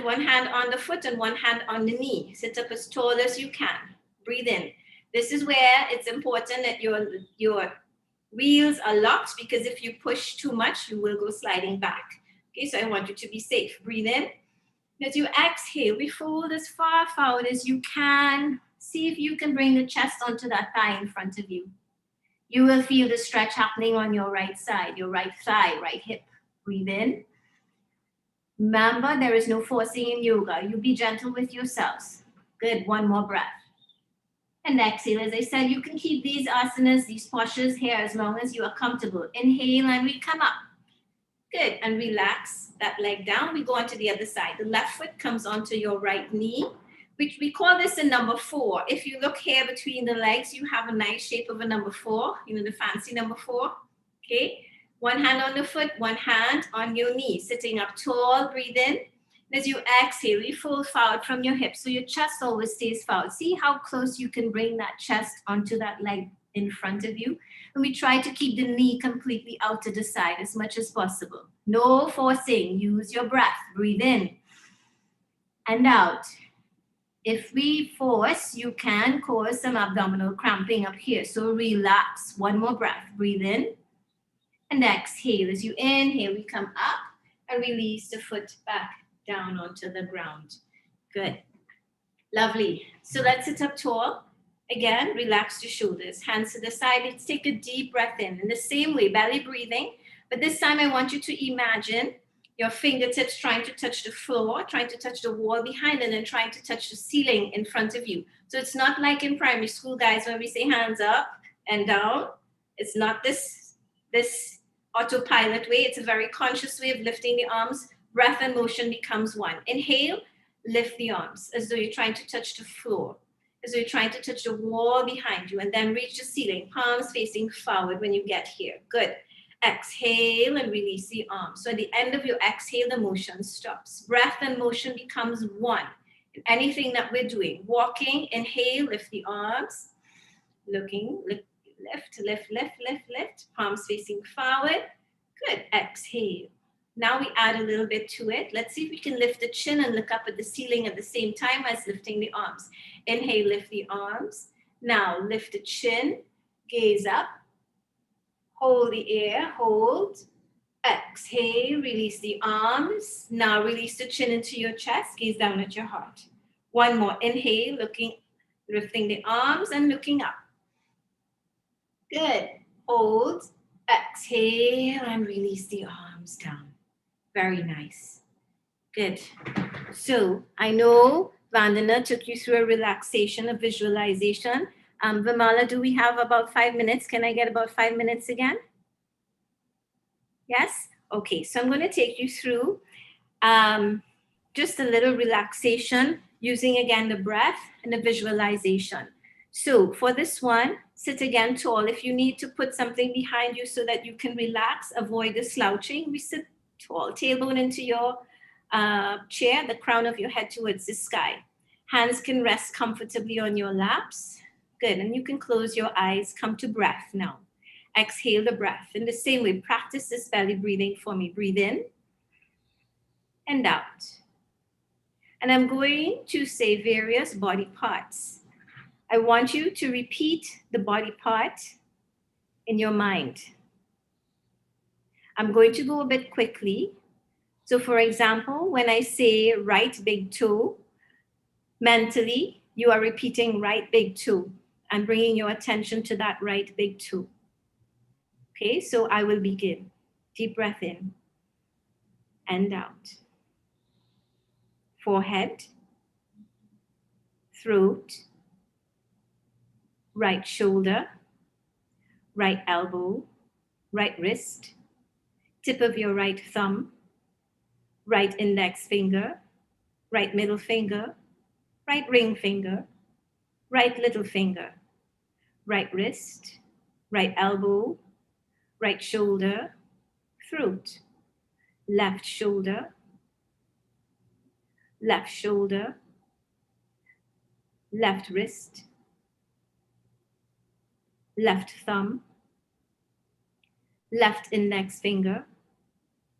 One hand on the foot and one hand on the knee. Sit up as tall as you can. Breathe in. This is where it's important that your wheels are locked, because if you push too much, you will go sliding back. Okay, so I want you to be safe. Breathe in. As you exhale, we fold as far forward as you can. See if you can bring the chest onto that thigh in front of you. You will feel the stretch happening on your right side, your right thigh, right hip. Breathe in. Remember, there is no forcing in yoga. You be gentle with yourselves. Good, one more breath. And exhale. As I said, you can keep these asanas, these postures here as long as you are comfortable. Inhale and we come up. Good, and relax that leg down. We go onto the other side. The left foot comes onto your right knee, which we call this a number 4. If you look here between the legs, you have a nice shape of a number 4, the fancy number 4, okay? One hand on the foot, one hand on your knee, sitting up tall, breathe in. As you exhale, you fold forward from your hips, so your chest always stays forward. See how close you can bring that chest onto that leg in front of you. And we try to keep the knee completely out to the side as much as possible. No forcing, use your breath. Breathe in and out. If we force, you can cause some abdominal cramping up here. So relax, one more breath. Breathe in and exhale. As you inhale, we come up and release the foot back down onto the ground. Good. Lovely. So let's sit up tall. Again, relax the shoulders, hands to the side. Let's take a deep breath in the same way, belly breathing. But this time I want you to imagine your fingertips trying to touch the floor, trying to touch the wall behind, and then trying to touch the ceiling in front of you. So it's not like in primary school, guys, when we say hands up and down. It's not this autopilot way. It's a very conscious way of lifting the arms. Breath and motion becomes one. Inhale, lift the arms as though you're trying to touch the floor, as though you're trying to touch the wall behind you, and then reach the ceiling, palms facing forward when you get here. Good. Exhale and release the arms. So at the end of your exhale, the motion stops. Breath and motion becomes one. In anything that we're doing, walking, inhale, lift the arms, looking, lift, palms facing forward. Good. Exhale. Now we add a little bit to it. Let's see if we can lift the chin and look up at the ceiling at the same time as lifting the arms. Inhale, lift the arms. Now lift the chin, gaze up. Hold the air, hold. Exhale, release the arms. Now release the chin into your chest, gaze down at your heart. One more, inhale, lifting the arms and looking up. Good, hold. Exhale and release the arms down. Very nice. Good. So I know Vandana took you through a relaxation of visualization. Vimala, do we have about 5 minutes? Can I get about 5 minutes again? Yes? Okay, so I'm going to take you through just a little relaxation using again the breath and the visualization. So for this one, sit again tall. If you need to put something behind you so that you can relax, avoid the slouching, we sit tall, tailbone into your chair, the crown of your head towards the sky. Hands can rest comfortably on your laps. Good, and you can close your eyes, come to breath now. Exhale the breath. In the same way, practice this belly breathing for me. Breathe in and out. And I'm going to say various body parts. I want you to repeat the body part in your mind. I'm going to go a bit quickly. So for example, when I say right big toe, mentally, you are repeating right big toe and bringing your attention to that right big toe. Okay, so I will begin. Deep breath in and out. Forehead, throat, right shoulder, right elbow, right wrist, tip of your right thumb, right index finger, right middle finger, right ring finger, right little finger, right wrist, right elbow, right shoulder, throat, left shoulder, left shoulder, left wrist, left thumb, left index finger,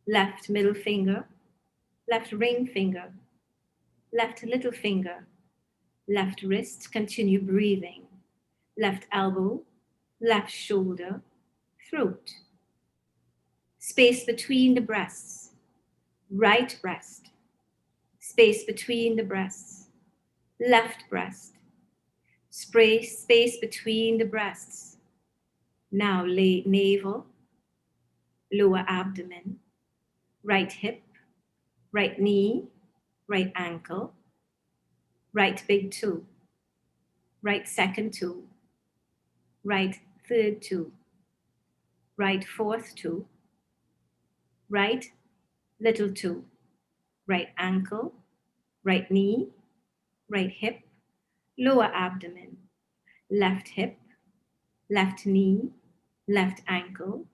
left middle finger, left ring finger, left little finger, left wrist, continue breathing, left elbow, left shoulder, throat, space between the breasts, right breast, space between the breasts, left breast, space between the breasts, Now lay navel, lower abdomen, right hip, right knee, right ankle, right big toe, right second toe, right third toe, right fourth toe, right little toe, right ankle, right knee, right hip, lower abdomen, left hip, left knee, left ankle,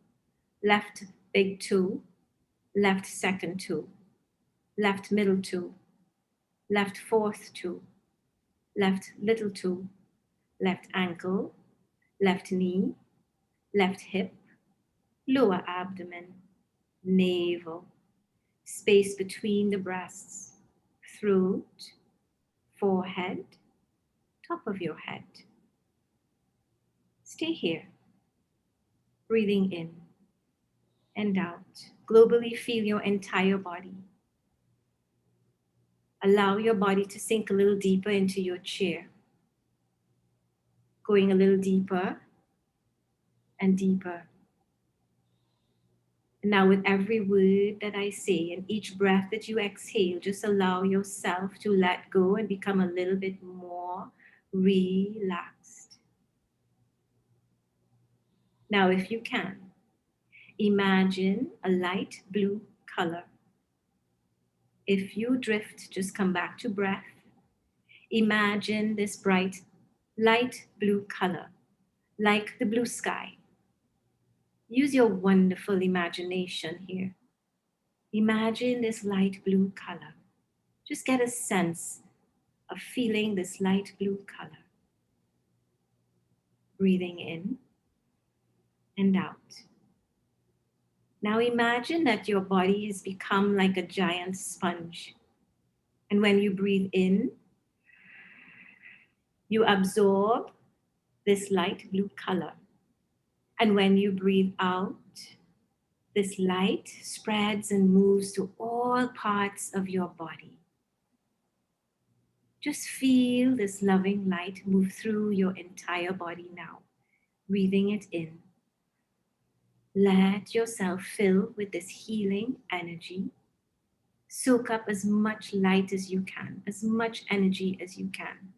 left big toe, left second toe, left middle toe, left fourth toe, left little toe, left ankle, left knee, left hip, lower abdomen, navel, space between the breasts, throat, forehead, top of your head. Stay here, breathing in and out. Globally feel your entire body. Allow your body to sink a little deeper into your chair, going a little deeper and deeper. And now with every word that I say and each breath that you exhale, just allow yourself to let go and become a little bit more relaxed. Now, if you can, imagine a light blue color. If you drift, just come back to breath. Imagine this bright, light blue color, like the blue sky. Use your wonderful imagination here. Imagine this light blue color. Just get a sense of feeling this light blue color. Breathing in and out. Now imagine that your body has become like a giant sponge. And when you breathe in, you absorb this light blue color. And when you breathe out, this light spreads and moves to all parts of your body. Just feel this loving light move through your entire body now, breathing it in. Let yourself fill with this healing energy. Soak up as much light as you can, as much energy as you can.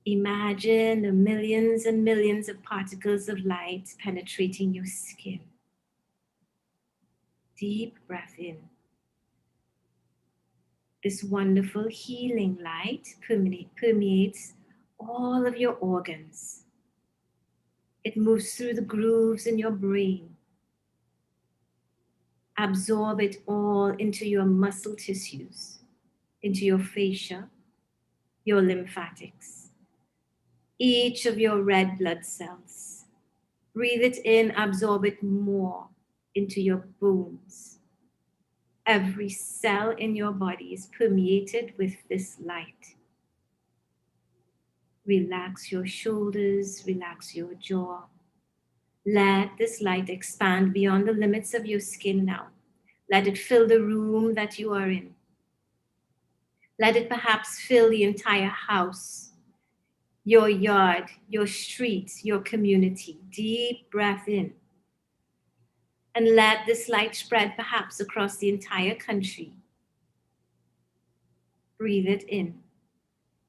Imagine the millions and millions of particles of light penetrating your skin. Deep breath in. This wonderful healing light permeates all of your organs. It moves through the grooves in your brain. Absorb it all into your muscle tissues, into your fascia, your lymphatics, each of your red blood cells. Breathe it in, absorb it more into your bones. Every cell in your body is permeated with this light. Relax your shoulders, relax your jaw. Let this light expand beyond the limits of your skin now. Let it fill the room that you are in. Let it perhaps fill the entire house, your yard, your street, your community. Deep breath in. And let this light spread perhaps across the entire country. Breathe it in.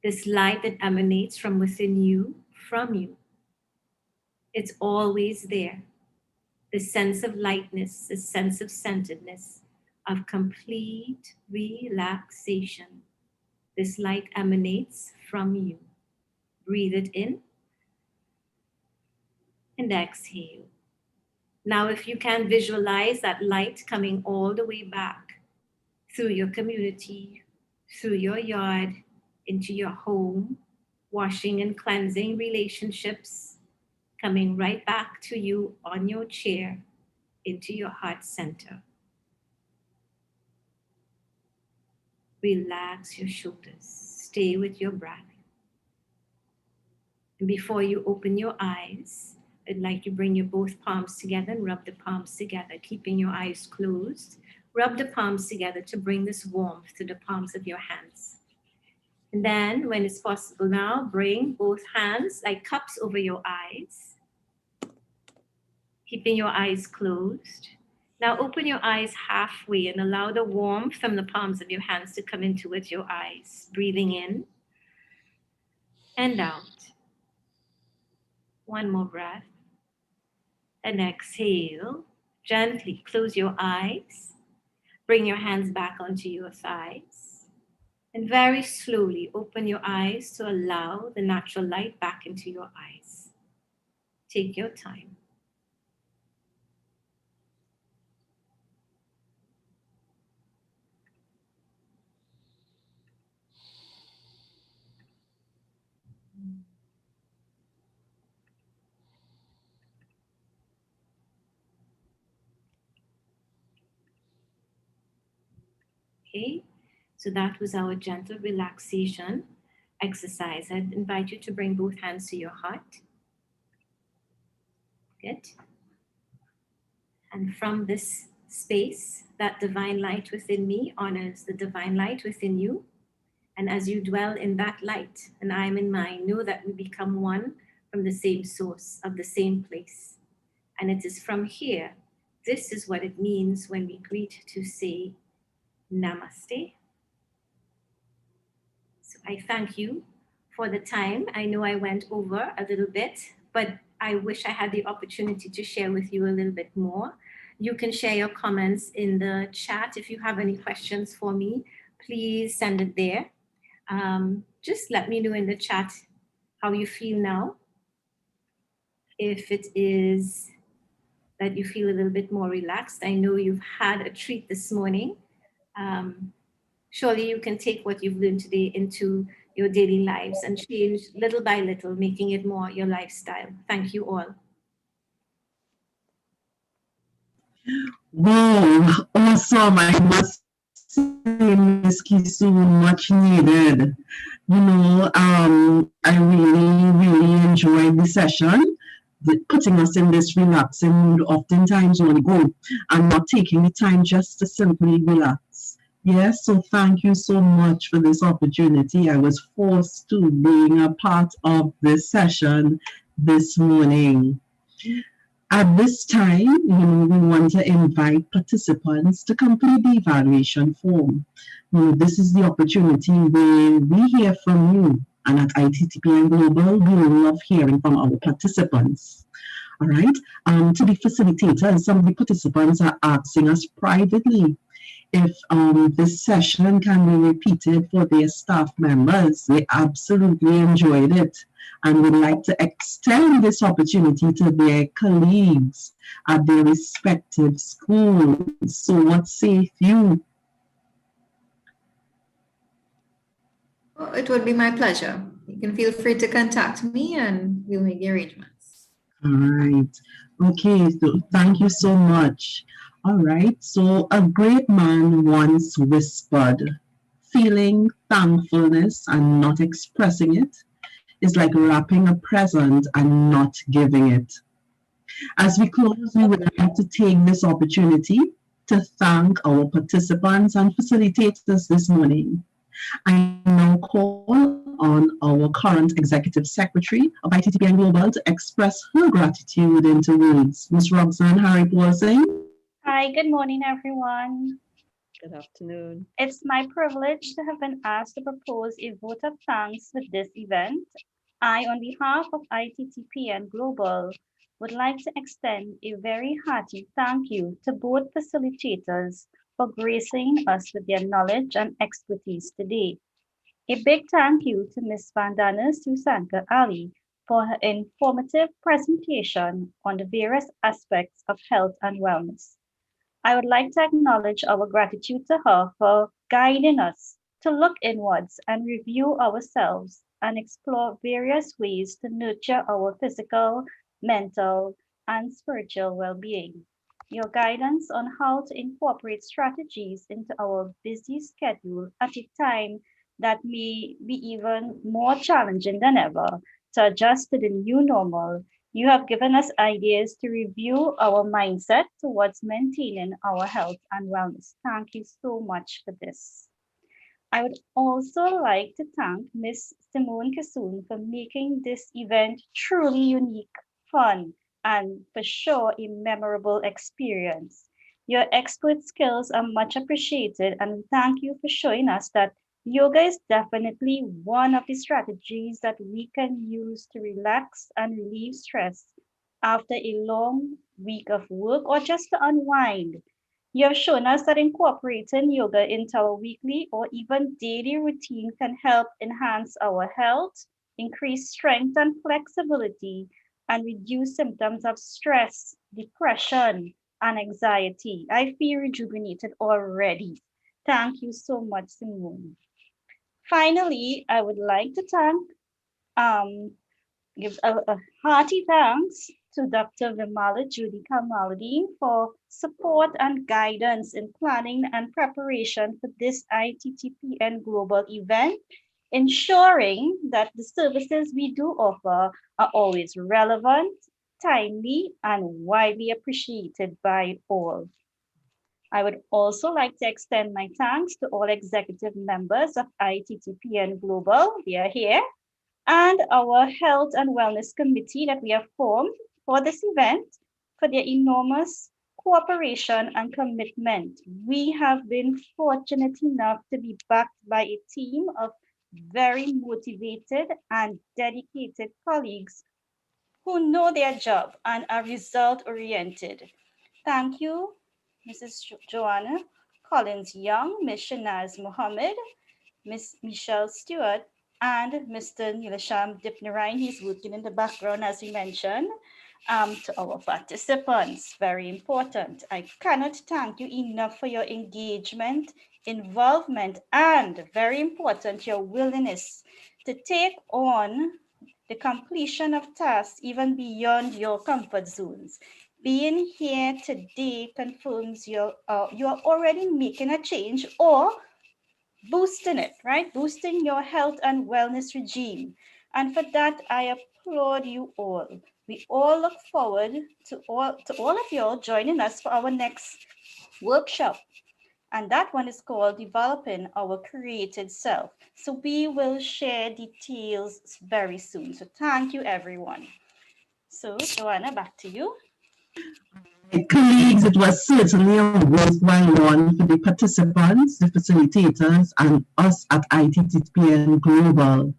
This light that emanates from within you, from you. It's always there. The sense of lightness, the sense of centeredness, of complete relaxation. This light emanates from you. Breathe it in and exhale. Now, if you can visualize that light coming all the way back through your community, through your yard, into your home, washing and cleansing relationships, coming right back to you on your chair, into your heart center. Relax your shoulders. Stay with your breath. And before you open your eyes, I'd like you to bring your both palms together and rub the palms together, keeping your eyes closed. Rub the palms together to bring this warmth to the palms of your hands. And then, when it's possible now, bring both hands like cups over your eyes. keeping your eyes closed. Now open your eyes halfway and allow the warmth from the palms of your hands to come in towards your eyes. Breathing in and out. One more breath. And exhale. Gently close your eyes. Bring your hands back onto your thighs. And very slowly open your eyes to allow the natural light back into your eyes. Take your time. Okay, so that was our gentle relaxation exercise. I'd invite you to bring both hands to your heart. Good. And from this space, that divine light within me honors the divine light within you. And as you dwell in that light, and I am in mine, know that we become one from the same source of the same place. And it is from here, this is what it means when we greet to say namaste. So I thank you for the time. I know I went over a little bit, but I wish I had the opportunity to share with you a little bit more. You can share your comments in the chat. If you have any questions for me, please send it there. Just let me know in the chat how you feel now. If it is that you feel a little bit more relaxed, I know you've had a treat this morning. Surely you can take what you've learned today into your daily lives and change little by little, making it more your lifestyle. Thank you all. Wow, awesome. I must say, Miss Kisu, much needed. I really enjoyed the session. Putting us in this relaxing mood. Oftentimes we want to go and not taking the time just to simply relax. Yes, so thank you so much for this opportunity. I was forced to being a part of this session this morning. At this time, we want to invite participants to complete the evaluation form. This is the opportunity where we hear from you. And at ITTPN Global, we love hearing from our participants. All right. To the facilitators, some of the participants are asking us privately if this session can be repeated for their staff members. They absolutely enjoyed it and would like to extend this opportunity to their colleagues at their respective schools. So what say you? Oh, it would be my pleasure. You can feel free to contact me and we'll make the arrangements. All right. Okay, so thank you so much. All right, so a great man once whispered, feeling thankfulness and not expressing it is like wrapping a present and not giving it. As we close, we would like to take this opportunity to thank our participants and facilitators this morning. I now call on our current Executive Secretary of ITTPN Global to express her gratitude into words. Ms. Roxanne Harry Pausing. Hi, good morning, everyone. Good afternoon. It's my privilege to have been asked to propose a vote of thanks for this event. I, on behalf of ITTPN Global, would like to extend a very hearty thank you to both facilitators for gracing us with their knowledge and expertise today. A big thank you to Ms. Vandana Susanka Ali for her informative presentation on the various aspects of health and wellness. I would like to acknowledge our gratitude to her for guiding us to look inwards and review ourselves and explore various ways to nurture our physical, mental, and spiritual well-being. Your guidance on how to incorporate strategies into our busy schedule at a time that may be even more challenging than ever to adjust to the new normal. You have given us ideas to review our mindset towards maintaining our health and wellness. Thank you so much for this. I would also like to thank Ms. Simone Kissoon for making this event truly unique, fun, and for sure a memorable experience. Your expert skills are much appreciated, and we thank you for showing us that yoga is definitely one of the strategies that we can use to relax and relieve stress after a long week of work or just to unwind. You have shown us that incorporating yoga into our weekly or even daily routine can help enhance our health, increase strength and flexibility, and reduce symptoms of stress, depression, and anxiety. I feel rejuvenated already. Thank you so much, Simone. Finally, I would like to um, give a hearty thanks to Dr. Vimala Judy Kamaludin for support and guidance in planning and preparation for this ITTPN global event, ensuring that the services we do offer are always relevant, timely, and widely appreciated by all. I would also like to extend my thanks to all executive members of ITTPN Global. They are here, and our Health and Wellness Committee that we have formed for this event for their enormous cooperation and commitment. We have been fortunate enough to be backed by a team of very motivated and dedicated colleagues who know their job and are result oriented. Thank you, Mrs. Joanna Collins Young, Ms. Shanaz Mohammed, Miss Michelle Stewart, and Mr. Nilasham Dipnarain. He's working in the background, as we mentioned. To our participants, very important. I cannot thank you enough for your engagement, involvement, and very important, your willingness to take on the completion of tasks even beyond your comfort zones. Being here today confirms you're already making a change or boosting it, right? Boosting your health and wellness regime. And for that, I applaud you all. We all look forward to all of you all joining us for our next workshop. And that one is called Developing Our Created Self. So we will share details very soon. So thank you, everyone. So, Joanna, back to you. Colleagues, it was certainly a worthwhile one for the participants, the facilitators, and us at ITTPN Global.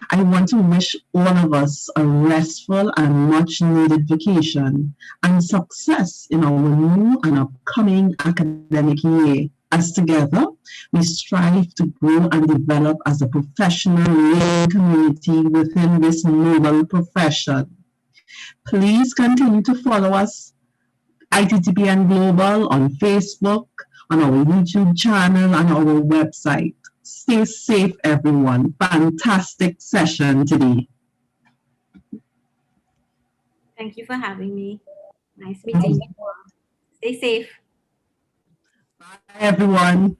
I want to wish all of us a restful and much needed vacation and success in our new and upcoming academic year. As together, we strive to grow and develop as a professional learning community within this noble profession. Please continue to follow us, ITTPN Global, on Facebook, on our YouTube channel, and our website. Stay safe, everyone. Fantastic session today. Thank you for having me. Nice meeting you all. Stay safe. Bye, everyone.